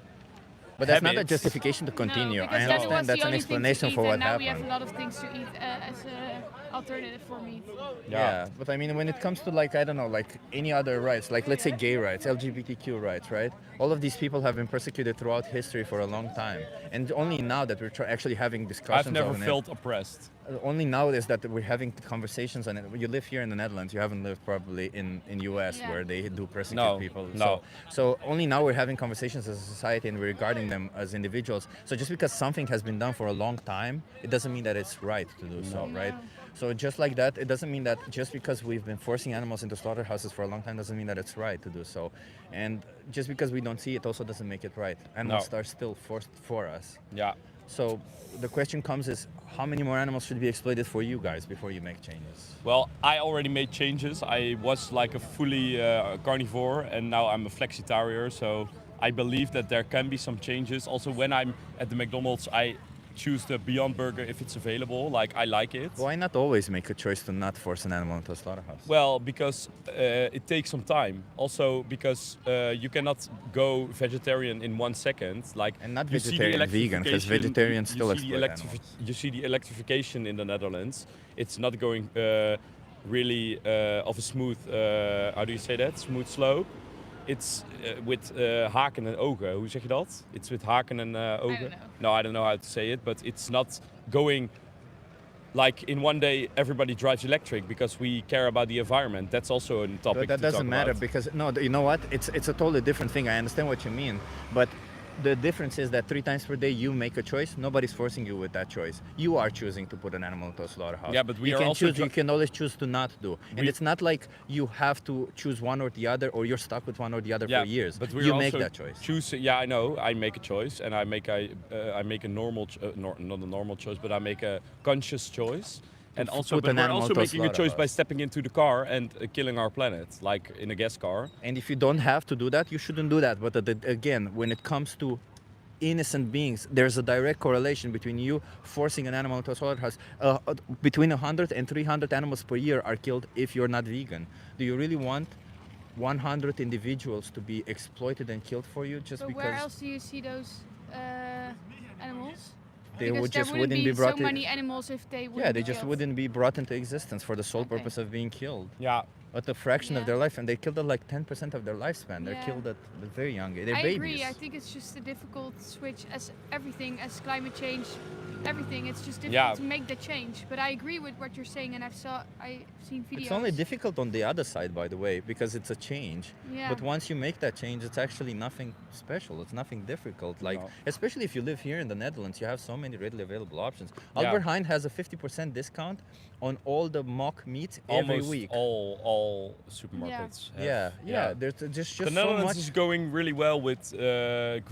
But that's not a habits. justification to continue. No, I because then it was understand the that's an only thing to explanation eat, for what and now we have a happened. lot of things to eat as an alternative for meat. Yeah, but I mean, when it comes to like, I don't know, like any other rights, like let's say gay rights, LGBTQ rights, right? All of these people have been persecuted throughout history for a long time. And only now that we're actually having discussions I've never on it, felt oppressed. only now is that we're having conversations on it. You live here in the Netherlands. You haven't lived probably in US Yeah. where they do persecute No, people. no. So only now we're having conversations as a society and we're regarding them as individuals. So just because something has been done for a long time, it doesn't mean that it's right to do so, right? So just like that, it doesn't mean that just because we've been forcing animals into slaughterhouses for a long time doesn't mean that it's right to do so. And just because we don't see it also doesn't make it right. Animals are still forced for us. Yeah. So the question comes is, how many more animals should be exploited for you guys before you make changes? Well, I already made changes. I was like a fully carnivore, and now I'm a flexitarian. So I believe that there can be some changes. Also, when I'm at the McDonald's, I choose the Beyond Burger if it's available. Like, I like it. Why not always make a choice to not force an animal into a slaughterhouse? Well, because it takes some time. Also, because you cannot go vegetarian in 1 second. Like, And not you see the vegetarian, vegan, because electrification- vegetarians you still see the exploit animals. You see the electrification in the Netherlands. It's not going really of a smooth, how do you say that? Smooth slope. It's with haken en ogen. Hoe zeg je dat? It's with haken en ogen. No, I don't know how to say it, but it's not going like in one day everybody drives electric because we care about the environment. That's also a topic. But that to doesn't talk matter about. because, no, you know what? It's a totally different thing. I understand what you mean. But the difference is that 3 times per day you make a choice. Nobody's forcing you with that choice. You are choosing to put an animal into a slaughterhouse. Yeah, but we you are can also choose. You can always choose to not do. And We- it's not like you have to choose one or the other, or you're stuck with one or the other Yeah, for years. but we're you also make that choice. Yeah, I know. I make a choice, and I make a normal, not a normal choice, but I make a conscious choice. And also, put but an we're animal also to a making a choice by slaughterhouse. stepping into the car and killing our planet, like in a gas car. And if you don't have to do that, you shouldn't do that. But again, when it comes to innocent beings, there's a direct correlation between you forcing an animal into a slaughterhouse. Between 100 and 300 animals per year are killed if you're not vegan. Do you really want 100 individuals to be exploited and killed for you just But because where else do you see those animals? they Because would there just wouldn't wouldn't be be brought so in? many animals if they wouldn't Yeah, they be just killed. wouldn't be brought into existence for the sole Okay. purpose of being killed. Yeah, At a fraction of Yeah. their life, and they killed at like 10% of their lifespan. They're Yeah. killed at a very young age. They're I babies. agree. I think it's just a difficult switch as everything, as climate change, everything. It's just difficult Yeah. to make the change. But I agree with what you're saying, and I've seen videos. It's only difficult on the other side, by the way, because it's a change. Yeah. But once you make that change, it's actually nothing special. It's nothing difficult. Like, No. especially if you live here in the Netherlands, you have so many readily available options. Yeah. Albert Heijn has a 50% discount on all the mock meat every almost week. all supermarkets. have- Yeah. There's just The so Netherlands much. is going really well with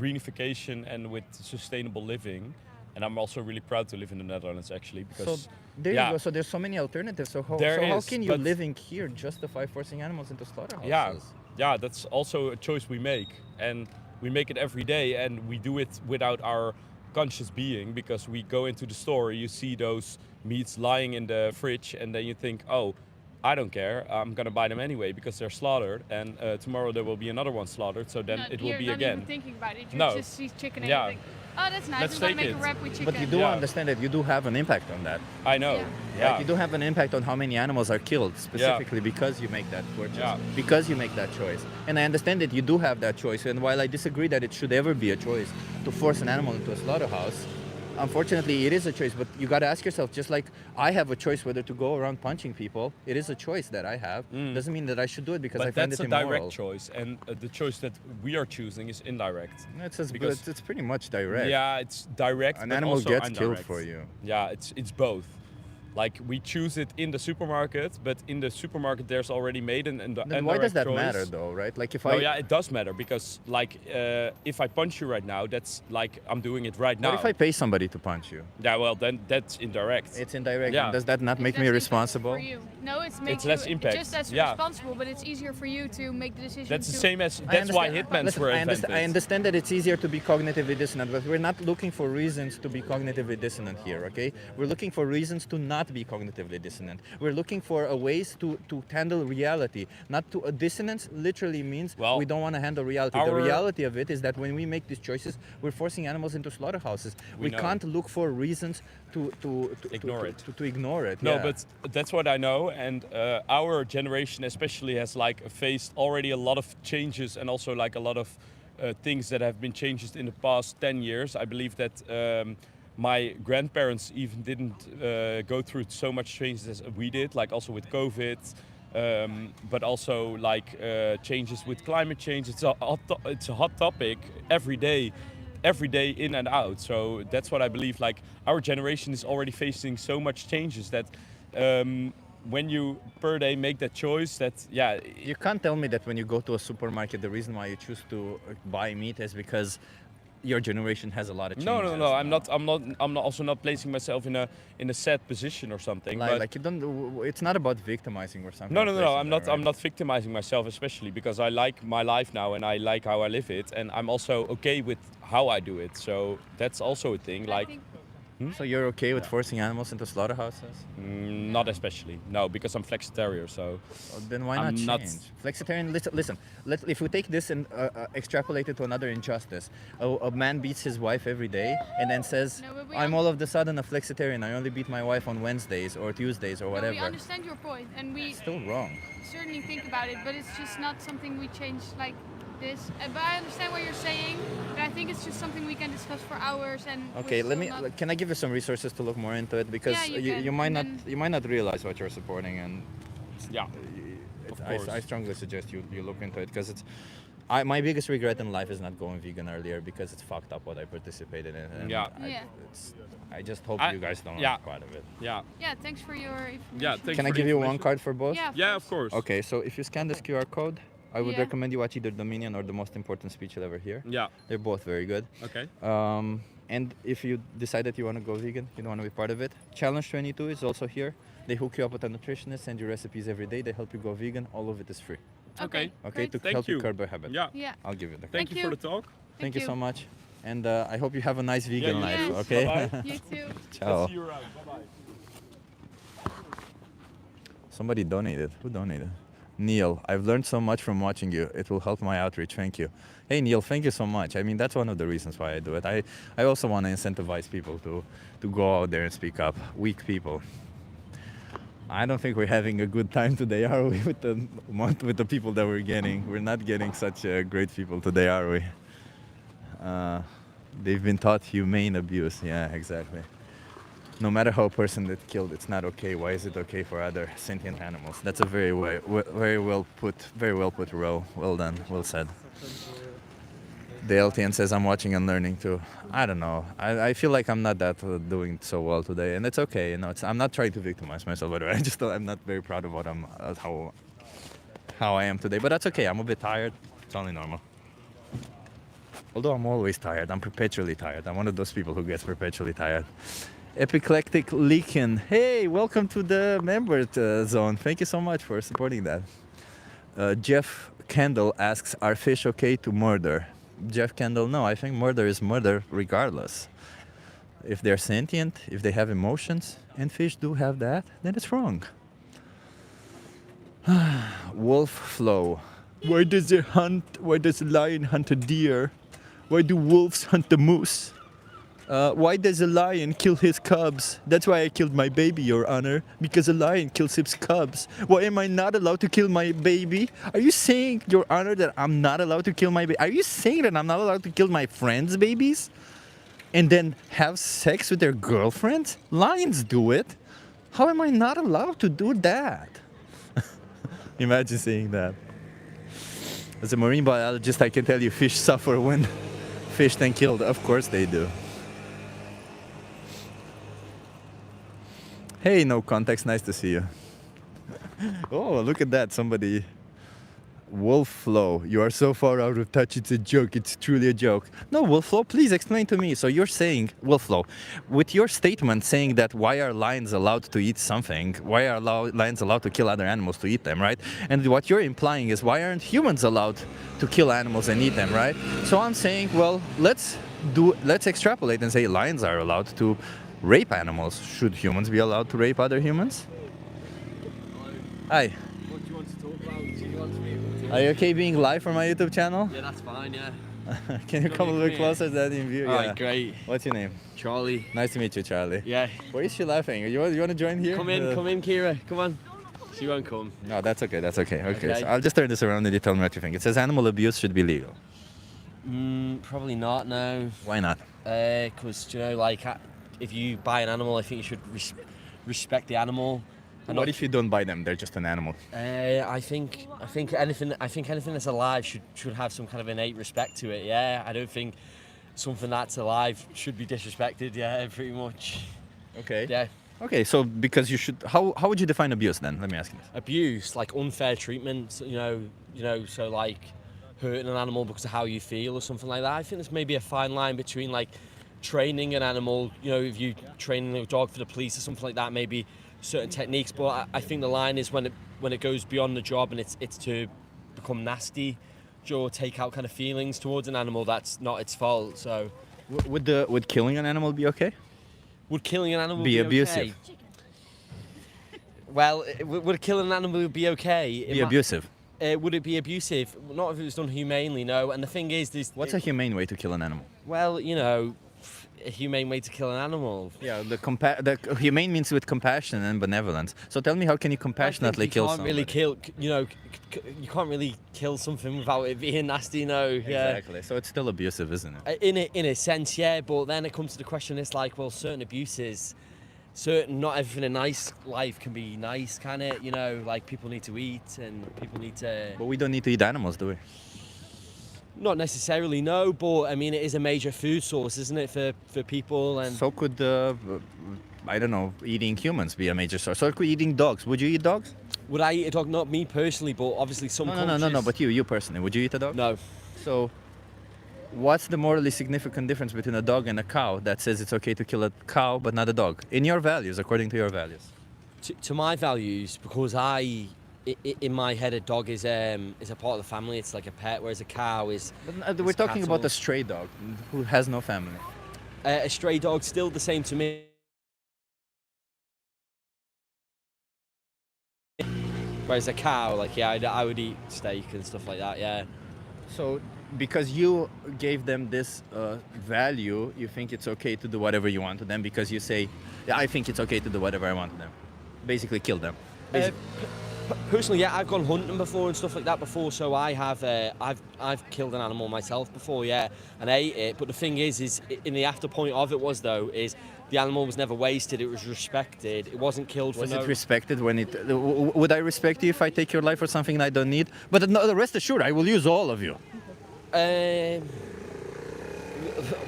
greenification and with sustainable living, and I'm also really proud to live in the Netherlands actually So because there yeah. you go. So there's so many alternatives. So how, There how is, can you but- living here justify forcing animals into slaughterhouses? yeah, that's also a choice we make, and we make it every day, and we do it without our conscious being because we go into the store, you see those meats lying in the fridge, and then you think, oh, I don't care, I'm gonna buy them anyway because they're slaughtered, and tomorrow there will be another one slaughtered, so then it will you're be not again. even thinking about it. You No. just see chicken and Yeah. you think, oh, that's nice. Let's I'm gonna take make a it. wrap with chicken. But you do Yeah. understand that you do have an impact on that. I know. Yeah. Like, you do have an impact on how many animals are killed specifically because you make that purchase, Yeah. because you make that choice. And I understand that you do have that choice. And while I disagree that it should ever be a choice to force an animal into a slaughterhouse, unfortunately it is a choice. But you got to ask yourself, just like I have a choice whether to go around punching people, it is a choice that I have. Doesn't mean that I should do it because I But find that's it a immoral. direct choice, and the choice that we are choosing is indirect. Because- It's pretty much direct. Yeah, it's direct. An but animal also gets killed indirect. for you. Yeah, it's both. Like we choose it in the supermarket, but in the supermarket there's already made an Then why does that choice. matter though, right? Like if Oh I yeah, it does matter because like if I punch you right now, that's like I'm doing it right now. what if I pay somebody to punch you? Yeah, well then that's indirect. It's indirect. Yeah. And does that not It's make less me impact responsible? For you. No, it makes less you impact. just as Yeah. responsible, but it's easier for you to make the decision. That's the to- same as I that's why understand- hitmans listen, were I invented. I understand that it's easier to be cognitively dissonant, but we're not looking for reasons to be cognitively dissonant here, okay? We're looking for reasons to not be cognitively dissonant. We're looking for ways to handle reality. Not to a dissonance literally means Well, we don't want to handle reality. The our- reality of it is that when we make these choices, we're forcing animals into slaughterhouses. We know. can't look for reasons to Ignore it. To ignore it. No, yeah. but that's what I know, and our generation especially has like faced already a lot of changes and also like a lot of things that have been changed in the past 10 years. I believe that my grandparents even didn't go through so much changes as we did, like also with COVID, but also like changes with climate change. It's a hot topic every day in and out. So that's what I believe. Like our generation is already facing so much changes that when you per day make that choice, that yeah, You can't tell me that when you go to a supermarket, the reason why you choose to buy meat is because your generation has a lot of changes. no. I'm not also not placing myself in a sad position or something. but Like you don't. It's not about victimizing or something. no. or I'm placing not. that, right? I'm not victimizing myself, especially because I like my life now and I like how I live it, and I'm also okay with how I do it. So that's also a thing. I Like. think So you're okay with forcing animals into slaughterhouses? Not especially, no, because I'm flexitarian, so Well, then why I'm not change? Flexitarian. Listen. If we take this and extrapolate it to another injustice, a man beats his wife every day and then says, No, but we "I'm all of a sudden a flexitarian. I only beat my wife on Wednesdays or Tuesdays or no, we whatever." understand your point, and we Still wrong. certainly think about it, but it's just not something we change like this. But I understand what you're saying, but I think it's just something we can discuss for hours. And Okay, we're let me. still not- Can I give you some resources to look more into it because Yeah, you can, you might and not then- you might not realize what you're supporting, and yeah. Of course. I strongly suggest you look into it because My biggest regret in life is not going vegan earlier because it's fucked up what I participated in. And Yeah. I just hope you guys don't yeah. are part of it. Yeah. Yeah, thanks for your information. Yeah. Thanks Can I for the give you one information. card for both? Yeah. Yeah, of course. Okay, so if you scan this QR code, I would Yeah. recommend you watch either Dominion or The Most Important Speech You'll Ever Hear. Yeah. They're both very good. Okay. And if you decide that you want to go vegan, you don't want to be part of it, Challenge 22 is also here. They hook you up with a nutritionist, send you recipes every day. They help you go vegan. All of it is free. Okay. Okay, great. to Thank help you you. curb your habit. Yeah. Yeah. I'll give you the card. Thank you for the talk. Thank you you. so much. And I hope you have a nice vegan you life, too. okay? Bye-bye. You too. Ciao. See you around. Bye-bye. Somebody donated. Who donated? Neil, I've learned so much from watching you. It will help my outreach. Thank you. Hey, Neil, thank you so much. I mean, that's one of the reasons why I do it. I also want to incentivize people to go out there and speak up. Weak people. I don't think we're having a good time today, are we, with the people that we're getting? We're not getting such great people today, are we? They've been taught humane abuse. Yeah, exactly. No matter how a person that's killed, it's not okay. Why is it okay for other sentient animals? That's a very well put row. Well done. Well said. The LTN says I'm watching and learning too. I don't know. I feel like I'm not that doing so well today, and it's okay. You know, I'm not trying to victimize myself. By the way, I'm not very proud of what how I am today. But that's okay. I'm a bit tired. It's only normal. Although I'm always tired. I'm perpetually tired. I'm one of those people who gets perpetually tired. Epiclectic Leakin. Hey, welcome to the member zone. Thank you so much for supporting that. Jeff Kendall asks, are fish okay to murder? Jeff Kendall, no, I think murder is murder regardless. If they're sentient, if they have emotions, and fish do have that, then it's wrong. Wolf Flow. Why does a lion hunt a deer? Why do wolves hunt the moose? Why does a lion kill his cubs? That's why I killed my baby, Your Honor. Because a lion kills his cubs. Why am I not allowed to kill my baby? Are you saying, Your Honor, that I'm not allowed to kill my baby? Are you saying that I'm not allowed to kill my friends' babies? And then have sex with their girlfriends? Lions do it. How am I not allowed to do that? Imagine saying that. As a marine biologist, I can tell you fish suffer when fished and killed. Of course they do. Hey, no context, nice to see you. Oh, look at that, somebody. Wolf Flow, you are so far out of touch, it's a joke, it's truly a joke. No, Wolf Flow, please explain to me. So you're saying, Wolf Flow, with your statement saying that why are lions allowed to eat something, why are lions allowed to kill other animals to eat them, right? And what you're implying is why aren't humans allowed to kill animals and eat them, right? So I'm saying, well, let's extrapolate and say lions are allowed to rape animals. Should humans be allowed to rape other humans? Hi. What do you want to talk about? Do you want to be Are you okay being live for my YouTube channel? Yeah, that's fine, yeah. Can you come a little bit closer to that in view? Alright, great. What's your name? Charlie. Nice to meet you, Charlie. Yeah. Why is she laughing? You want to join here? Come in, Kira. Come on. She won't come. No, that's okay, Okay, Okay. so I'll just turn this around and you tell me what you think. It says animal abuse should be legal. Probably not, no. Why not? Because, you know, like, if you buy an animal, I think you should respect the animal. And what if you don't buy them? They're just an animal. I think anything that's alive should have some kind of innate respect to it. Yeah, I don't think something that's alive should be disrespected. Yeah, pretty much. Okay. Yeah. Okay, so because you should, how would you define abuse then? Let me ask you this. Abuse, like unfair treatment. You know, so like hurting an animal because of how you feel or something like that. I think there's maybe a fine line between like training an animal. You know, if you training a dog for the police or something like that, maybe certain techniques, but I think the line is when it goes beyond the job and it's to become nasty or take out kind of feelings towards an animal that's not its fault. So would killing an animal be okay? Would killing an animal be be abusive? Okay? Well, would killing an animal be okay? Be abusive? Would it be abusive? Not if it was done humanely, no. And the thing is, what's a humane way to kill an animal? Well, you know, a humane way to kill an animal. Yeah, the humane means with compassion and benevolence. So tell me, how can you compassionately kill somebody? Really kill, you know, you can't really kill something without it being nasty, no. Yeah. Exactly. So it's still abusive, isn't it? In a sense, yeah. But then it comes to the question: it's like, well, certain abuses, not everything in nice life can be nice, can it? You know, like people need to eat and people need to. But we don't need to eat animals, do we? Not necessarily, no, but I mean, it is a major food source, isn't it, for people? And So could, I don't know, eating humans be a major source? So could eating dogs. Would you eat dogs? would I eat a dog? Not me personally, but obviously some No, countries. but you personally. Would you eat a dog? No. So what's the morally significant difference between a dog and a cow that says it's okay to kill a cow but not a dog? In your values, according to your values. To my values, because in my head, a dog is a part of the family. It's like a pet, whereas a cow is. But we're talking about a stray dog who has no family. A stray dog, still the same to me. Whereas a cow, like, yeah, I would eat steak and stuff like that, yeah. So because you gave them this value, you think it's okay to do whatever you want to them because you say, yeah, I think it's okay to do whatever I want to them. Basically kill them. Personally, yeah, I've gone hunting before and stuff like that before, so I have, I've killed an animal myself before, yeah, and ate it. But the thing is in the after point of it was, though, is the animal was never wasted, it was respected, it wasn't killed for Was no... it respected when it... Would I respect you if I take your life for something I don't need? But no, rest assured, I will use all of you.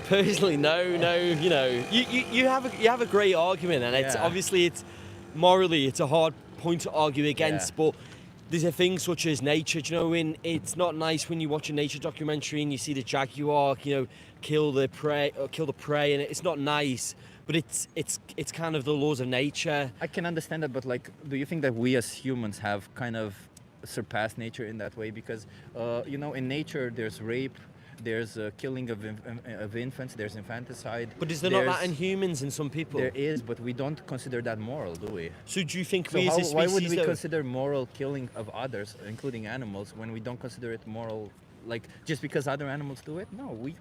Personally, no, you know, you have a great argument, and it's Yeah. obviously it's morally it's a hard point to argue against, but there's a thing such as nature. Do you know, it's not nice when you watch a nature documentary and you see the jaguar, you know, kill the prey, and it's not nice. But it's kind of the laws of nature. I can understand that, but like, do you think that we as humans have kind of surpassed nature in that way? Because, you know, in nature there's rape, there's killing of infants, there's infanticide. But is there not that in humans and some people? There is, but we don't consider that moral, do we? So do you think So we as a species, why would we though- consider moral killing of others, including animals, when we don't consider it moral? Like, just because other animals do it? No, we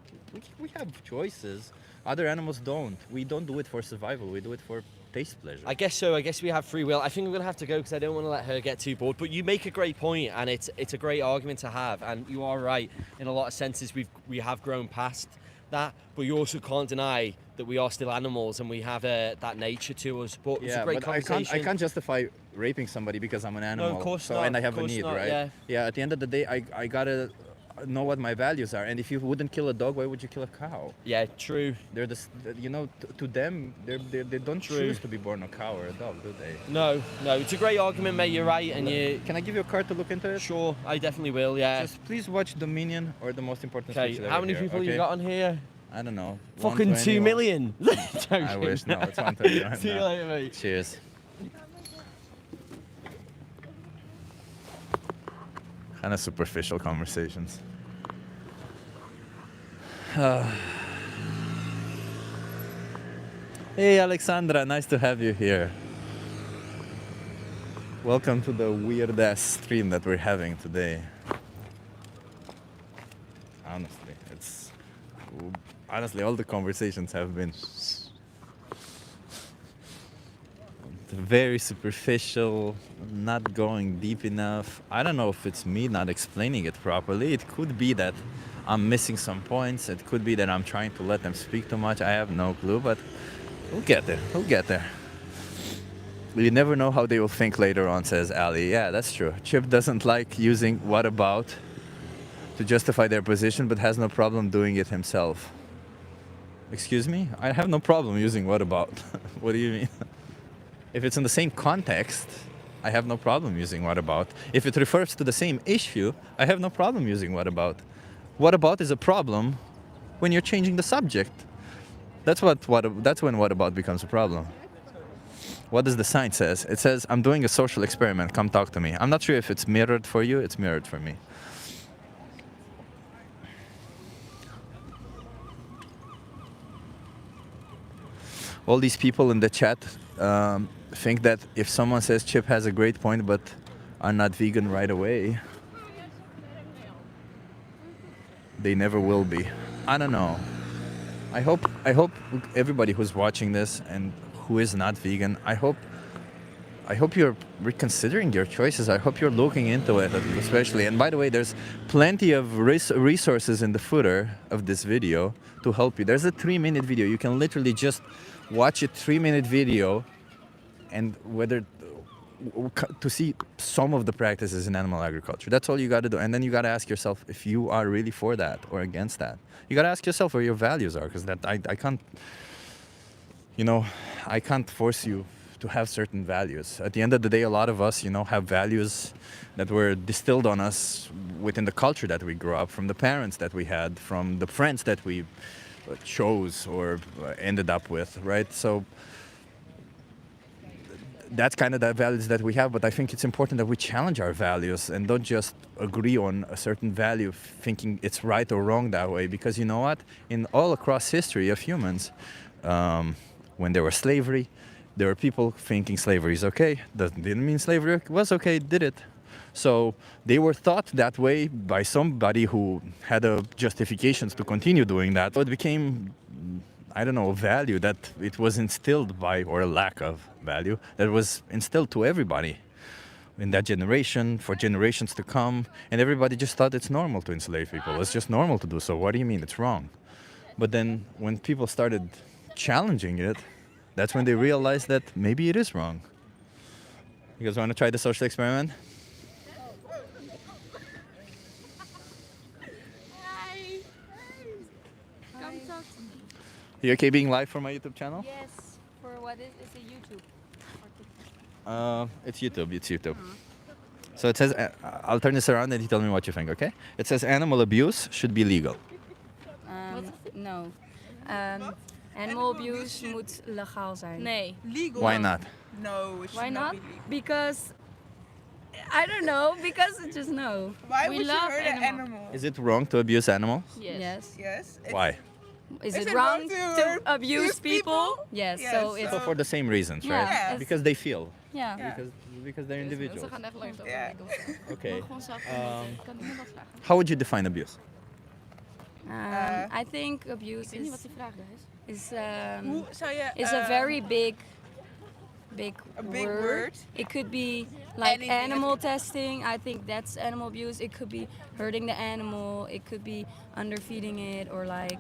have choices. Other animals don't. We don't do it for survival. We do it for taste pleasure. I guess so. I guess we have free will. I think I'm going to have to go because I don't want to let her get too bored. But you make a great point, and it's a great argument to have. And you are right. In a lot of senses, we have grown past that. But you also can't deny that we are still animals and we have that nature to us. But it's a great but conversation. I can't justify raping somebody because I'm an animal. of course so, not, and I of have a course need, not, right? yeah. At the end of the day, I gotta know what my values are. And if you wouldn't kill a dog, why would you kill a cow? Yeah, true. They're you know, to them, they don't True. choose to be born a cow or a dog, do they? No, it's a great argument, mate. You're right, and you. Can I give you a card to look into it? Sure, I definitely will. Yeah. Just please watch Dominion or the most important. Okay. speech How ever many here, people okay? you got on here? I don't know. Fucking 2 120 million. I wish. No, it's 120 right See you now. later, mate. Cheers. Kind of superficial conversations. Hey, Alexandra, nice to have you here. Welcome to the weird ass stream that we're having today. Honestly, all the conversations have been very superficial, not going deep enough. I don't know if it's me not explaining it properly. It could be that I'm missing some points. It could be that I'm trying to let them speak too much. I have no clue, but we'll get there. We'll get there. You never know how they will think later on, says Ali. Yeah, that's true. Chip doesn't like using what about to justify their position, but has no problem doing it himself. Excuse me? I have no problem using what about. What do you mean? If it's in the same context, I have no problem using what about. If it refers to the same issue, I have no problem using what about. What about is a problem when you're changing the subject. That's when what about becomes a problem. What does the sign says? It says, I'm doing a social experiment, come talk to me. I'm not sure if it's mirrored for you, it's mirrored for me. All these people in the chat think that if someone says Chip has a great point but are not vegan right away, they never will be. I don't know. I hope everybody who's watching this and who is not vegan, I hope you're reconsidering your choices. I hope you're looking into it, especially. And by the way, there's plenty of resources in the footer of this video to help you. There's a 3-minute video. You can literally just watch a 3-minute video, and to see some of the practices in animal agriculture. That's all you got to do. And then you got to ask yourself if you are really for that or against that. You got to ask yourself where your values are, because that I can't, I can't force you to have certain values. At the end of the day, a lot of us, have values that were distilled on us within the culture that we grew up, from the parents that we had, from the friends that we chose or ended up with, right? So that's kind of the values that we have, but I think it's important that we challenge our values and don't just agree on a certain value thinking it's right or wrong that way, because you know what? In all across history of humans, when there was slavery, there were people thinking slavery is okay. That didn't mean slavery was okay, did it? So they were taught that way by somebody who had a justifications to continue doing that. So it became, I don't know, a value that it was instilled by, or a lack of value, that was instilled to everybody in that generation, for generations to come. And everybody just thought it's normal to enslave people. It's just normal to do so. What do you mean it's wrong? But then when people started challenging it, that's when they realized that maybe it is wrong. You guys want to try the social experiment? Hi. Come talk to me. You okay being live for my YouTube channel? Yes. For what is it? YouTube. It's YouTube. It's YouTube. So it says, I'll turn this around and you tell me what you think, okay? It says animal abuse should be legal. No. Animal abuse moet legaal zijn. Nee. Legal. Why not? No, it should Why not not? be legal. Because I don't know. Because it's just no. Why We would you love hurt an animal? Is it wrong to abuse animals? Yes. Yes. Why? Is Is it it wrong wrong to to abuse abuse people? people? Yes. Yes, So it's So for the same reasons, Yeah. right? Yes. Because they feel. yeah. Because they're individuals. Yeah. Okay. How would you define abuse? I think abuse is Hoe zou je... is a very big a big word. It could be like Anything. animal testing. I think that's animal abuse. It could be hurting the animal. It could be underfeeding it, or like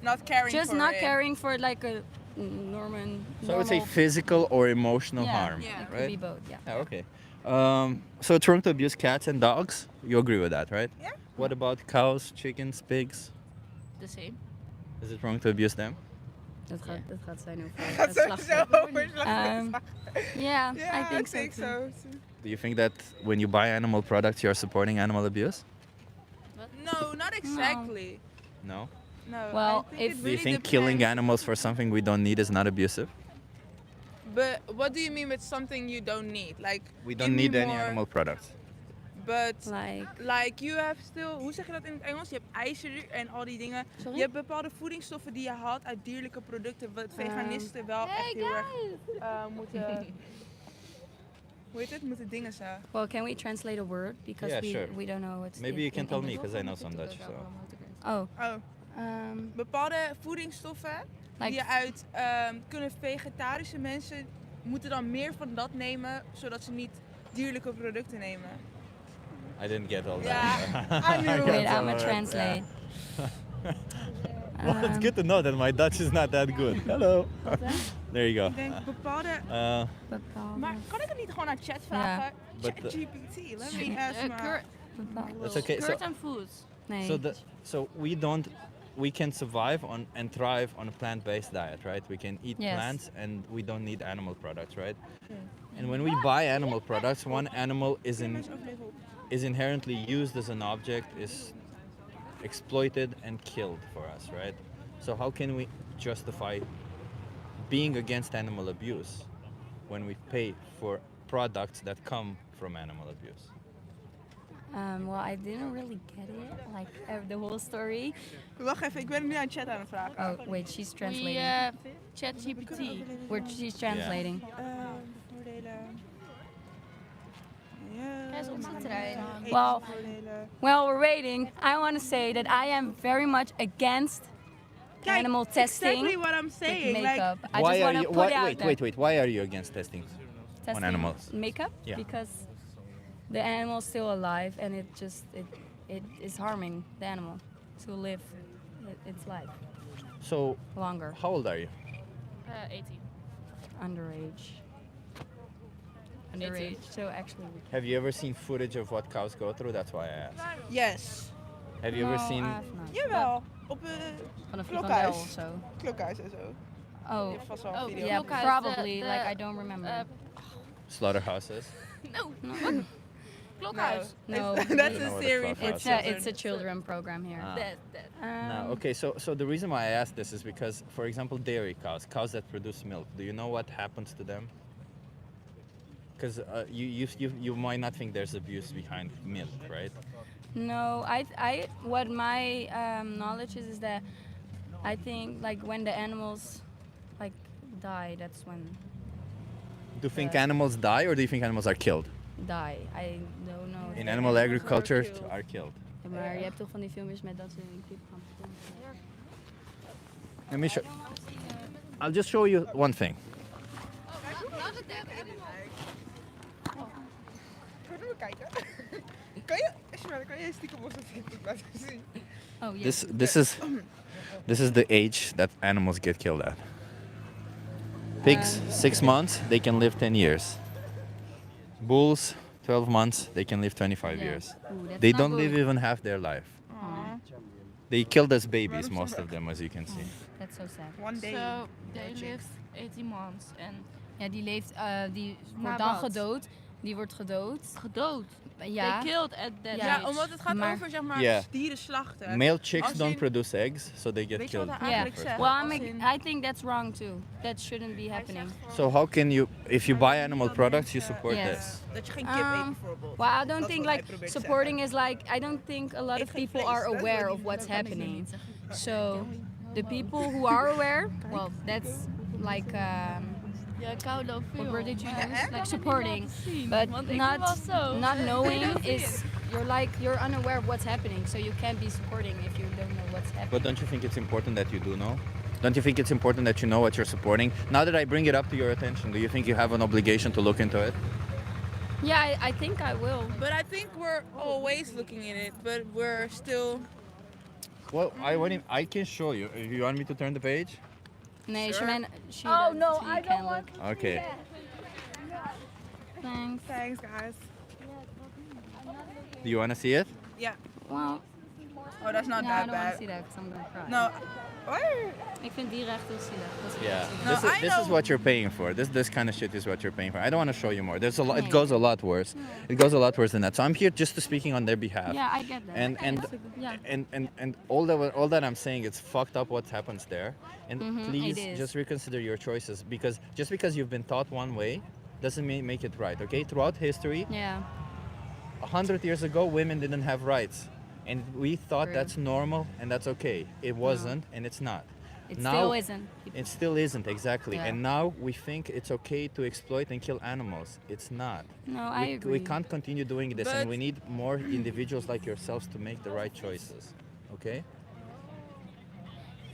Not caring just for not it. caring for like a normal. So I would say physical or emotional harm, Yeah, it could right? be both. Yeah. Yeah, okay. So it's wrong to abuse cats and dogs? You agree with that, right? Yeah. What about cows, chickens, pigs? The same. Is it wrong to abuse them? Dat gaat zijn over Gaat sowieso slachten. over slachten. Yeah, Yeah, I think so. too. Do you think that when you buy animal products, you're supporting animal abuse? No, not exactly. No. No. Well, I think if- it Do you really think killing depends. animals for something we don't need is not abusive? But what do you mean with something you don't need? Like We don't give me need any more- animal products. But Like you have still, hoe zeg je dat in het Engels? Je hebt ijzer en al die dingen. Sorry? Je hebt bepaalde voedingsstoffen die je haalt uit dierlijke producten, wat veganisten wel echt heel erg moeten. Hoe heet het? Moeten dingen zeggen. Well, can we translate a word because Yeah, sure. we don't know what's Maybe you can tell me because I know some Dutch. So. Oh. Bepaalde voedingsstoffen Like- die je uit kunnen vegetarische mensen moeten dan meer van dat nemen, zodat ze niet dierlijke producten nemen. I didn't get all that. Yeah, I knew. got Wait, some I'm of gonna it, translate. Well, it's good to know that my Dutch is not that good. Hello. There you go. Ik denk bepaalde. Maar kan ik het niet gewoon aan chat vragen? But ChatGPT, let me ask my. That's okay. So, Curd and foods. Nee. so we can survive on and thrive on a plant-based diet, right? We can eat Yes. plants and we don't need animal products, right? And when we buy animal products, one animal is inherently used as an object, is exploited and killed for us, right? So how can we justify being against animal abuse when we pay for products that come from animal abuse? Well, I didn't really get it, like the whole story. Wacht even, ik ben hem nu aan het chat aan het vragen. Oh, wait, she's translating. ChatGPT. She's translating. Voordelen. Well, while we're waiting, I want to say that I am very much against animal testing. Exactly what I'm saying. With Like, makeup. I just want to put it out there. Wait. Why are you against testing on Testing animals? makeup? Yeah. Because the animal's still alive and it is harming the animal to live its life So, longer. how old are you? 18. Underage. underage. So actually, we Have you ever seen footage of what cows go through? That's why I asked. Yes. Have you ever No, seen? I have not. Jawel. Op Van een klokhuis. frikandel of zo. Klokhuis en zo. Oh, Je hebt vast wel een video. yeah, Klokhuis, probably. the- Like I don't remember. Slaughterhouses. No. No. Klokhuis. No, That's know a what a series. clubhouse for is. it's a children program here. Ah. That. No, okay, so the reason why I asked this is because, for example, dairy cows that produce milk, do you know what happens to them? Because you might not think there's abuse behind milk, right? No, what my knowledge is that I think like when the animals like die, that's when Do you think animals die, or do you think animals are killed? die. I don't know. if In they- animal agriculture, are killed. Ja, maar je hebt toch van die filmpjes met dat ze in kip gaan verkopen. Let me show. I'll just show you one thing. Gaan we kijken? Kan je, Shimada, kan je stiekem ons dat laten zien? Oh yeah. This is the age that animals get killed at. Pigs, 6 months, they can live 10 years. Bulls, 12 months, they can live 25 Yeah. years. Ooh, that's They not don't good. live even half their life. They killed as babies, most of them, as you can see. That's so sad. One day. So they lived 18 months and Ja, die leeft, die Maar wordt dan wat? gedood. Die wordt gedood. gedood. Ja. They killed at that Ja, Ja, age. omdat het gaat Maar- over zeg maar Yeah. dieren slachten. Male chicks Als don't in- produce eggs, so they get Weet je wat killed. hij Yeah. eigenlijk zegt? Well, Als in- I think that's wrong too. That shouldn't be happening. So how can you, if you buy animal products, you support Yes. this? Dat je geen kip eet bijvoorbeeld. Well, I Dat don't is think wat hij like probeert te supporting is like I don't think a lot Eet of geen people vlees, are dat is aware wat of die- what's dat is happening. So the people who are aware, well, that's like Ja, koude what word did you Maar use? kan Like me supporting, niet laten zien, but want ik doe wel not zo. not knowing is you're unaware of what's happening. So you can't be supporting if you don't know what's happening. But don't you think it's important that you do know? Don't you think it's important that you know what you're supporting? Now that I bring it up to your attention, do you think you have an obligation to look into it? Yeah, I think I will. But I think we're always looking in it, but we're still. Well, I can show you. If you want me to turn the page? Nee, Sure. she Oh, does, no, so you I can don't want look. Okay. Thanks. Thanks, guys. Do you want to see it? Yeah. Well, Oh, that's not no, I that don't want to bad. see that because I'm gonna cry. No. Why? Ik vind dieren echt heel zielig. Dat is Yeah. echt zielig. No, this is, I this is know- what you're paying for. This kind of shit is what you're paying for. I don't want to show you more. There's a lot. It Nee. goes a lot worse. It goes a lot worse than that. So I'm here just to speaking on their behalf. Yeah, I get that. And all that I'm saying, it's fucked up what happens there. And Mhm, please it is. just reconsider your choices, because just because you've been taught one way doesn't make it right. Okay, throughout history, Yeah. 100 years ago, women didn't have rights, and we thought True. that's normal and that's okay. It wasn't, and it's not. It Now- still isn't. It still isn't, exactly. Yeah. And now we think it's okay to exploit and kill animals. It's not. No, we, I agree. We can't continue doing this, and But- we need more individuals like yourselves to make the right choices. Okay?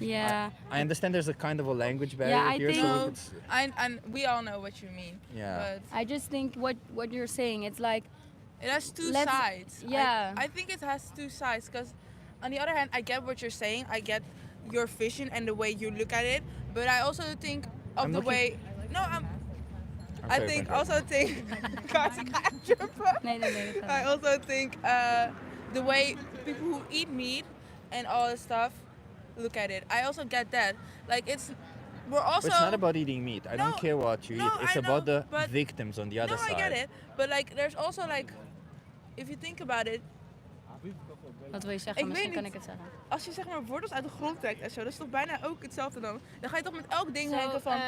Yeah. I understand there's a kind of a language barrier I here, think- so we No, could and we all know what you mean. Yeah. But I just think what you're saying, it's like it has 2 Let's- sides. yeah. I think it has 2 sides because, on the other hand, I get what you're saying. I get your vision and the way you look at it. But I also think of I'm the looking- way. No, I'm I sorry, think Franco. also think. Guys, ik ga echt jumpen. Nee, dat gaat I niet. also think the way people who eat meat and all this stuff look at it. I also get that. Like we're also. But it's not about eating meat. I No, don't care what you no, eat. It's I about know, the but- victims on the other No, side. I get it. But like, there's also like, if you think about it, Wat wil je zeggen? Ik Misschien weet kan niet. ik het zeggen. als je zeg maar wortels uit de grond trekt en zo, dat is toch bijna ook hetzelfde dan? Dan ga je toch met elk ding So, denken van.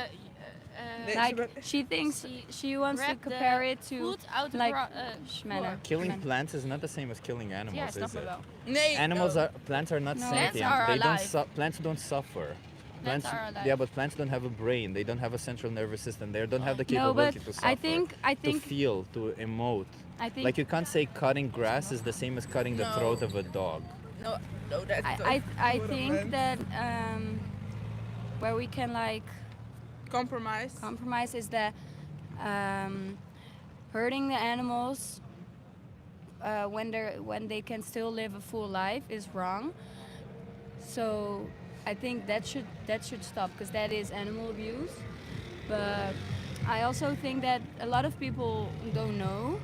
Nee, Like she thinks she wants to Wrap the compare it to food out the like floor. Killing plants is not the same as killing animals, Ja, is snap it? me wel. Nee. Animals no. are plants are not No. sentient. Plants are They don't alive. plants don't suffer. Plants are alive. Yeah, but plants don't have a brain. They don't have a central nervous system. They don't have the No, capability but to suffer. I think to feel, to emote. I think Like you can't say cutting grass is the same as cutting the No. throat of a dog. No, that's I think that where we can like compromise. is that hurting the animals when they can still live a full life is wrong. So I think that should stop because that is animal abuse. But I also think that a lot of people don't know.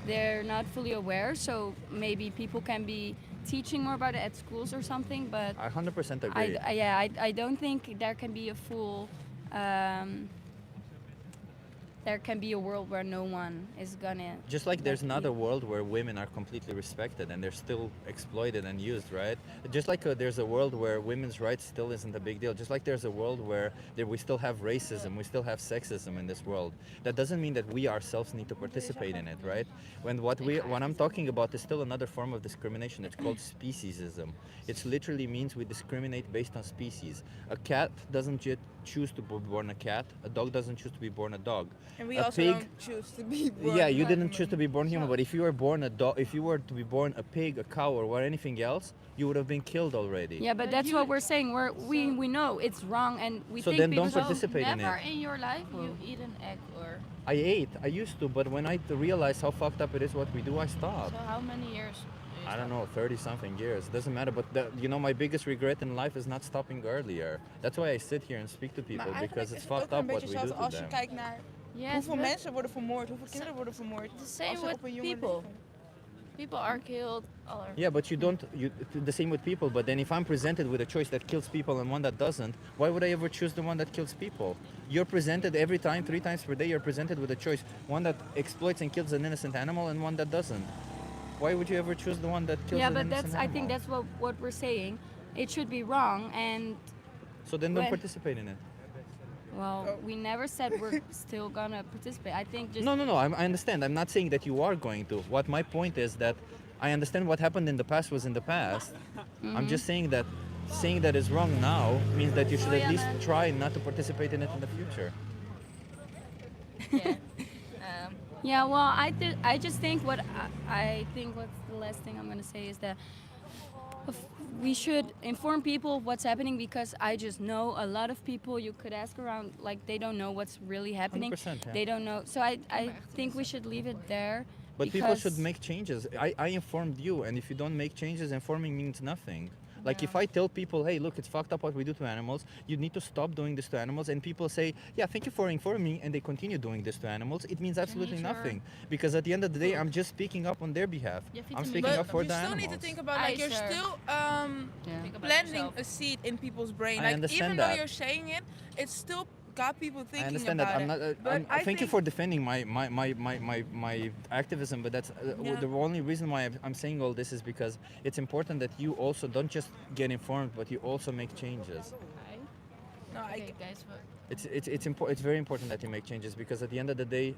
They're not fully aware, so maybe people can be teaching more about it at schools or something. But I 100% agree. I don't think there can be a full. There can be a world where no one is gonna. Just like there's not a world where women are completely respected and they're still exploited and used, right? Just like there's a world where women's rights still isn't a big deal. Just like there's a world where we still have racism, we still have sexism in this world. That doesn't mean that we ourselves need to participate in it, right? When what I'm talking about is still another form of discrimination. It's called speciesism. It literally means we discriminate based on species. A cat doesn't choose to be born a cat. A dog doesn't choose to be born a dog. And we a also pig, don't choose to be born. yeah, you didn't choose to be born human, but if you were born a dog, if you were to be born a pig, a cow, or anything else, you would have been killed already. Yeah, but that's what we're saying. We know it's wrong, and we So think then people don't participate in Never it. in your life you eat an egg or. I used to, but when I realized how fucked up it is what we do, I stopped. So how many years? I don't know, 30 something years. Doesn't matter, but my biggest regret in life is not stopping earlier. That's why I sit here and speak to people, because it's fucked up what we do to als je them. kijkt naar hoeveel mensen worden vermoord, hoeveel kinderen worden vermoord. The same als ze with op een jonge people. leeftijd. People are killed. Yeah, but the same with people, but then if I'm presented with a choice that kills people and one that doesn't, why would I ever choose the one that kills people? You're presented every time, 3 times per day, you're presented with a choice. One that exploits and kills an innocent animal and one that doesn't. Why would you ever choose the one that kills yeah, an but innocent that's animal? I think that's what we're saying. It should be wrong, and So then don't participate in it. well, we never said we're still gonna participate. I think just No, I understand. I'm not saying that you are going to. What my point is that I understand what happened in the past was in the past. I'm just saying that saying that is wrong now means that you should at least try not to participate in it in the future. Yeah, well, I just think I think what's the last thing I'm gonna say is that we should inform people what's happening, because I just know a lot of people you could ask around, like they don't know what's really happening. 100%, yeah. They don't know. So I think we should leave it there. But people should because- make changes. I informed you, and if you don't make changes, informing means nothing. Like if I tell people, hey, look, it's fucked up what we do to animals, you need to stop doing this to animals, and people say, yeah, thank you for informing me, and they continue doing this to animals, it means absolutely nothing. Because at the end of the day, I'm just speaking up on their behalf. I'm speaking up for the you still animals. need to think about, like, you're still planting a seed in people's brain. I Like, understand even though that. you're saying it, it's still got people thinking I understand about that. I'm not. it. But I thank you think- for defending my activism, but that's the only reason why I'm saying all this is because it's important that you also don't just get informed, but you also make changes. Okay, guys, but It's very important that you make changes, because at the end of the day,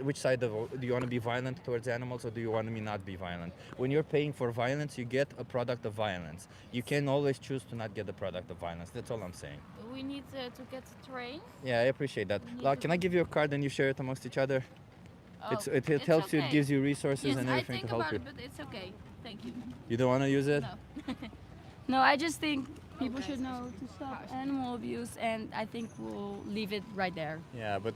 which side do you want to be violent towards animals, or do you want to not be violent? When you're paying for violence, you get a product of violence. You can always choose to not get the product of violence. That's all I'm saying. we need to get the train. Yeah, I appreciate that. Can I give you a card and you share it amongst each other? Oh, It helps you, it okay. gives you resources Yes, and I everything think to help about you. it, but it's okay. Thank you. You don't want to use it? No. No, I just think people should know to stop animal abuse, and I think we'll leave it right there. Yeah, but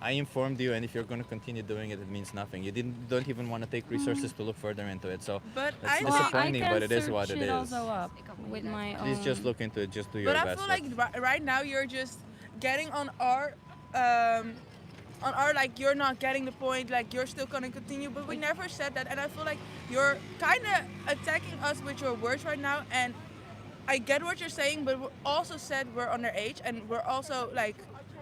I informed you, and if you're going to continue doing it, it means nothing. You don't even want to take resources to look further into it. So But that's I think- disappointing, I but can it is what search it is. also up with my Please own. just look into it. Just do your But I best. feel like right now you're just getting on our like, you're not getting the point, like you're still gonna continue, but we never said that, and I feel like you're kind of attacking us with your words right now, and I get what you're saying, but we also said we're underage, and we're also like,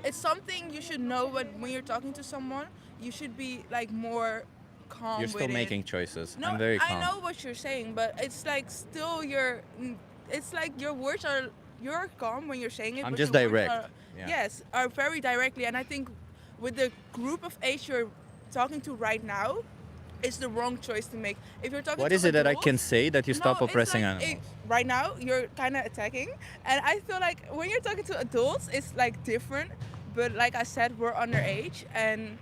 it's something you should know when you're talking to someone, you should be like more calm. You're still with making it. choices. No, I'm very calm. I know what you're saying, but it's like still it's like your words are, you're calm when you're saying it. I'm but just your words direct. are- Yeah. Yes, are very directly, and I think with the group of age you're talking to right now, it's the wrong choice to make. If you're talking What to is it that I adults- can say that you stop No, it's oppressing like animals? right now, you're kind of attacking, and I feel like when you're talking to adults, it's like different. But like I said, we're underage, and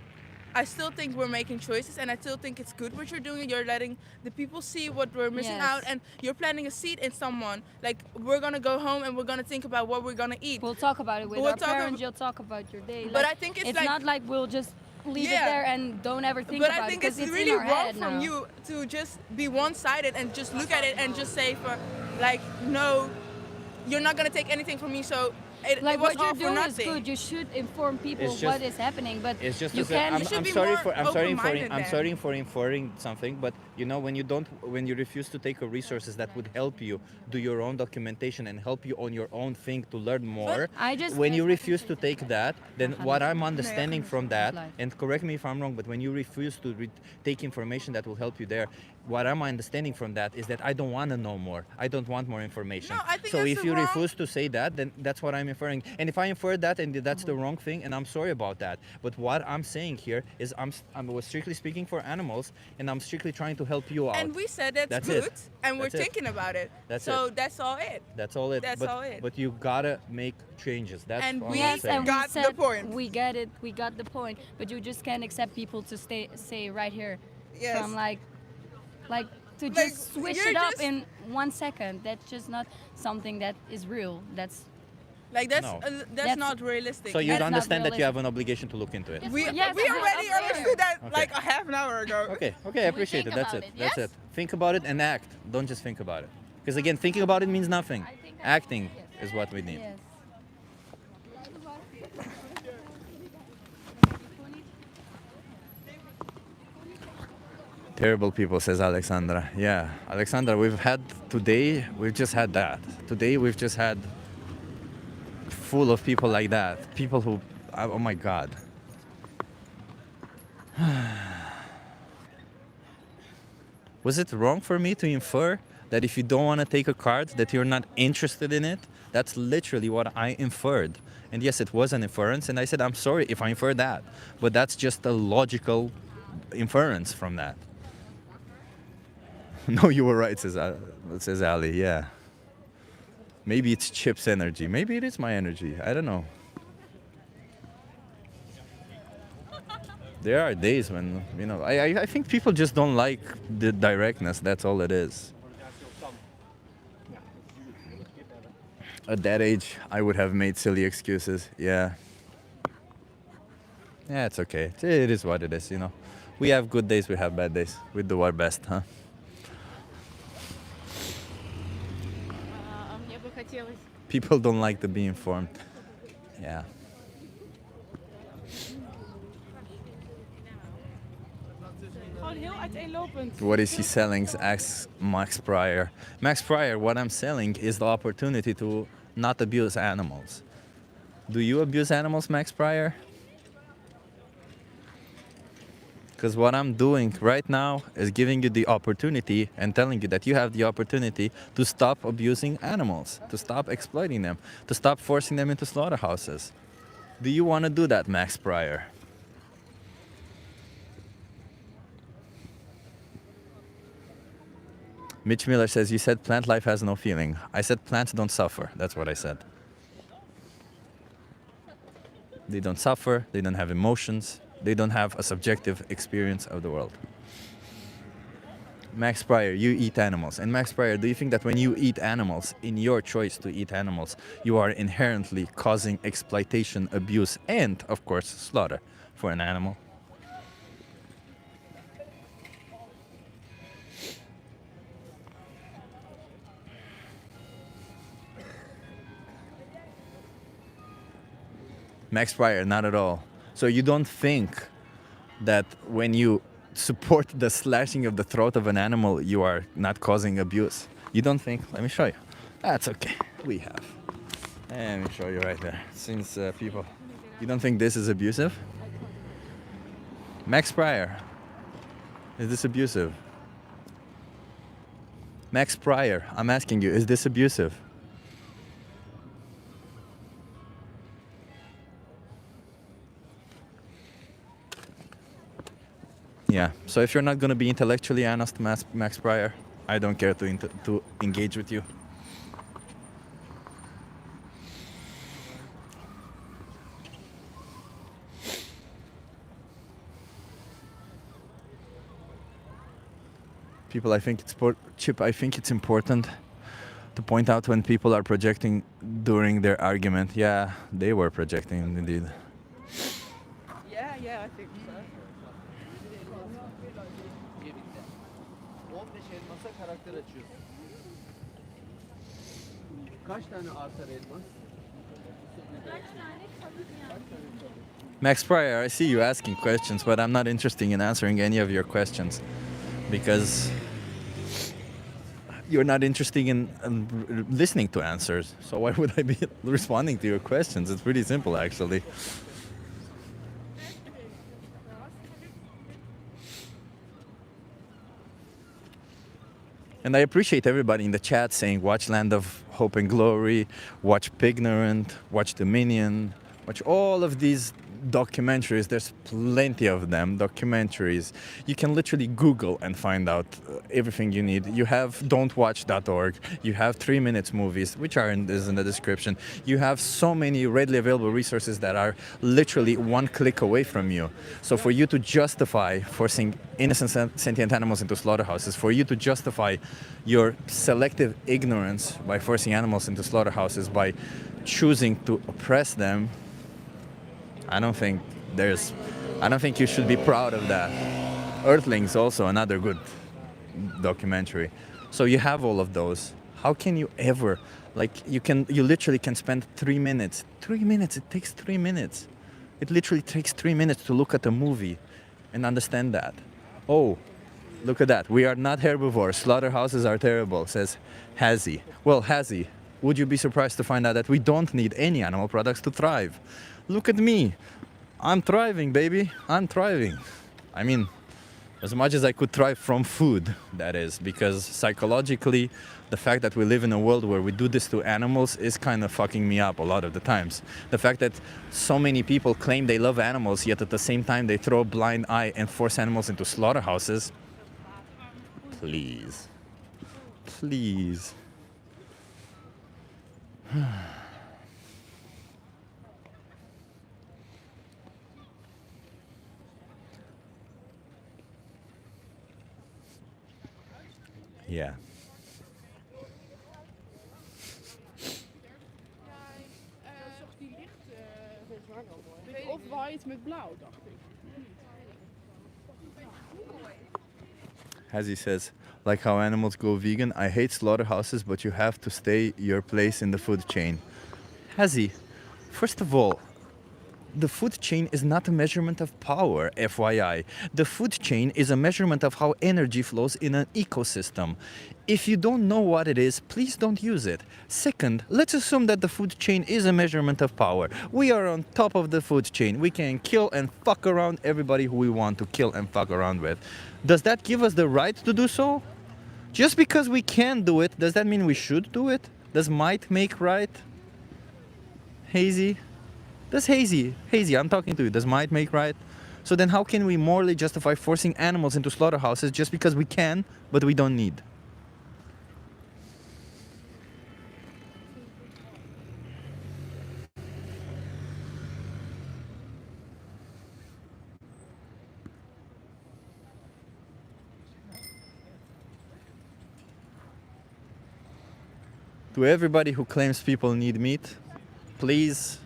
I still think we're making choices, and I still think it's good what you're doing. You're letting the people see what we're missing Yes. out, and you're planting a seed in someone. Like, we're gonna go home and we're gonna think about what we're gonna eat. We'll talk about it with We'll our talk parents. You'll talk about your day. But Like, I think it's it's like- not like we'll just leave it Yeah. there and don't ever think But about I think it, 'cause it's in really our wrong head from now. you to just be one-sided and just look at it and just say, for like, no, you're not gonna take anything from me, so it Like was what you're all for doing is nothing. good. You should inform people It's just- what is happening, but It's just you as a- can. I'm, You should I'm be sorry more for I'm sorry for open-minded I'm then. sorry for inferring something, but you know when you refuse to take resources that would help you do your own documentation and help you on your own thing to learn more. I just- When you refuse to take that, then what I'm understanding from that, and correct me if I'm wrong, but when you refuse to take information that will help you there, what I'm understanding from that is that I don't want to know more. I don't want more information. No, I think so that's if the you wrong- refuse to say that, then that's what I'm inferring. And if I infer that, and that's the wrong thing, and I'm sorry about that. But what I'm saying here is I was strictly speaking for animals, and I'm strictly trying to help you out. And we said that's That's good, it. and we're That's it. thinking about it. That's so it. that's all it. That's all it. That's but, all it. But you gotta make changes. That's And all we- I'm Yes, saying. and got we the said point. we get it. We got the point. But you just can't accept people to say right here Yes. from like to Like, just switch you're it up just- in 1 second. That's just not something that is real. That's Like that's No. that's not realistic. So you That's not understand that you realistic. have an obligation to look into it. we Yes, we I'm already aware. understood that Okay. like a half an hour ago. Okay, I appreciate it. think That's about it. it, That's yes? it. Think about it and act. Don't just think about it. Because again, thinking about it means nothing. Acting is what we need. yes. Terrible people, says Alexandra. Yeah, Alexandra, we've just had that. Today we've just had full of people like that. People who, oh my God. Was it wrong for me to infer that if you don't want to take a card, that you're not interested in it? That's literally what I inferred. And yes, it was an inference, and I said, I'm sorry if I inferred that. But that's just a logical inference from that. No, you were right, says Ali, yeah. Maybe it's Chip's energy. Maybe it is my energy. I don't know. There are days when, you know, I think people just don't like the directness. That's all it is. At that age, I would have made silly excuses. Yeah. Yeah, it's okay. It is what it is, you know. We have good days, we have bad days. We do our best, huh? Мне бы хотелось. People don't like to be informed. Yeah. Gewoon heel uiteenlopend. What is he selling? Asks Max Pryor. Max Pryor, what I'm selling is the opportunity to not abuse animals. Do you abuse animals, Max Pryor? Because what I'm doing right now is giving you the opportunity and telling you that you have the opportunity to stop abusing animals, to stop exploiting them, to stop forcing them into slaughterhouses. Do you want to do that, Max Pryor? Mitch Miller says, you said plant life has no feeling. I said plants don't suffer. That's what I said. They don't suffer. They don't have emotions. They don't have a subjective experience of the world. Max Pryor, you eat animals. And Max Pryor, do you think that when you eat animals, in your choice to eat animals, you are inherently causing exploitation, abuse, and, of course, slaughter for an animal? Max Pryor, not at all. So you don't think that when you support the slashing of the throat of an animal, you are not causing abuse? You don't think? Let me show you. That's okay. We have. Let me show you right there. Since people, you don't think this is abusive? Max Pryor, is this abusive? Max Pryor, I'm asking you, is this abusive? Yeah, so if you're not going to be intellectually honest, Max Pryor, I don't care to engage with you. People, I think Chip, I think it's important to point out when people are projecting during their argument. Yeah, they were projecting indeed. Yeah, I think so. Karakter açıyorsun. Kaç tane artar elmas? Max Pryor, I see you asking questions, but I'm not interested in answering any of your questions because you're not interested in listening to answers. So why would I be responding to your questions? It's pretty simple, actually. And I appreciate everybody in the chat saying watch Land of Hope and Glory, watch Pignorant, watch Dominion, watch all of these documentaries. There's plenty of them, documentaries. You can literally Google and find out everything you need. You have don'twatch.org, you have 3 minutes movies, which are in the description. You have so many readily available resources that are literally one click away from you. So for you to justify forcing innocent sentient animals into slaughterhouses, for you to justify your selective ignorance by forcing animals into slaughterhouses, by choosing to oppress them, I don't think you should be proud of that. Earthlings also another good documentary. So you have all of those. How can you ever, you literally can spend 3 minutes. 3 minutes, it takes 3 minutes. It literally takes 3 minutes to look at a movie and understand that. Oh, look at that. We are not herbivores. Slaughterhouses are terrible, says Hazy. Well, Hazy, would you be surprised to find out that we don't need any animal products to thrive? Look at me. I'm thriving, baby. I'm thriving. I mean, as much as I could thrive from food, that is, because psychologically, the fact that we live in a world where we do this to animals is kind of fucking me up a lot of the times. The fact that so many people claim they love animals, yet at the same time they throw a blind eye and force animals into slaughterhouses. Please. Please. Ja. Of white met blauw, dacht ik. As he says, like how animals go vegan, I hate slaughterhouses, but you have to stay your place in the food chain. Hazy, first of all, the food chain is not a measurement of power, FYI. The food chain is a measurement of how energy flows in an ecosystem. If you don't know what it is, please don't use it. Second, let's assume that the food chain is a measurement of power. We are on top of the food chain. We can kill and fuck around everybody who we want to kill and fuck around with. Does that give us the right to do so? Just because we can do it, does that mean we should do it? Does might make right? Hazy? Does Hazy, I'm talking to you, does might make right? So then how can we morally justify forcing animals into slaughterhouses just because we can, but we don't need? To everybody who claims people need meat, please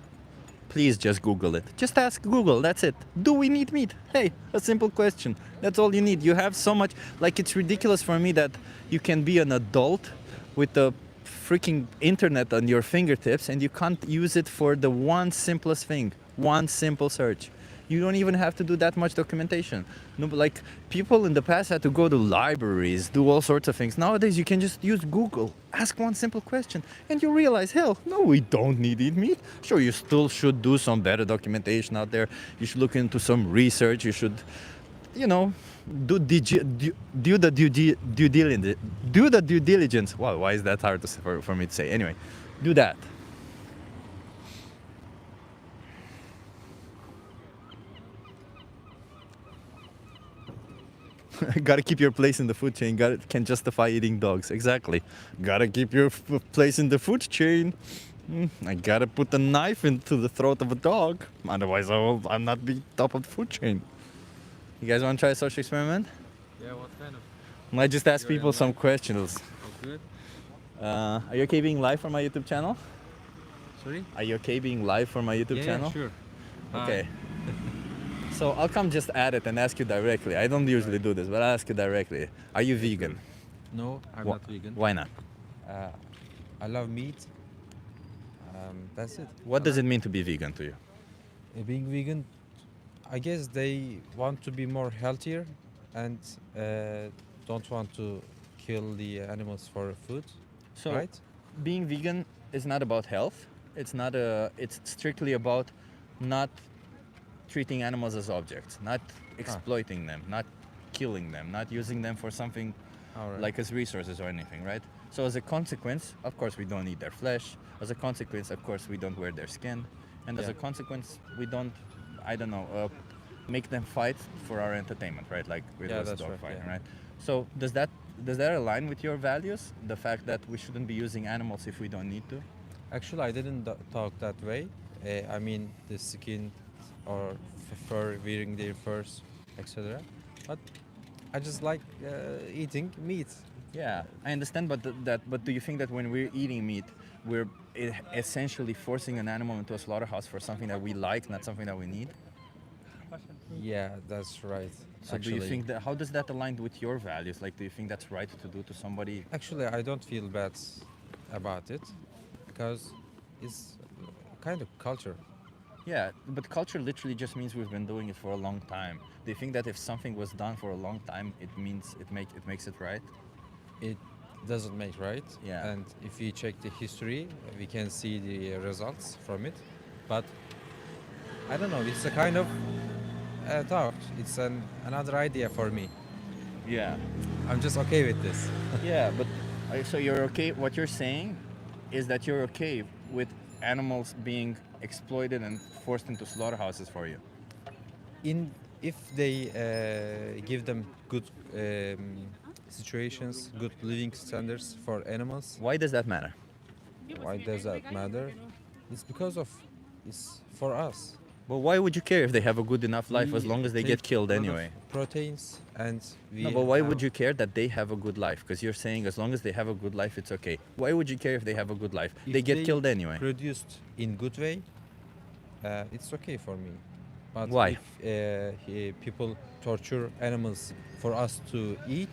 just Google it. Just ask Google, that's it. Do we need meat? Hey, a simple question. That's all you need. You have so much, it's ridiculous for me that you can be an adult with the freaking internet on your fingertips and you can't use it for the one simplest thing, one simple search. You don't even have to do that much documentation. No, but people in the past had to go to libraries, do all sorts of things. Nowadays, you can just use Google, ask one simple question, and you realize, hell, no, we don't need to eat meat. Sure, you still should do some better documentation out there. You should look into some research. You should, do the due diligence. Do the due diligence. Wow, why is that hard for me to say? Anyway, do that. Gotta keep your place in the food chain. Can justify eating dogs. Exactly. Gotta keep your place in the food chain. I gotta put a knife into the throat of a dog. Otherwise, I'll not be top of the food chain. You guys want to try a social experiment? Yeah, what kind of? I might just ask people some questions. Oh, good. Are you okay being live for my YouTube channel? Sorry? Are you okay being live for my YouTube channel? Yeah, sure. Okay. So I'll come just at it and ask you directly. I don't usually do this, but I'll ask you directly. Are you vegan? No, I'm not vegan. Why not? I love meat, That's it. What does it mean to be vegan to you? Being vegan, I guess they want to be more healthier and don't want to kill the animals for food. So, right? being vegan is not about health. It's strictly about not treating animals as objects, not exploiting them, not killing them, not using them for something Alright. like as resources or anything, right? So as a consequence, of course, we don't eat their flesh. As a consequence, of course, we don't wear their skin. And as Yeah. a consequence, we don't, I don't know, make them fight for our entertainment, right? Like with Yeah, this that's dog right, fighting, yeah. right? So does that align with your values? The fact that we shouldn't be using animals if we don't need to? Actually, I didn't talk that way. I mean the skin or fur, wearing their furs, etc. But I just like eating meat. Yeah, I understand, but but do you think that when we're eating meat, we're essentially forcing an animal into a slaughterhouse for something that we like, not something that we need? Yeah, that's right. So do you think that how does that align with your values? Like, do you think that's right to do to somebody? Actually, I don't feel bad about it because it's kind of culture. Yeah, but culture literally just means we've been doing it for a long time. Do you think that if something was done for a long time, it means it makes it right? It doesn't make right. Yeah. And if we check the history, we can see the results from it. But I don't know. It's a kind of thought. It's another idea for me. Yeah. I'm just okay with this. Yeah, but so you're okay. What you're saying is that you're okay with animals being exploited and forced into slaughterhouses for you. If they give them good situations, good living standards for animals. Why does that matter? Why does that matter? It's because of it's for us. But why would you care if they have a good enough life as We long as they take get killed a lot of anyway? Proteins and we. No, but why have- would you care that they have a good life? Because you're saying as long as they have a good life, it's okay. Why would you care if they have a good life? If They get killed anyway. Produced in good way, it's okay for me. But Why? if people torture animals for us to eat,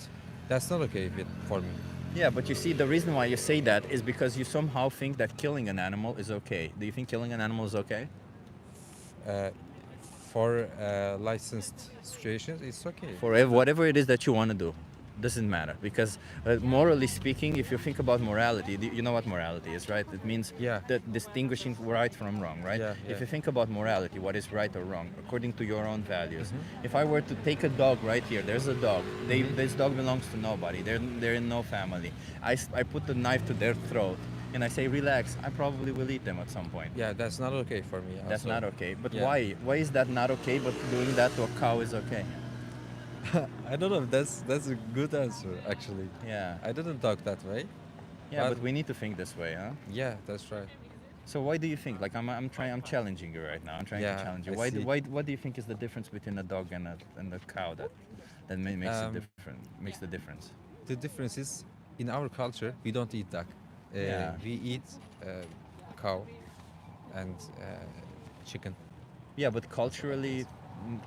that's not okay for me. Yeah, but you see, the reason why you say that is because you somehow think that killing an animal is okay. Do you think killing an animal is okay? For licensed situations, it's okay. For whatever it is that you want to do, doesn't matter. Because morally speaking, if you think about morality, you know what morality is, right? It means distinguishing right from wrong, right? Yeah, If yeah. you think about morality, what is right or wrong, according to your own values. If I were to take a dog right here, there's a dog. This dog belongs to nobody. They're in no family. I put the knife to their throat and I say, relax, I probably will eat them at some point. Yeah, that's not okay for me. That's also. not okay. But Yeah. why? Why is that not okay, but doing that to a cow is okay? I don't know. That's a good answer, actually. Yeah. I didn't talk that way. Yeah, but we need to think this way, huh? Yeah, that's right. So why do you think? Like I'm challenging you right now. I'm trying Yeah, to challenge you. I see. What do you think is the difference between a dog and a cow makes it different? Makes the difference. The difference is in our culture we don't eat duck. Yeah. We eat cow and chicken. Yeah, but culturally,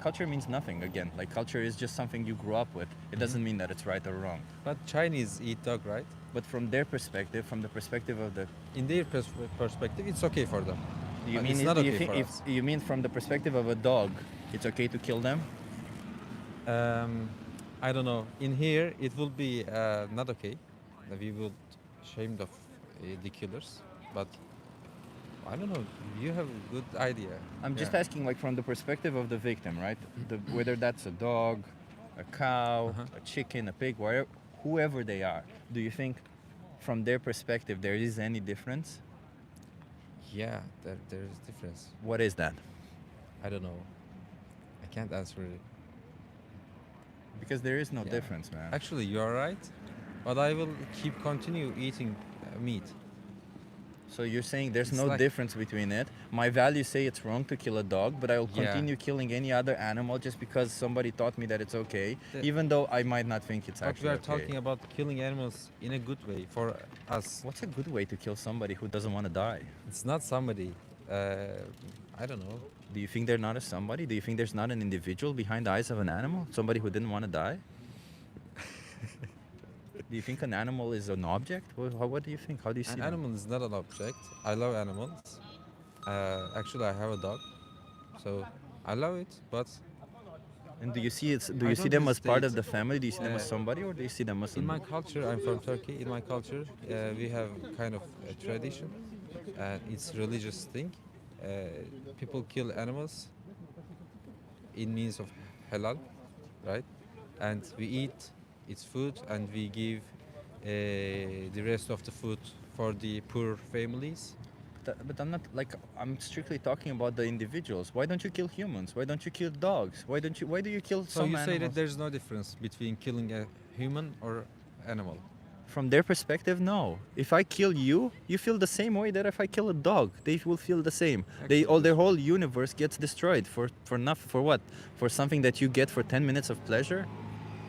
culture means nothing again. Like culture is just something you grew up with. It doesn't mean that it's right or wrong. But Chinese eat dog, right? But from their perspective, from the perspective of the In their perspective, it's okay for them. you But mean it's it- not you okay think for if us. you mean from the perspective of a dog, it's okay to kill them? I don't know. In here, it will be not okay. We will shamed of the killers. But I don't know. You have a good idea. I'm just Yeah. asking, like, from the perspective of the victim, right? Whether that's a dog, a cow, a chicken, a pig, whoever they are. Do you think, from their perspective, there is any difference? Yeah, there is difference. What is that? I don't know. I can't answer it. Because there is no Yeah. difference, man. Actually, you are right. But I will continue eating meat. So you're saying there's It's no like- difference between it. My values say it's wrong to kill a dog, but I will Yeah. continue killing any other animal just because somebody taught me that it's okay, The- even though I might not think it's But actually we are okay. talking about killing animals in a good way for us. What's a good way to kill somebody who doesn't want to die? It's not somebody. I don't know. Do you think they're not a somebody? Do you think there's not an individual behind the eyes of an animal? Somebody who didn't want to die? Do Do you think an animal is an object? What do you think? How do you see An them? animal is not an object. I love animals. Actually, I have a dog, so I love it. But And do you see do I you see don't them as part of hesitate. the family? Do you see them as Uh, somebody, or do you see them as in my culture, I'm from Turkey. In my culture, we have kind of a tradition, and it's religious thing. People kill animals in means of halal, right? And we eat its food, and we give the rest of the food for the poor families. But I'm not like I'm strictly talking about the individuals. Why don't you kill humans? Why don't you kill dogs? Why do you kill So some you say that animals? there's no difference between killing a human or animal? From their perspective, no. If I kill you, you feel the same way that if I kill a dog, they will feel the same. Their whole universe gets destroyed for nothing. For what? For something that you get for 10 minutes of pleasure?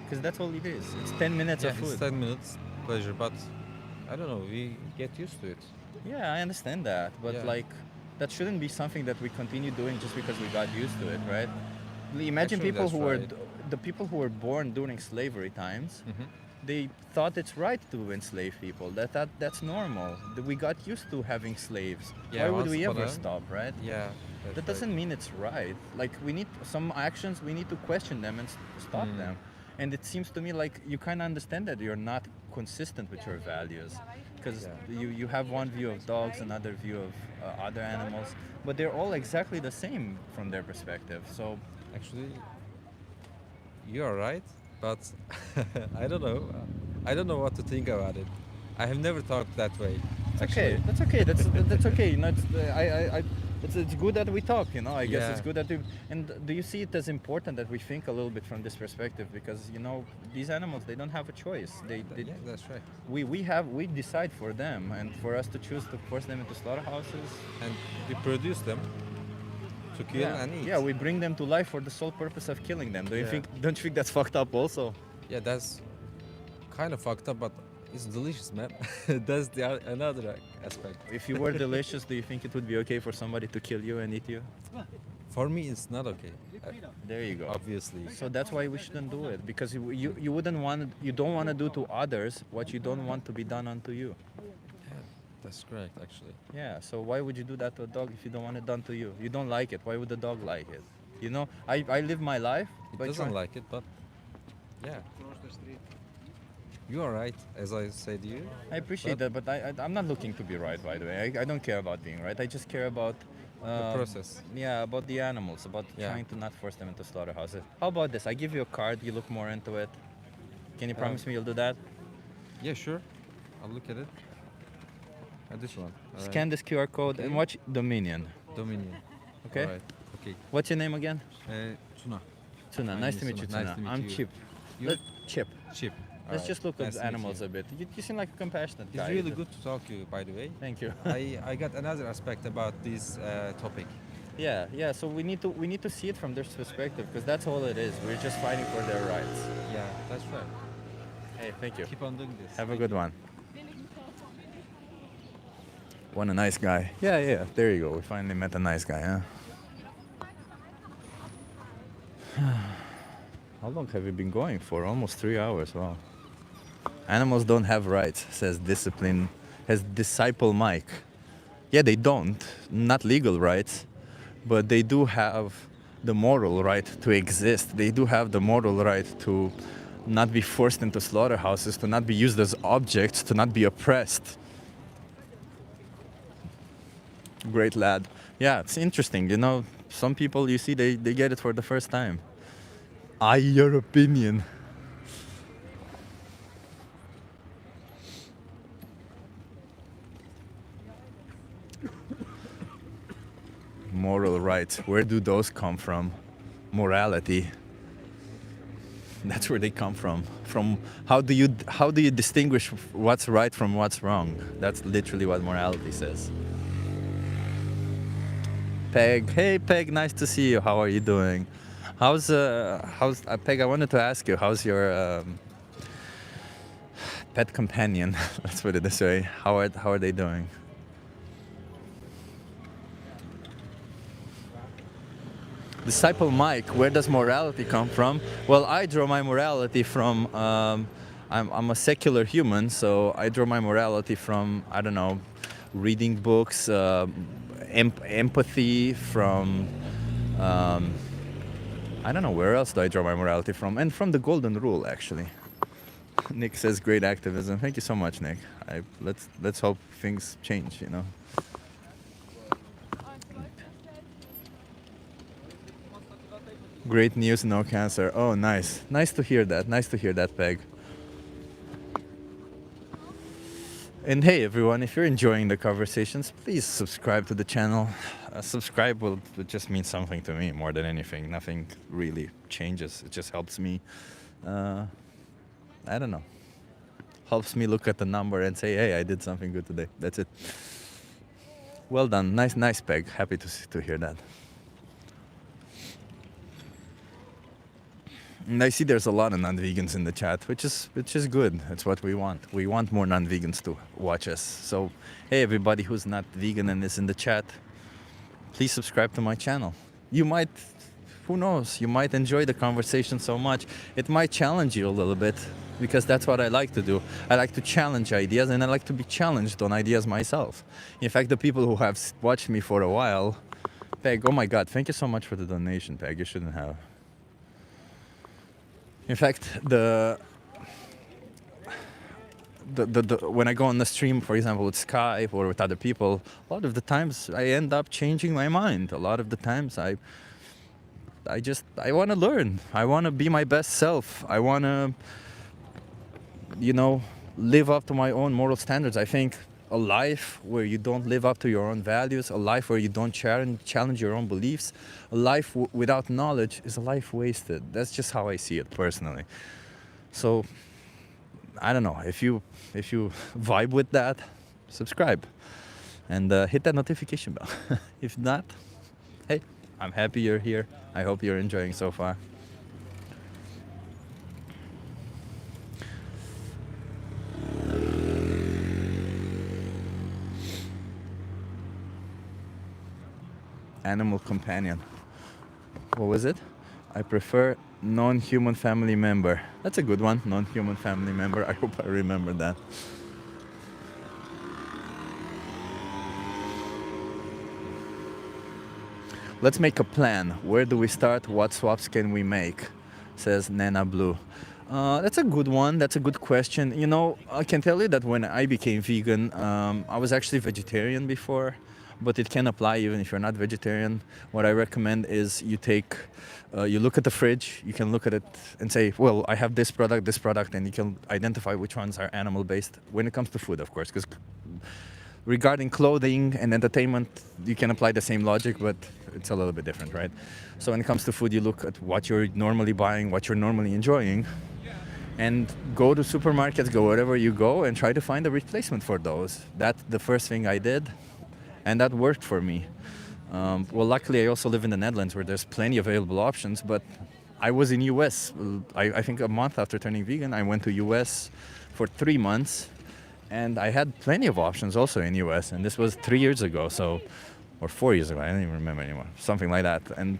Because that's all it is. It's 10 minutes Yeah, of food. it's 10 minutes pleasure, but I don't know, we get used to it. Yeah, I understand that, but Yeah. like that shouldn't be something that we continue doing just because we got used to it, right? Imagine Actually, people that's who were right. the people who were born during slavery times. Mhm. They thought it's right to enslave people. That's normal. That we got used to having slaves. Yeah, Why would once we upon ever a- stop, right? Yeah, that's That doesn't mean it's right. Like we need some actions. We need to question them and stop Mm. them. And it seems to me like you kind of understand that you're not consistent with your values, because you have one view of dogs, another view of other animals, but they're all exactly the same from their perspective. So Actually, you are right, but I don't know. I don't know what to think about it. I have never thought that way. it's okay. That's okay. That's okay. You know, it's good that we talk. You know, I guess it's Yeah. good that we. And do you see it as important that we think a little bit from this perspective? Because you know, these animals, they don't have a choice. They Yeah, that's right. we decide for them, and for us to choose to force them into slaughterhouses. And we produce them to kill Yeah, and eat. yeah, we bring them to life for the sole purpose of killing them. Yeah. Don't you think that's fucked up also? Yeah, that's kind of fucked up, but it's delicious, man. That's another aspect. If you were delicious, do you think it would be okay for somebody to kill you and eat you? For me, it's not okay. There you go. Obviously. So that's why we shouldn't do it, because you wouldn't want, you don't want to do to others what you don't want to be done unto you. That's correct, actually. Yeah. So why would you do that to a dog if you don't want it done to you? You don't like it. Why would the dog like it? You know, I live my life. It by doesn't trying- like it, but yeah. You are right, as I said to you. I appreciate that, but I'm not looking to be right, by the way. I don't care about being right. I just care about The process. Yeah, about the animals, about Yeah. trying to not force them into slaughterhouses. How about this? I give you a card, you look more into it. Can you promise me you'll do that? Yeah, sure. I'll look at it. This one. All Scan right. this QR code and Okay. watch Dominion. Dominion. Okay? All right. Okay. What's your name again? Tuna. Tuna. My Nice name to is meet you, Tuna. Tuna. Nice to meet I'm you. Chip. You? Chip. Chip. Let's Alright. just look Nice at to meet animals you. a bit. You seem like a compassionate It's guy. really good to talk to you, by the way. Thank you. I got another aspect about this topic. Yeah. So we need to see it from their perspective, because that's all it is. We're just fighting for their rights. Yeah, that's right. Hey, thank you. Keep on doing this. Have a good one. What a nice guy. Yeah. There you go. We finally met a nice guy, huh? How long have we been going for? Almost 3 hours. Wow. Animals don't have rights, says Disciple Mike. Yeah, they don't. Not legal rights, but they do have the moral right to exist. They do have the moral right to not be forced into slaughterhouses, to not be used as objects, to not be oppressed. Great lad. Yeah, it's interesting. You know, some people, you see, they get it for the first time. Your opinion. Moral rights. Where do those come from? Morality. That's where they come from. From how do you distinguish what's right from what's wrong? That's literally what morality says. Peg, hey Peg, nice to see you. How are you doing? How's Peg? I wanted to ask you, how's your pet companion? Let's put it this way. How are they doing? Disciple Mike, where does morality come from? Well, I draw my morality from I'm a secular human, so I draw my morality from, I don't know, reading books, empathy, from I don't know where else do I draw my morality from, and from the golden rule actually. Nick says great activism. Thank you so much, Nick. Let's hope things change, you know. Great news, no cancer. Oh, nice. Nice to hear that. Nice to hear that, Peg. And hey, everyone, if you're enjoying the conversations, please subscribe to the channel. Subscribe will just mean something to me more than anything. Nothing really changes. It just helps me, I don't know, helps me look at the number and say, hey, I did something good today. That's it. Well done. Nice, Peg. Happy to hear that. And I see there's a lot of non-vegans in the chat, which is good. That's what we want. We want more non-vegans to watch us. So, hey, everybody who's not vegan and is in the chat, please subscribe to my channel. You might, who knows, you might enjoy the conversation so much. It might challenge you a little bit, because that's what I like to do. I like to challenge ideas, and I like to be challenged on ideas myself. In fact, the people who have watched me for a while, Peg, oh my God, thank you so much for the donation, Peg. You shouldn't have. In fact, when I go on the stream, for example, with Skype or with other people, a lot of the times I end up changing my mind. A lot of the times I want to learn. I want to be my best self. I want to, you know, live up to my own moral standards. I think a life where you don't live up to your own values, a life where you don't challenge your own beliefs, a life without knowledge is a life wasted. That's just how I see it personally. So, I don't know, if you vibe with that, subscribe and hit that notification bell. If not, hey, I'm happy you're here. I hope you're enjoying so far. Animal companion. What was it? I prefer non-human family member. That's a good one, non-human family member. I hope I remember that. Let's make a plan. Where do we start? What swaps can we make? Says Nana Blue. That's a good one. That's a good question. You know, I can tell you that when I became vegan, I was actually vegetarian before. But it can apply even if you're not vegetarian. What I recommend is you look at the fridge, you can look at it and say, well, I have this product, and you can identify which ones are animal-based when it comes to food, of course, because regarding clothing and entertainment, you can apply the same logic, but it's a little bit different, right? So when it comes to food, you look at what you're normally buying, what you're normally enjoying, and go to supermarkets, go wherever you go, and try to find a replacement for those. That's the first thing I did. And that worked for me. Well, luckily, I also live in the Netherlands where there's plenty of available options, but I was in US. I think a month after turning vegan, I went to US for 3 months, and I had plenty of options also in US, and this was 3 years ago, or 4 years ago, I don't even remember anymore, something like that. And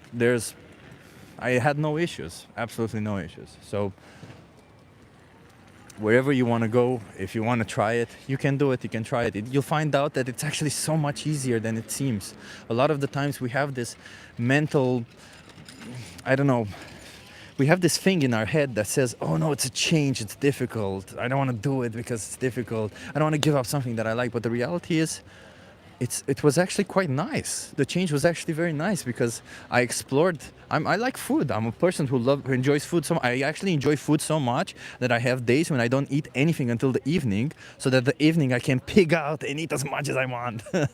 I had no issues, absolutely no issues. So wherever you want to go, if you want to try it, you can do it, you can try it. You'll find out that it's actually so much easier than it seems. A lot of the times we have this mental, I don't know, we have this thing in our head that says, oh no, it's a change, it's difficult. I don't want to do it because it's difficult. I don't want to give up something that I like. But the reality is, it was actually quite nice. The change was actually very nice because I explored. I like food. I'm a person who enjoys food. I actually enjoy food so much that I have days when I don't eat anything until the evening, so that the evening I can pig out and eat as much as I want. But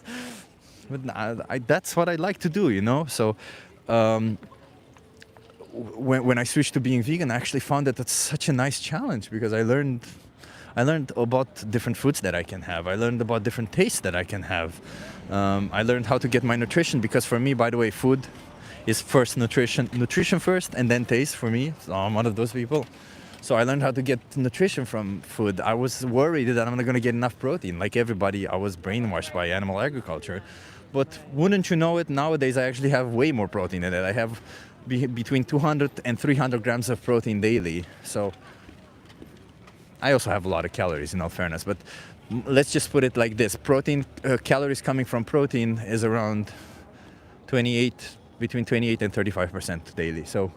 that's what I like to do, you know. So when I switched to being vegan, I actually found that that's such a nice challenge because I learned about different foods that I can have. I learned about different tastes that I can have. I learned how to get my nutrition, because for me, by the way, food is first nutrition first and then taste for me. So I'm one of those people. So I learned how to get nutrition from food. I was worried that I'm not going to get enough protein. Like everybody, I was brainwashed by animal agriculture. But wouldn't you know it, nowadays I actually have way more protein in it. I have between 200 and 300 grams of protein daily. So I also have a lot of calories in all fairness, but let's just put it like this. Protein, calories coming from protein is around 28, between 28 and 35% daily. So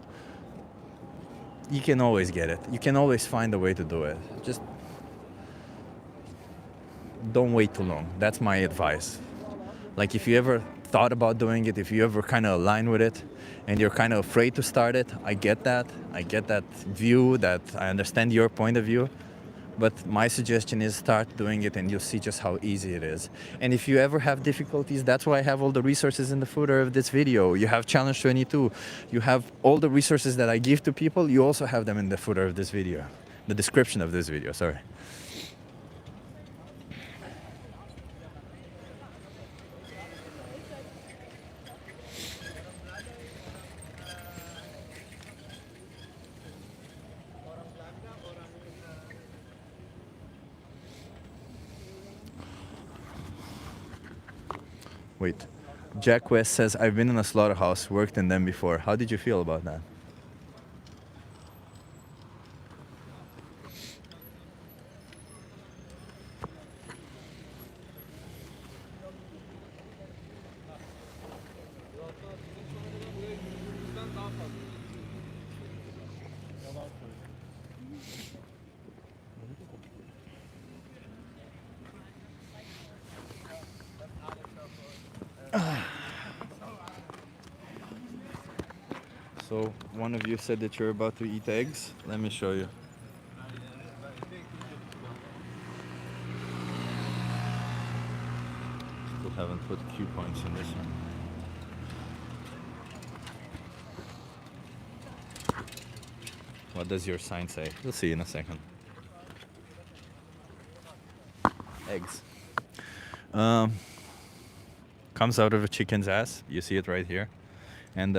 you can always get it. You can always find a way to do it. Just don't wait too long. That's my advice. Like if you ever thought about doing it, if you ever kind of align with it and you're kind of afraid to start it, I get that. I get that view, that I understand your point of view. But my suggestion is start doing it and you'll see just how easy it is. And if you ever have difficulties, that's why I have all the resources in the footer of this video. You have Challenge 22. You have all the resources that I give to people. You also have them in the footer of this video, the description of this video, sorry. Wait, Jack West says, I've been in a slaughterhouse, worked in them before. How did you feel about that? So one of you said that you're about to eat eggs. Let me show you. Still haven't put cue points in this one. What does your sign say? You'll see in a second. Eggs. Comes out of a chicken's ass. You see it right here. And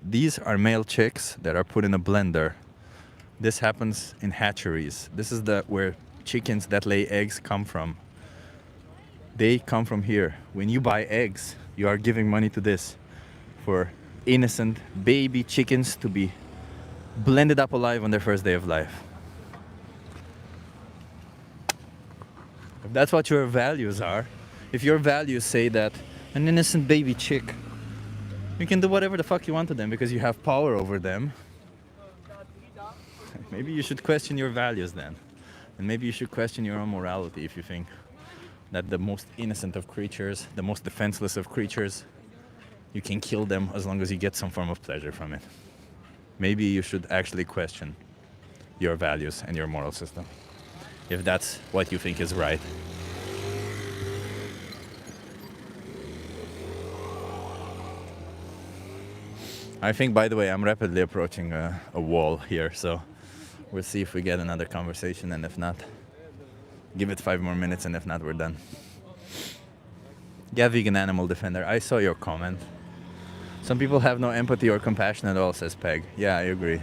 these are male chicks that are put in a blender. This happens in hatcheries. This is where chickens that lay eggs come from. They come from here. When you buy eggs, you are giving money to this for innocent baby chickens to be blended up alive on their first day of life. If that's what your values are, if your values say that an innocent baby chick, you can do whatever the fuck you want to them because you have power over them, maybe you should question your values then. And maybe you should question your own morality if you think that the most innocent of creatures, the most defenseless of creatures, you can kill them as long as you get some form of pleasure from it. Maybe you should actually question your values and your moral system, if that's what you think is right. I think, by the way, I'm rapidly approaching a wall here, so we'll see if we get another conversation, and if not, give it 5 more minutes, and if not, we're done. Yeah, vegan animal defender, I saw your comment. Some people have no empathy or compassion at all, says Peg. Yeah, I agree.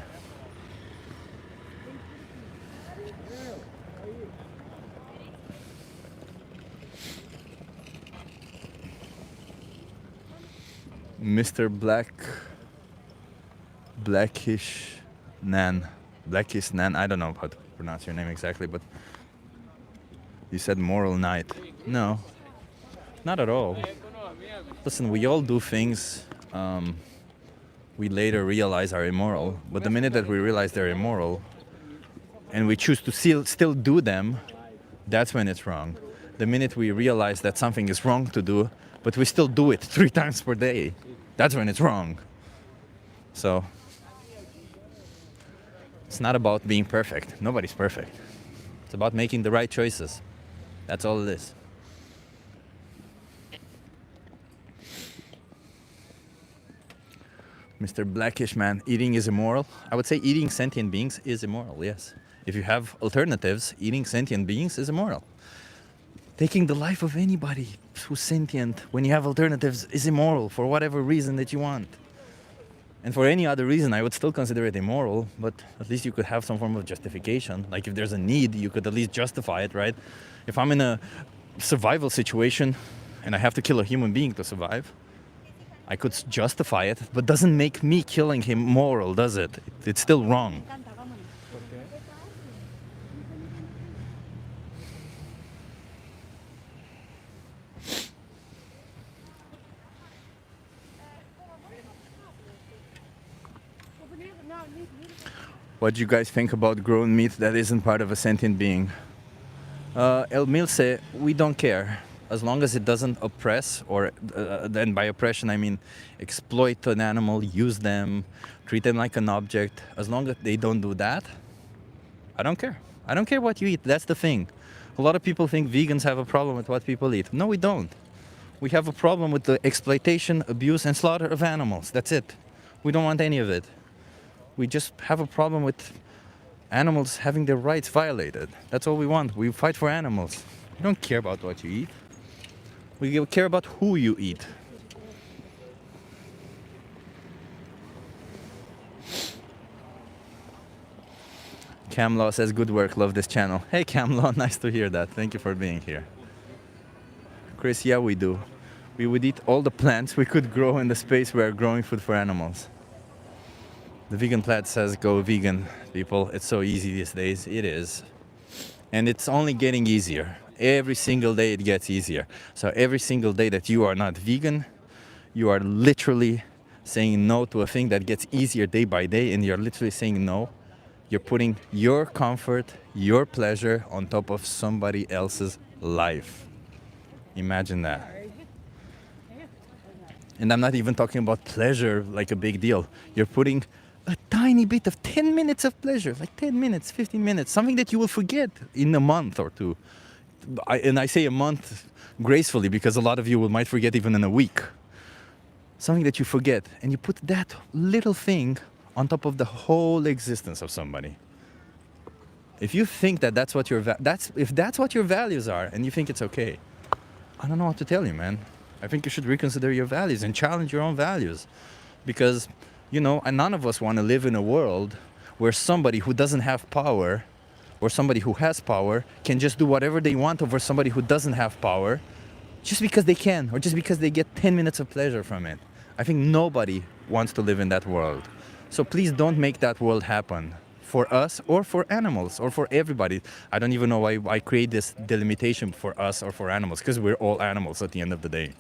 Mr. Blackish Nan, I don't know how to pronounce your name exactly, but you said moral night. No, not at all. Listen, we all do things we later realize are immoral, but the minute that we realize they're immoral and we choose to still do them, that's when it's wrong. The minute we realize that something is wrong to do, but we still do it 3 times per day, that's when it's wrong. So it's not about being perfect. Nobody's perfect. It's about making the right choices. That's all it is. Mr. Blackish Man, eating is immoral. I would say eating sentient beings is immoral, yes. If you have alternatives, eating sentient beings is immoral. Taking the life of anybody who's sentient when you have alternatives is immoral for whatever reason that you want. And for any other reason, I would still consider it immoral, but at least you could have some form of justification. Like if there's a need, you could at least justify it, right? If I'm in a survival situation and I have to kill a human being to survive, I could justify it, but doesn't make me killing him moral, does it? It's still wrong. What do you guys think about grown meat that isn't part of a sentient being? El Milce, we don't care. As long as it doesn't oppress, or then by oppression I mean exploit an animal, use them, treat them like an object. As long as they don't do that, I don't care. I don't care what you eat. That's the thing. A lot of people think vegans have a problem with what people eat. No, we don't. We have a problem with the exploitation, abuse, and slaughter of animals. That's it. We don't want any of it. We just have a problem with animals having their rights violated. That's all we want. We fight for animals. We don't care about what you eat. We care about who you eat. Camlaw says, good work, love this channel. Hey Camlaw, nice to hear that. Thank you for being here. Chris, yeah we do. We would eat all the plants we could grow in the space we are growing food for animals. The vegan plat says, go vegan, people. It's so easy these days. It is. And it's only getting easier. Every single day it gets easier. So every single day that you are not vegan, you are literally saying no to a thing that gets easier day by day, and you're literally saying no. You're putting your comfort, your pleasure on top of somebody else's life. Imagine that. And I'm not even talking about pleasure like a big deal. You're putting a tiny bit of 10 minutes of pleasure, like 10 minutes, 15 minutes, something that you will forget in a month or two. And I say a month gracefully because a lot of you might forget even in a week. Something that you forget, and you put that little thing on top of the whole existence of somebody. If you think that that's what if that's what your values are, and you think it's okay, I don't know what to tell you, man. I think you should reconsider your values and challenge your own values, because you know, and none of us want to live in a world where somebody who doesn't have power or somebody who has power can just do whatever they want over somebody who doesn't have power just because they can, or just because they get 10 minutes of pleasure from it. I think nobody wants to live in that world. So please don't make that world happen for us or for animals or for everybody. I don't even know why I create this delimitation for us or for animals, because we're all animals at the end of the day.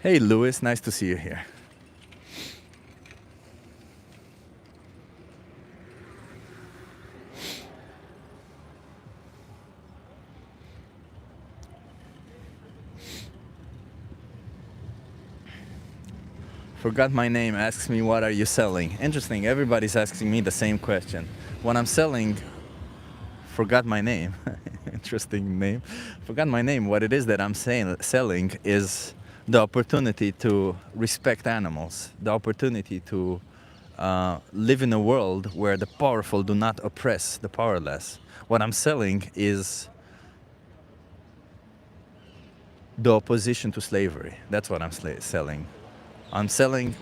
Hey Louis, nice to see you here. Forgot my name, asks me what are you selling. Interesting, everybody's asking me the same question. What I'm selling, forgot my name. Interesting name. Forgot my name. What it is that I'm selling is the opportunity to respect animals, the opportunity to live in a world where the powerful do not oppress the powerless. What I'm selling is the opposition to slavery. That's what I'm selling.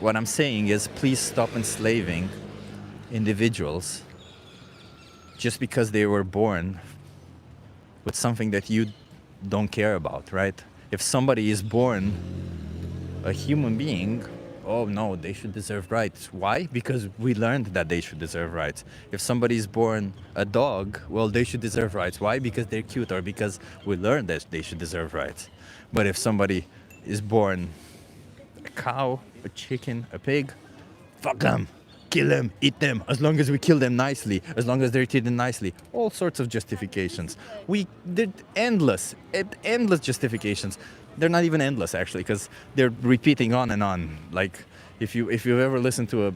What I'm saying is, please stop enslaving individuals just because they were born with something that you don't care about, right? If somebody is born a human being, oh no, they should deserve rights. Why? Because we learned that they should deserve rights. If somebody is born a dog, well, they should deserve rights. Why? Because they're cute, or because we learned that they should deserve rights. But if somebody is born a cow, a chicken, a pig, fuck them, kill them, eat them, as long as we kill them nicely, as long as they're treated nicely. All sorts of justifications. They're endless justifications. They're not even endless, actually, because they're repeating on and on. Like, if you've ever listened to a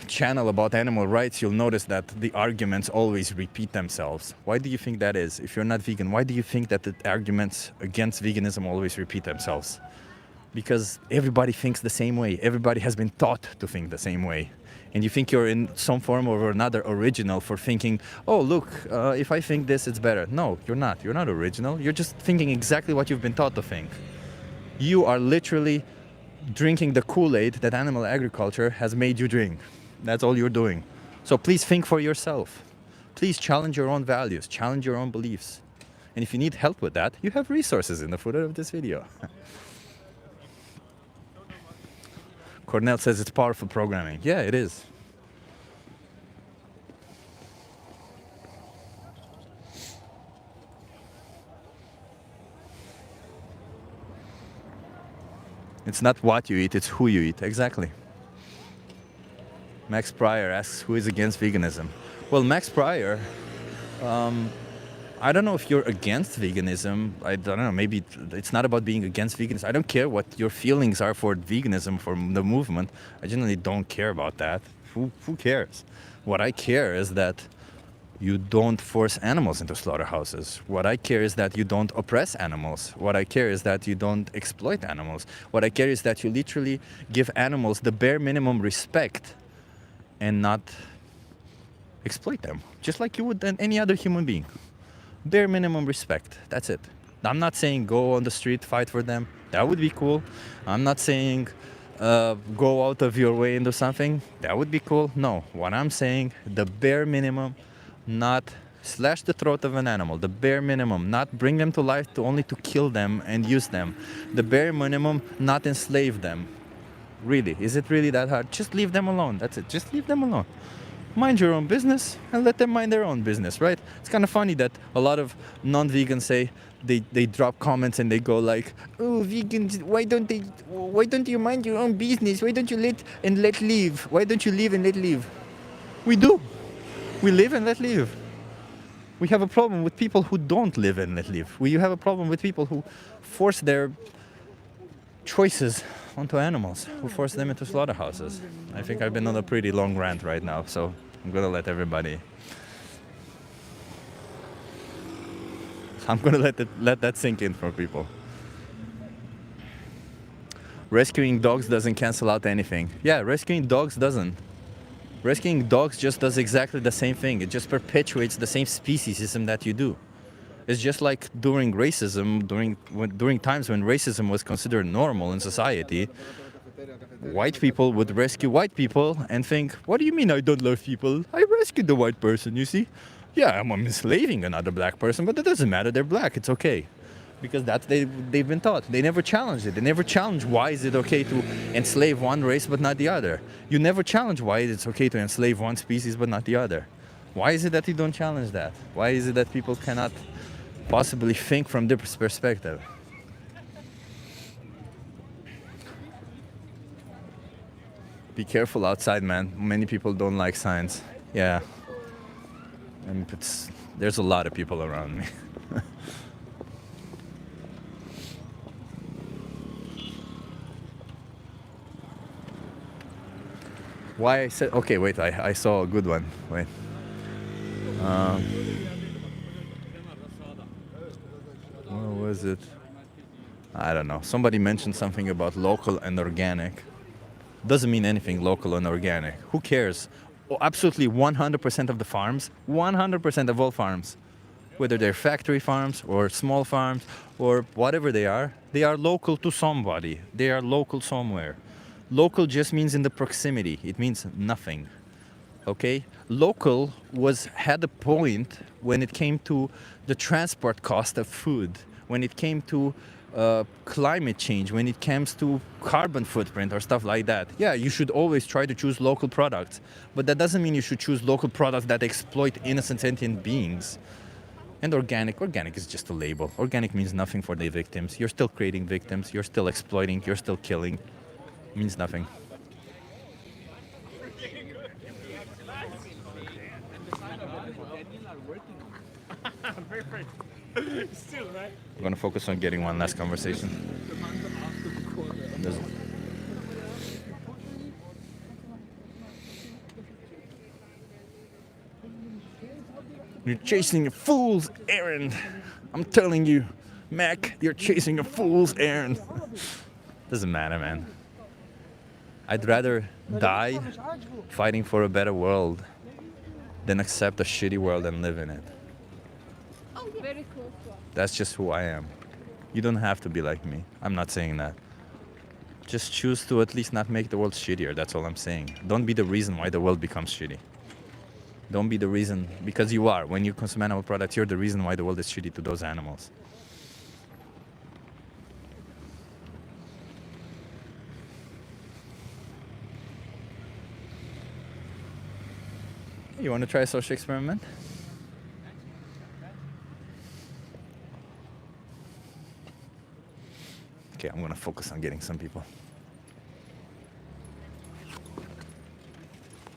channel about animal rights, you'll notice that the arguments always repeat themselves. Why do you think that is? If you're not vegan, why do you think that the arguments against veganism always repeat themselves? Because everybody thinks the same way. Everybody has been taught to think the same way. And you think you're in some form or another original for thinking, oh, look, if I think this, it's better. No, you're not. You're not original. You're just thinking exactly what you've been taught to think. You are literally drinking the Kool-Aid that animal agriculture has made you drink. That's all you're doing. So please think for yourself. Please challenge your own values, challenge your own beliefs. And if you need help with that, you have resources in the footer of this video. Cornell says it's powerful programming. Yeah, it is. It's not what you eat, it's who you eat. Exactly. Max Pryor asks, who is against veganism? Well, Max Pryor, I don't know if you're against veganism. I don't know, maybe it's not about being against veganism. I don't care what your feelings are for veganism, for the movement. I generally don't care about that. Who cares? What I care is that you don't force animals into slaughterhouses. What I care is that you don't oppress animals. What I care is that you don't exploit animals. What I care is that you literally give animals the bare minimum respect and not exploit them, just like you would any other human being. Bare minimum respect, that's it. I'm not saying go on the street, fight for them. That would be cool. I'm not saying go out of your way and do something. That would be cool. No, what I'm saying, the bare minimum, not slash the throat of an animal. The bare minimum, not bring them to life to only to kill them and use them. The bare minimum, not enslave them. Really, is it really that hard? Just leave them alone. That's it. Just leave them alone. Mind your own business and let them mind their own business, right? It's kind of funny that a lot of non-vegans say they drop comments and they go like, oh, vegans, why don't you mind your own business? Why don't you let live? Why don't you live and let live? We do. We live and let live. We have a problem with people who don't live and let live. We have a problem with people who force their choices onto animals, who force them into slaughterhouses. I think I've been on a pretty long rant right now, so I'm gonna let that sink in for people. Rescuing dogs doesn't cancel out anything. Yeah, rescuing dogs doesn't. Rescuing dogs just does exactly the same thing. It just perpetuates the same speciesism that you do. It's just like during racism, during times when racism was considered normal in society, white people would rescue white people and think, what do you mean I don't love people? I rescued the white person, you see? Yeah, I'm enslaving another black person, but that doesn't matter, they're black, it's okay. Because that's they've been taught. They never challenged it. They never challenged why is it okay to enslave one race but not the other. You never challenge why it's okay to enslave one species but not the other. Why is it that you don't challenge that? Why is it that people cannot possibly think from this perspective? Be careful outside, man. Many people don't like science. Yeah. And there's a lot of people around me. Why I said, okay, wait, I saw a good one. Wait. What was it? I don't know. Somebody mentioned something about local and organic. Doesn't mean anything, local and organic. Who cares? Oh, absolutely 100% of the farms, 100% of all farms, whether they're factory farms or small farms or whatever they are local to somebody. They are local somewhere. Local just means in the proximity. It means nothing. Okay? Local had a point when it came to the transport cost of food, when it came to climate change, when it comes to carbon footprint or stuff like that. Yeah, you should always try to choose local products, but that doesn't mean you should choose local products that exploit innocent sentient beings. And organic is just a label. Organic means nothing for the victims. You're still creating victims, you're still exploiting, you're still killing. It means nothing. Still, right? I'm gonna focus on getting one last conversation. You're chasing a fool's errand. I'm telling you, Mac, you're chasing a fool's errand. Doesn't matter, man. I'd rather die fighting for a better world than accept a shitty world and live in it. Very cool. That's just who I am. You don't have to be like me. I'm not saying that. Just choose to at least not make the world shittier. That's all I'm saying. Don't be the reason why the world becomes shitty. Don't be the reason, because you are. When you consume animal products, you're the reason why the world is shitty to those animals. You want to try a social experiment? Okay, I'm gonna focus on getting some people.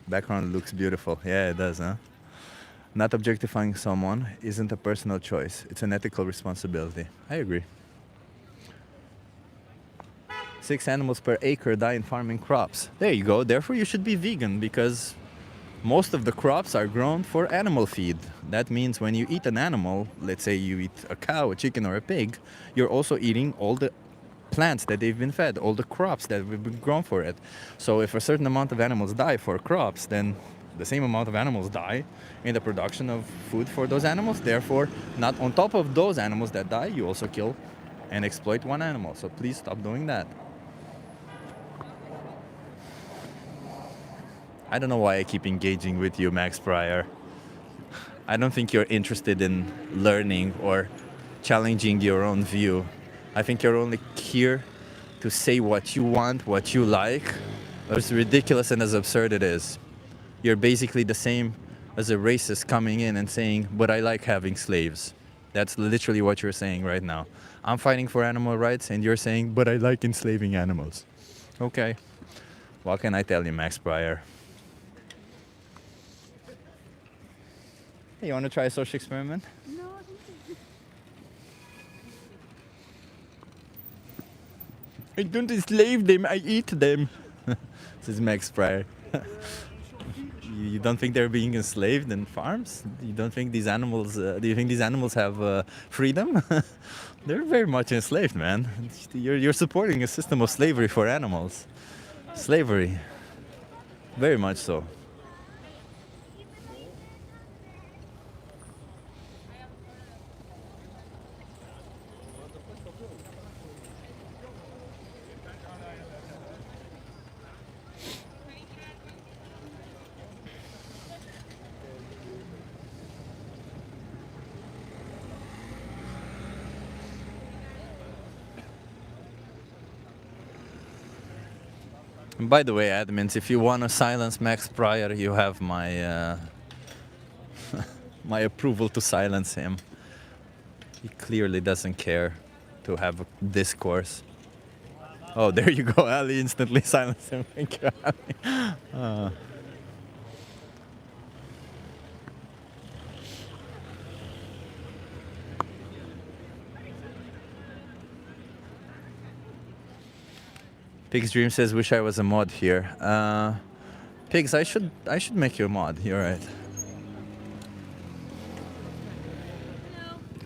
Background looks beautiful. Yeah, it does, huh? Not objectifying someone isn't a personal choice. It's an ethical responsibility. I agree. 6 animals per acre die in farming crops. There you go. Therefore, you should be vegan because most of the crops are grown for animal feed. That means when you eat an animal, let's say you eat a cow, a chicken, or a pig, you're also eating all the plants that they've been fed, all the crops that have been grown for it. So if a certain amount of animals die for crops, then the same amount of animals die in the production of food for those animals. Therefore, not on top of those animals that die, you also kill and exploit one animal. So please stop doing that. I don't know why I keep engaging with you, Max Pryor. I don't think you're interested in learning or challenging your own view. I think you're only here to say what you want, what you like, as ridiculous and as absurd it is. You're basically the same as a racist coming in and saying, but I like having slaves. That's literally what you're saying right now. I'm fighting for animal rights and you're saying, but I like enslaving animals. Okay. What can I tell you, Max Pryor? Hey, you want to try a social experiment? No. I don't enslave them, I eat them. This is Max Pryor. You don't think they're being enslaved in farms? You don't think these animals, do you think these animals have freedom? They're very much enslaved, man. You're supporting a system of slavery for animals. Slavery. Very much so. And by the way, admins, if you want to silence Max Pryor, you have my my approval to silence him. He clearly doesn't care to have a discourse. Oh, there you go, Ali instantly silenced him. Thank you, Ali. Pig's Dream says, "Wish I was a mod here." Pigs, I should make you a mod. You're right.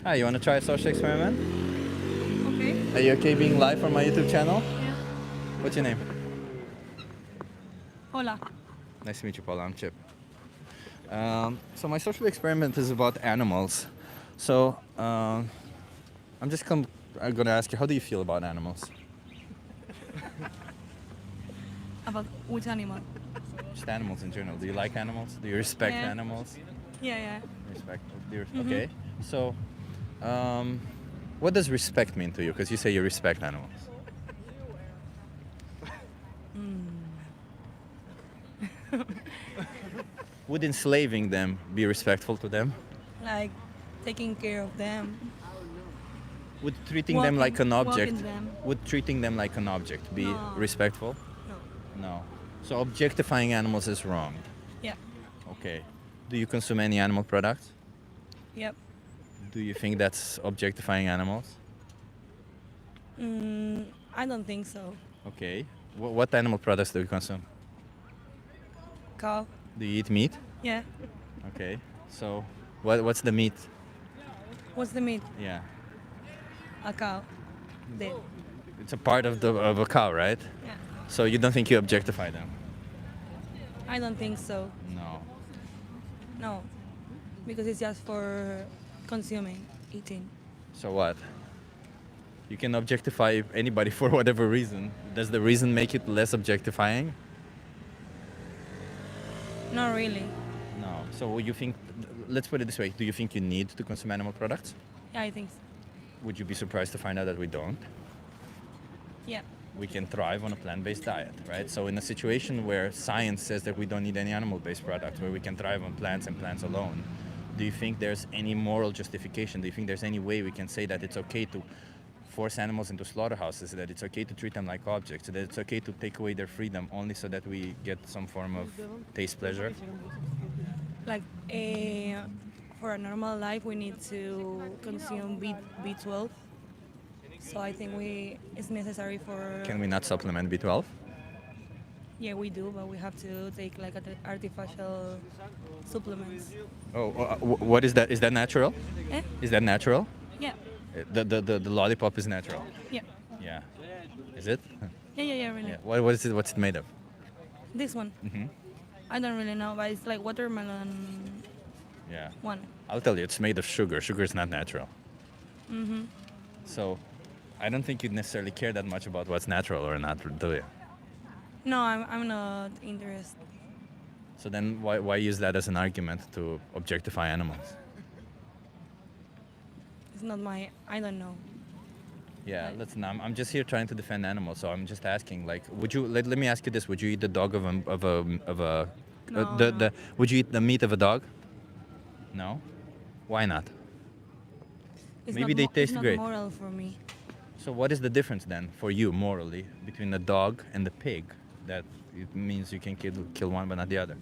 Hi, you want to try a social experiment? Okay. Are you okay being live on my YouTube channel? Yeah. What's your name? Hola. Nice to meet you, Paula. I'm Chip. So my social experiment is about animals. So I'm gonna ask you, how do you feel about animals? About which animal? Just animals in general. Do you like animals? Do you respect Yeah. animals? Yeah. Respect. Okay. So, what does respect mean to you? Because you say you respect animals. Would enslaving them be respectful to them? Like taking care of them. Would treating them like an object? walking them. Would treating them like an object be No. respectful? No. So objectifying animals is wrong. Yeah. Okay. Do you consume any animal products? Yep. Do you think that's objectifying animals? I don't think so. Okay. What animal products do you consume? Cow. Do you eat meat? Yeah. Okay. So, what's the meat? What's the meat? Yeah. A cow. Dead. It's a part of a cow, right? Yeah. So you don't think you objectify them? I don't think so. No. No. Because it's just for consuming, eating. So what? You can objectify anybody for whatever reason. Does the reason make it less objectifying? Not really. No. So you think, let's put it this way, do you think you need to consume animal products? Yeah, I think so. Would you be surprised to find out that we don't? Yeah. We can thrive on a plant-based diet, right? So in a situation where science says that we don't need any animal-based products, where we can thrive on plants and plants alone, do you think there's any moral justification? Do you think there's any way we can say that it's okay to force animals into slaughterhouses, that it's okay to treat them like objects, that it's okay to take away their freedom only so that we get some form of taste pleasure? Like for a normal life, we need to consume B12. So I think it's necessary for. Can we not supplement B12? Yeah, we do, but we have to take like artificial supplements. Oh, what is that? Is that natural? Eh? Is that natural? Yeah. The lollipop is natural. Yeah. Yeah. Is it? Yeah, really. Yeah. What is it? What's it made of? This one. Hmm. I don't really know, but it's like watermelon Yeah. one. I'll tell you, it's made of sugar. Sugar is not natural. Mm-hmm. So, I don't think you'd necessarily care that much about what's natural or not, do you? No, I'm not interested. So then, why use that as an argument to objectify animals? It's not I don't know. Yeah, listen, I'm just here trying to defend animals, so I'm just asking, like, would you let me ask you this: would you eat the dog of a No, would you eat the meat of a dog? No, why not? It's Maybe not they it's taste not great. moral for me. So what is the difference then for you morally between the dog and the pig? That it means you can kill one but not the other.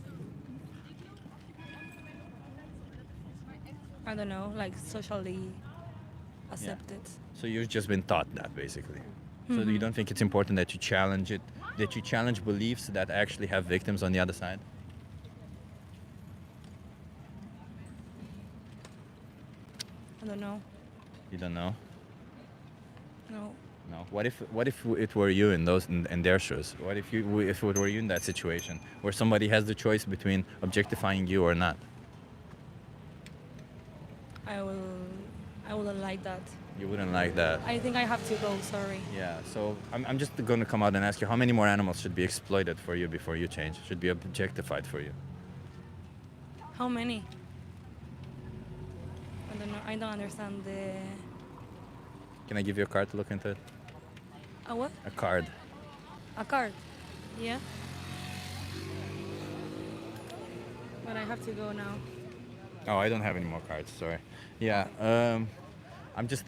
I don't know, like socially accepted. So you've just been taught that basically. So you Mhm. don't think it's important that you challenge it, that you challenge beliefs that actually have victims on the other side? I don't know. You don't know? No. No. What if it were you in their shoes? What if it were you in that situation where somebody has the choice between objectifying you or not? I wouldn't like that. You wouldn't like that. I think I have to go, sorry. Yeah, so I'm just going to come out and ask you, how many more animals should be exploited for you before you change? Should be objectified for you? How many? I don't know. I don't understand the. Can I give you a card to look into it? A what? A card. A card. Yeah. But I have to go now. Oh, I don't have any more cards. Sorry. Yeah. I'm just.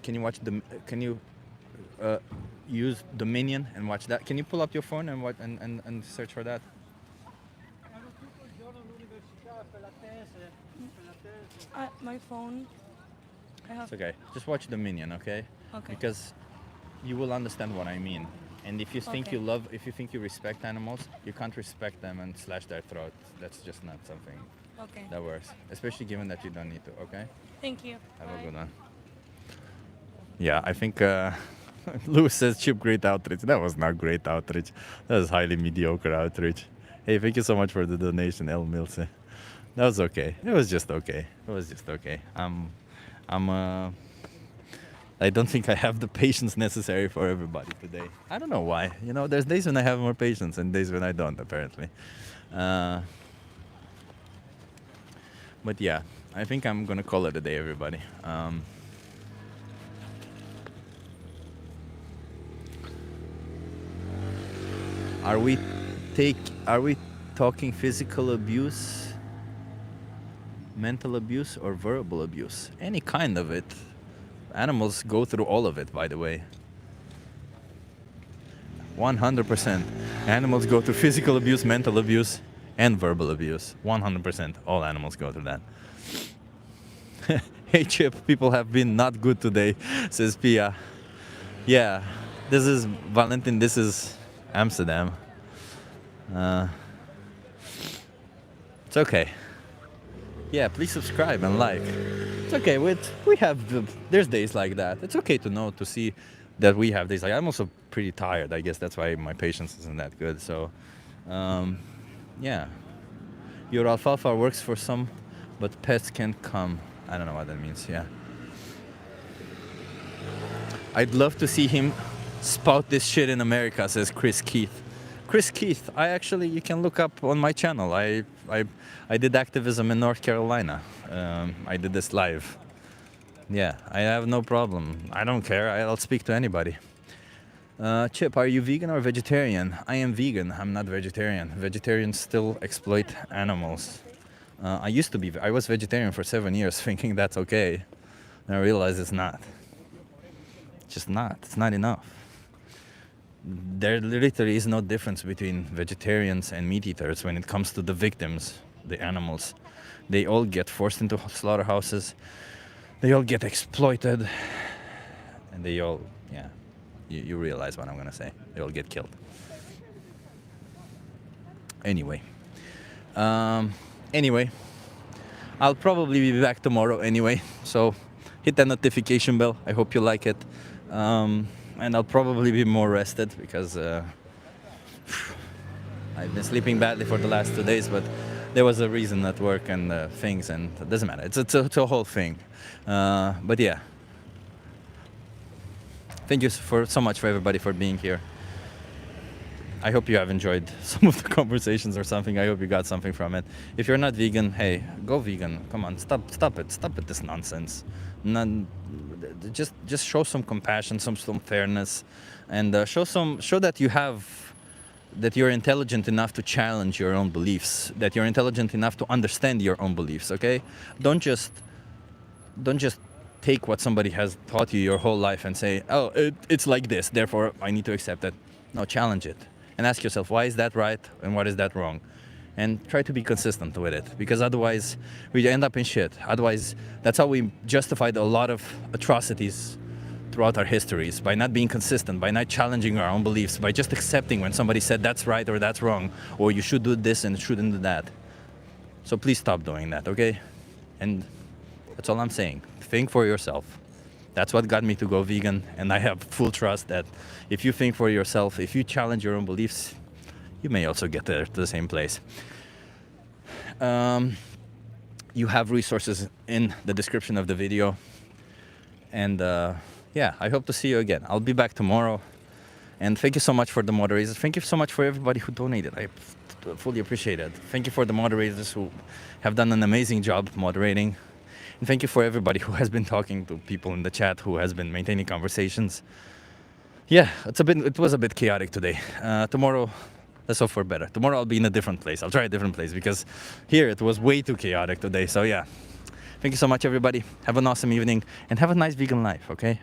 Can you watch the? Can you use Dominion and watch that? Can you pull up your phone and and search for that? My phone. I have. It's okay. Just watch Dominion, okay? Okay. Because you will understand what I mean. And if you think Okay. if you think you respect animals, you can't respect them and slash their throat. That's just not something Okay. that works. Especially given that you don't need to, okay? Thank you. Have a good one. Yeah, I think Lewis says, Chip, great outreach. That was not great outreach. That was highly mediocre outreach. Hey, thank you so much for the donation, El Milce. That was okay. It was just okay. It was just okay. I don't think I have the patience necessary for everybody today. I don't know why. You know, there's days when I have more patience and days when I don't, apparently. But yeah, I think I'm gonna call it a day, everybody. Are we talking physical abuse, mental abuse, or verbal abuse? Any kind of it. Animals go through all of it, by the way. 100%. Animals go through physical abuse, mental abuse, and verbal abuse. 100%. All animals go through that. Hey Chip, people have been not good today, says Pia. Yeah, this is Valentin, this is Amsterdam. It's okay. Yeah, please subscribe and like. It's okay. There's days like that. It's okay to see that we have days like. I'm also pretty tired. I guess that's why my patience isn't that good. So, yeah. Your alfalfa works for some, but pests can't come. I don't know what that means. Yeah. I'd love to see him spout this shit in America, says Chris Keith. Chris Keith, you can look up on my channel. I did activism in North Carolina. I did this live. Yeah, I have no problem. I don't care. I'll speak to anybody. Chip, are you vegan or vegetarian? I am vegan. I'm not vegetarian. Vegetarians still exploit animals. I was vegetarian for 7 years thinking that's okay. And I realized it's not. Just not. It's not enough. There literally is no difference between vegetarians and meat eaters when it comes to the victims, the animals. They all get forced into slaughterhouses. They all get exploited. And they all, yeah, you realize what I'm gonna say. They all get killed. Anyway. Anyway, I'll probably be back tomorrow anyway. So hit that notification bell. I hope you like it. And I'll probably be more rested because I've been sleeping badly for the last 2 days, but there was a reason at work and things, and it doesn't matter. It's a whole thing. But yeah, thank you so much for everybody for being here. I hope you have enjoyed some of the conversations or something. I hope you got something from it. If you're not vegan, hey, go vegan. Come on, stop it. Stop it, this nonsense. Just show some compassion, some fairness, and show that you're intelligent enough to challenge your own beliefs, that you're intelligent enough to understand your own beliefs, okay? Don't just take what somebody has taught you your whole life and say, oh, it's like this, therefore I need to accept it. No, challenge it. And ask yourself, why is that right and what is that wrong? And try to be consistent with it, because otherwise we end up in shit. Otherwise, that's how we justified a lot of atrocities throughout our histories, by not being consistent, by not challenging our own beliefs, by just accepting when somebody said that's right or that's wrong, or you should do this and shouldn't do that. So please stop doing that, okay? And that's all I'm saying. Think for yourself. That's what got me to go vegan, and I have full trust that if you think for yourself, if you challenge your own beliefs, you may also get there to the same place. You have resources in the description of the video. And yeah, I hope to see you again. I'll be back tomorrow. And thank you so much for the moderators. Thank you so much for everybody who donated. I fully appreciate it. Thank you for the moderators who have done an amazing job moderating. And thank you for everybody who has been talking to people in the chat, who has been maintaining conversations. Yeah, it was a bit chaotic today. Tomorrow, let's hope for better. Tomorrow I'll be in a different place. I'll try a different place because here it was way too chaotic today. So yeah, thank you so much, everybody. Have an awesome evening and have a nice vegan life, okay?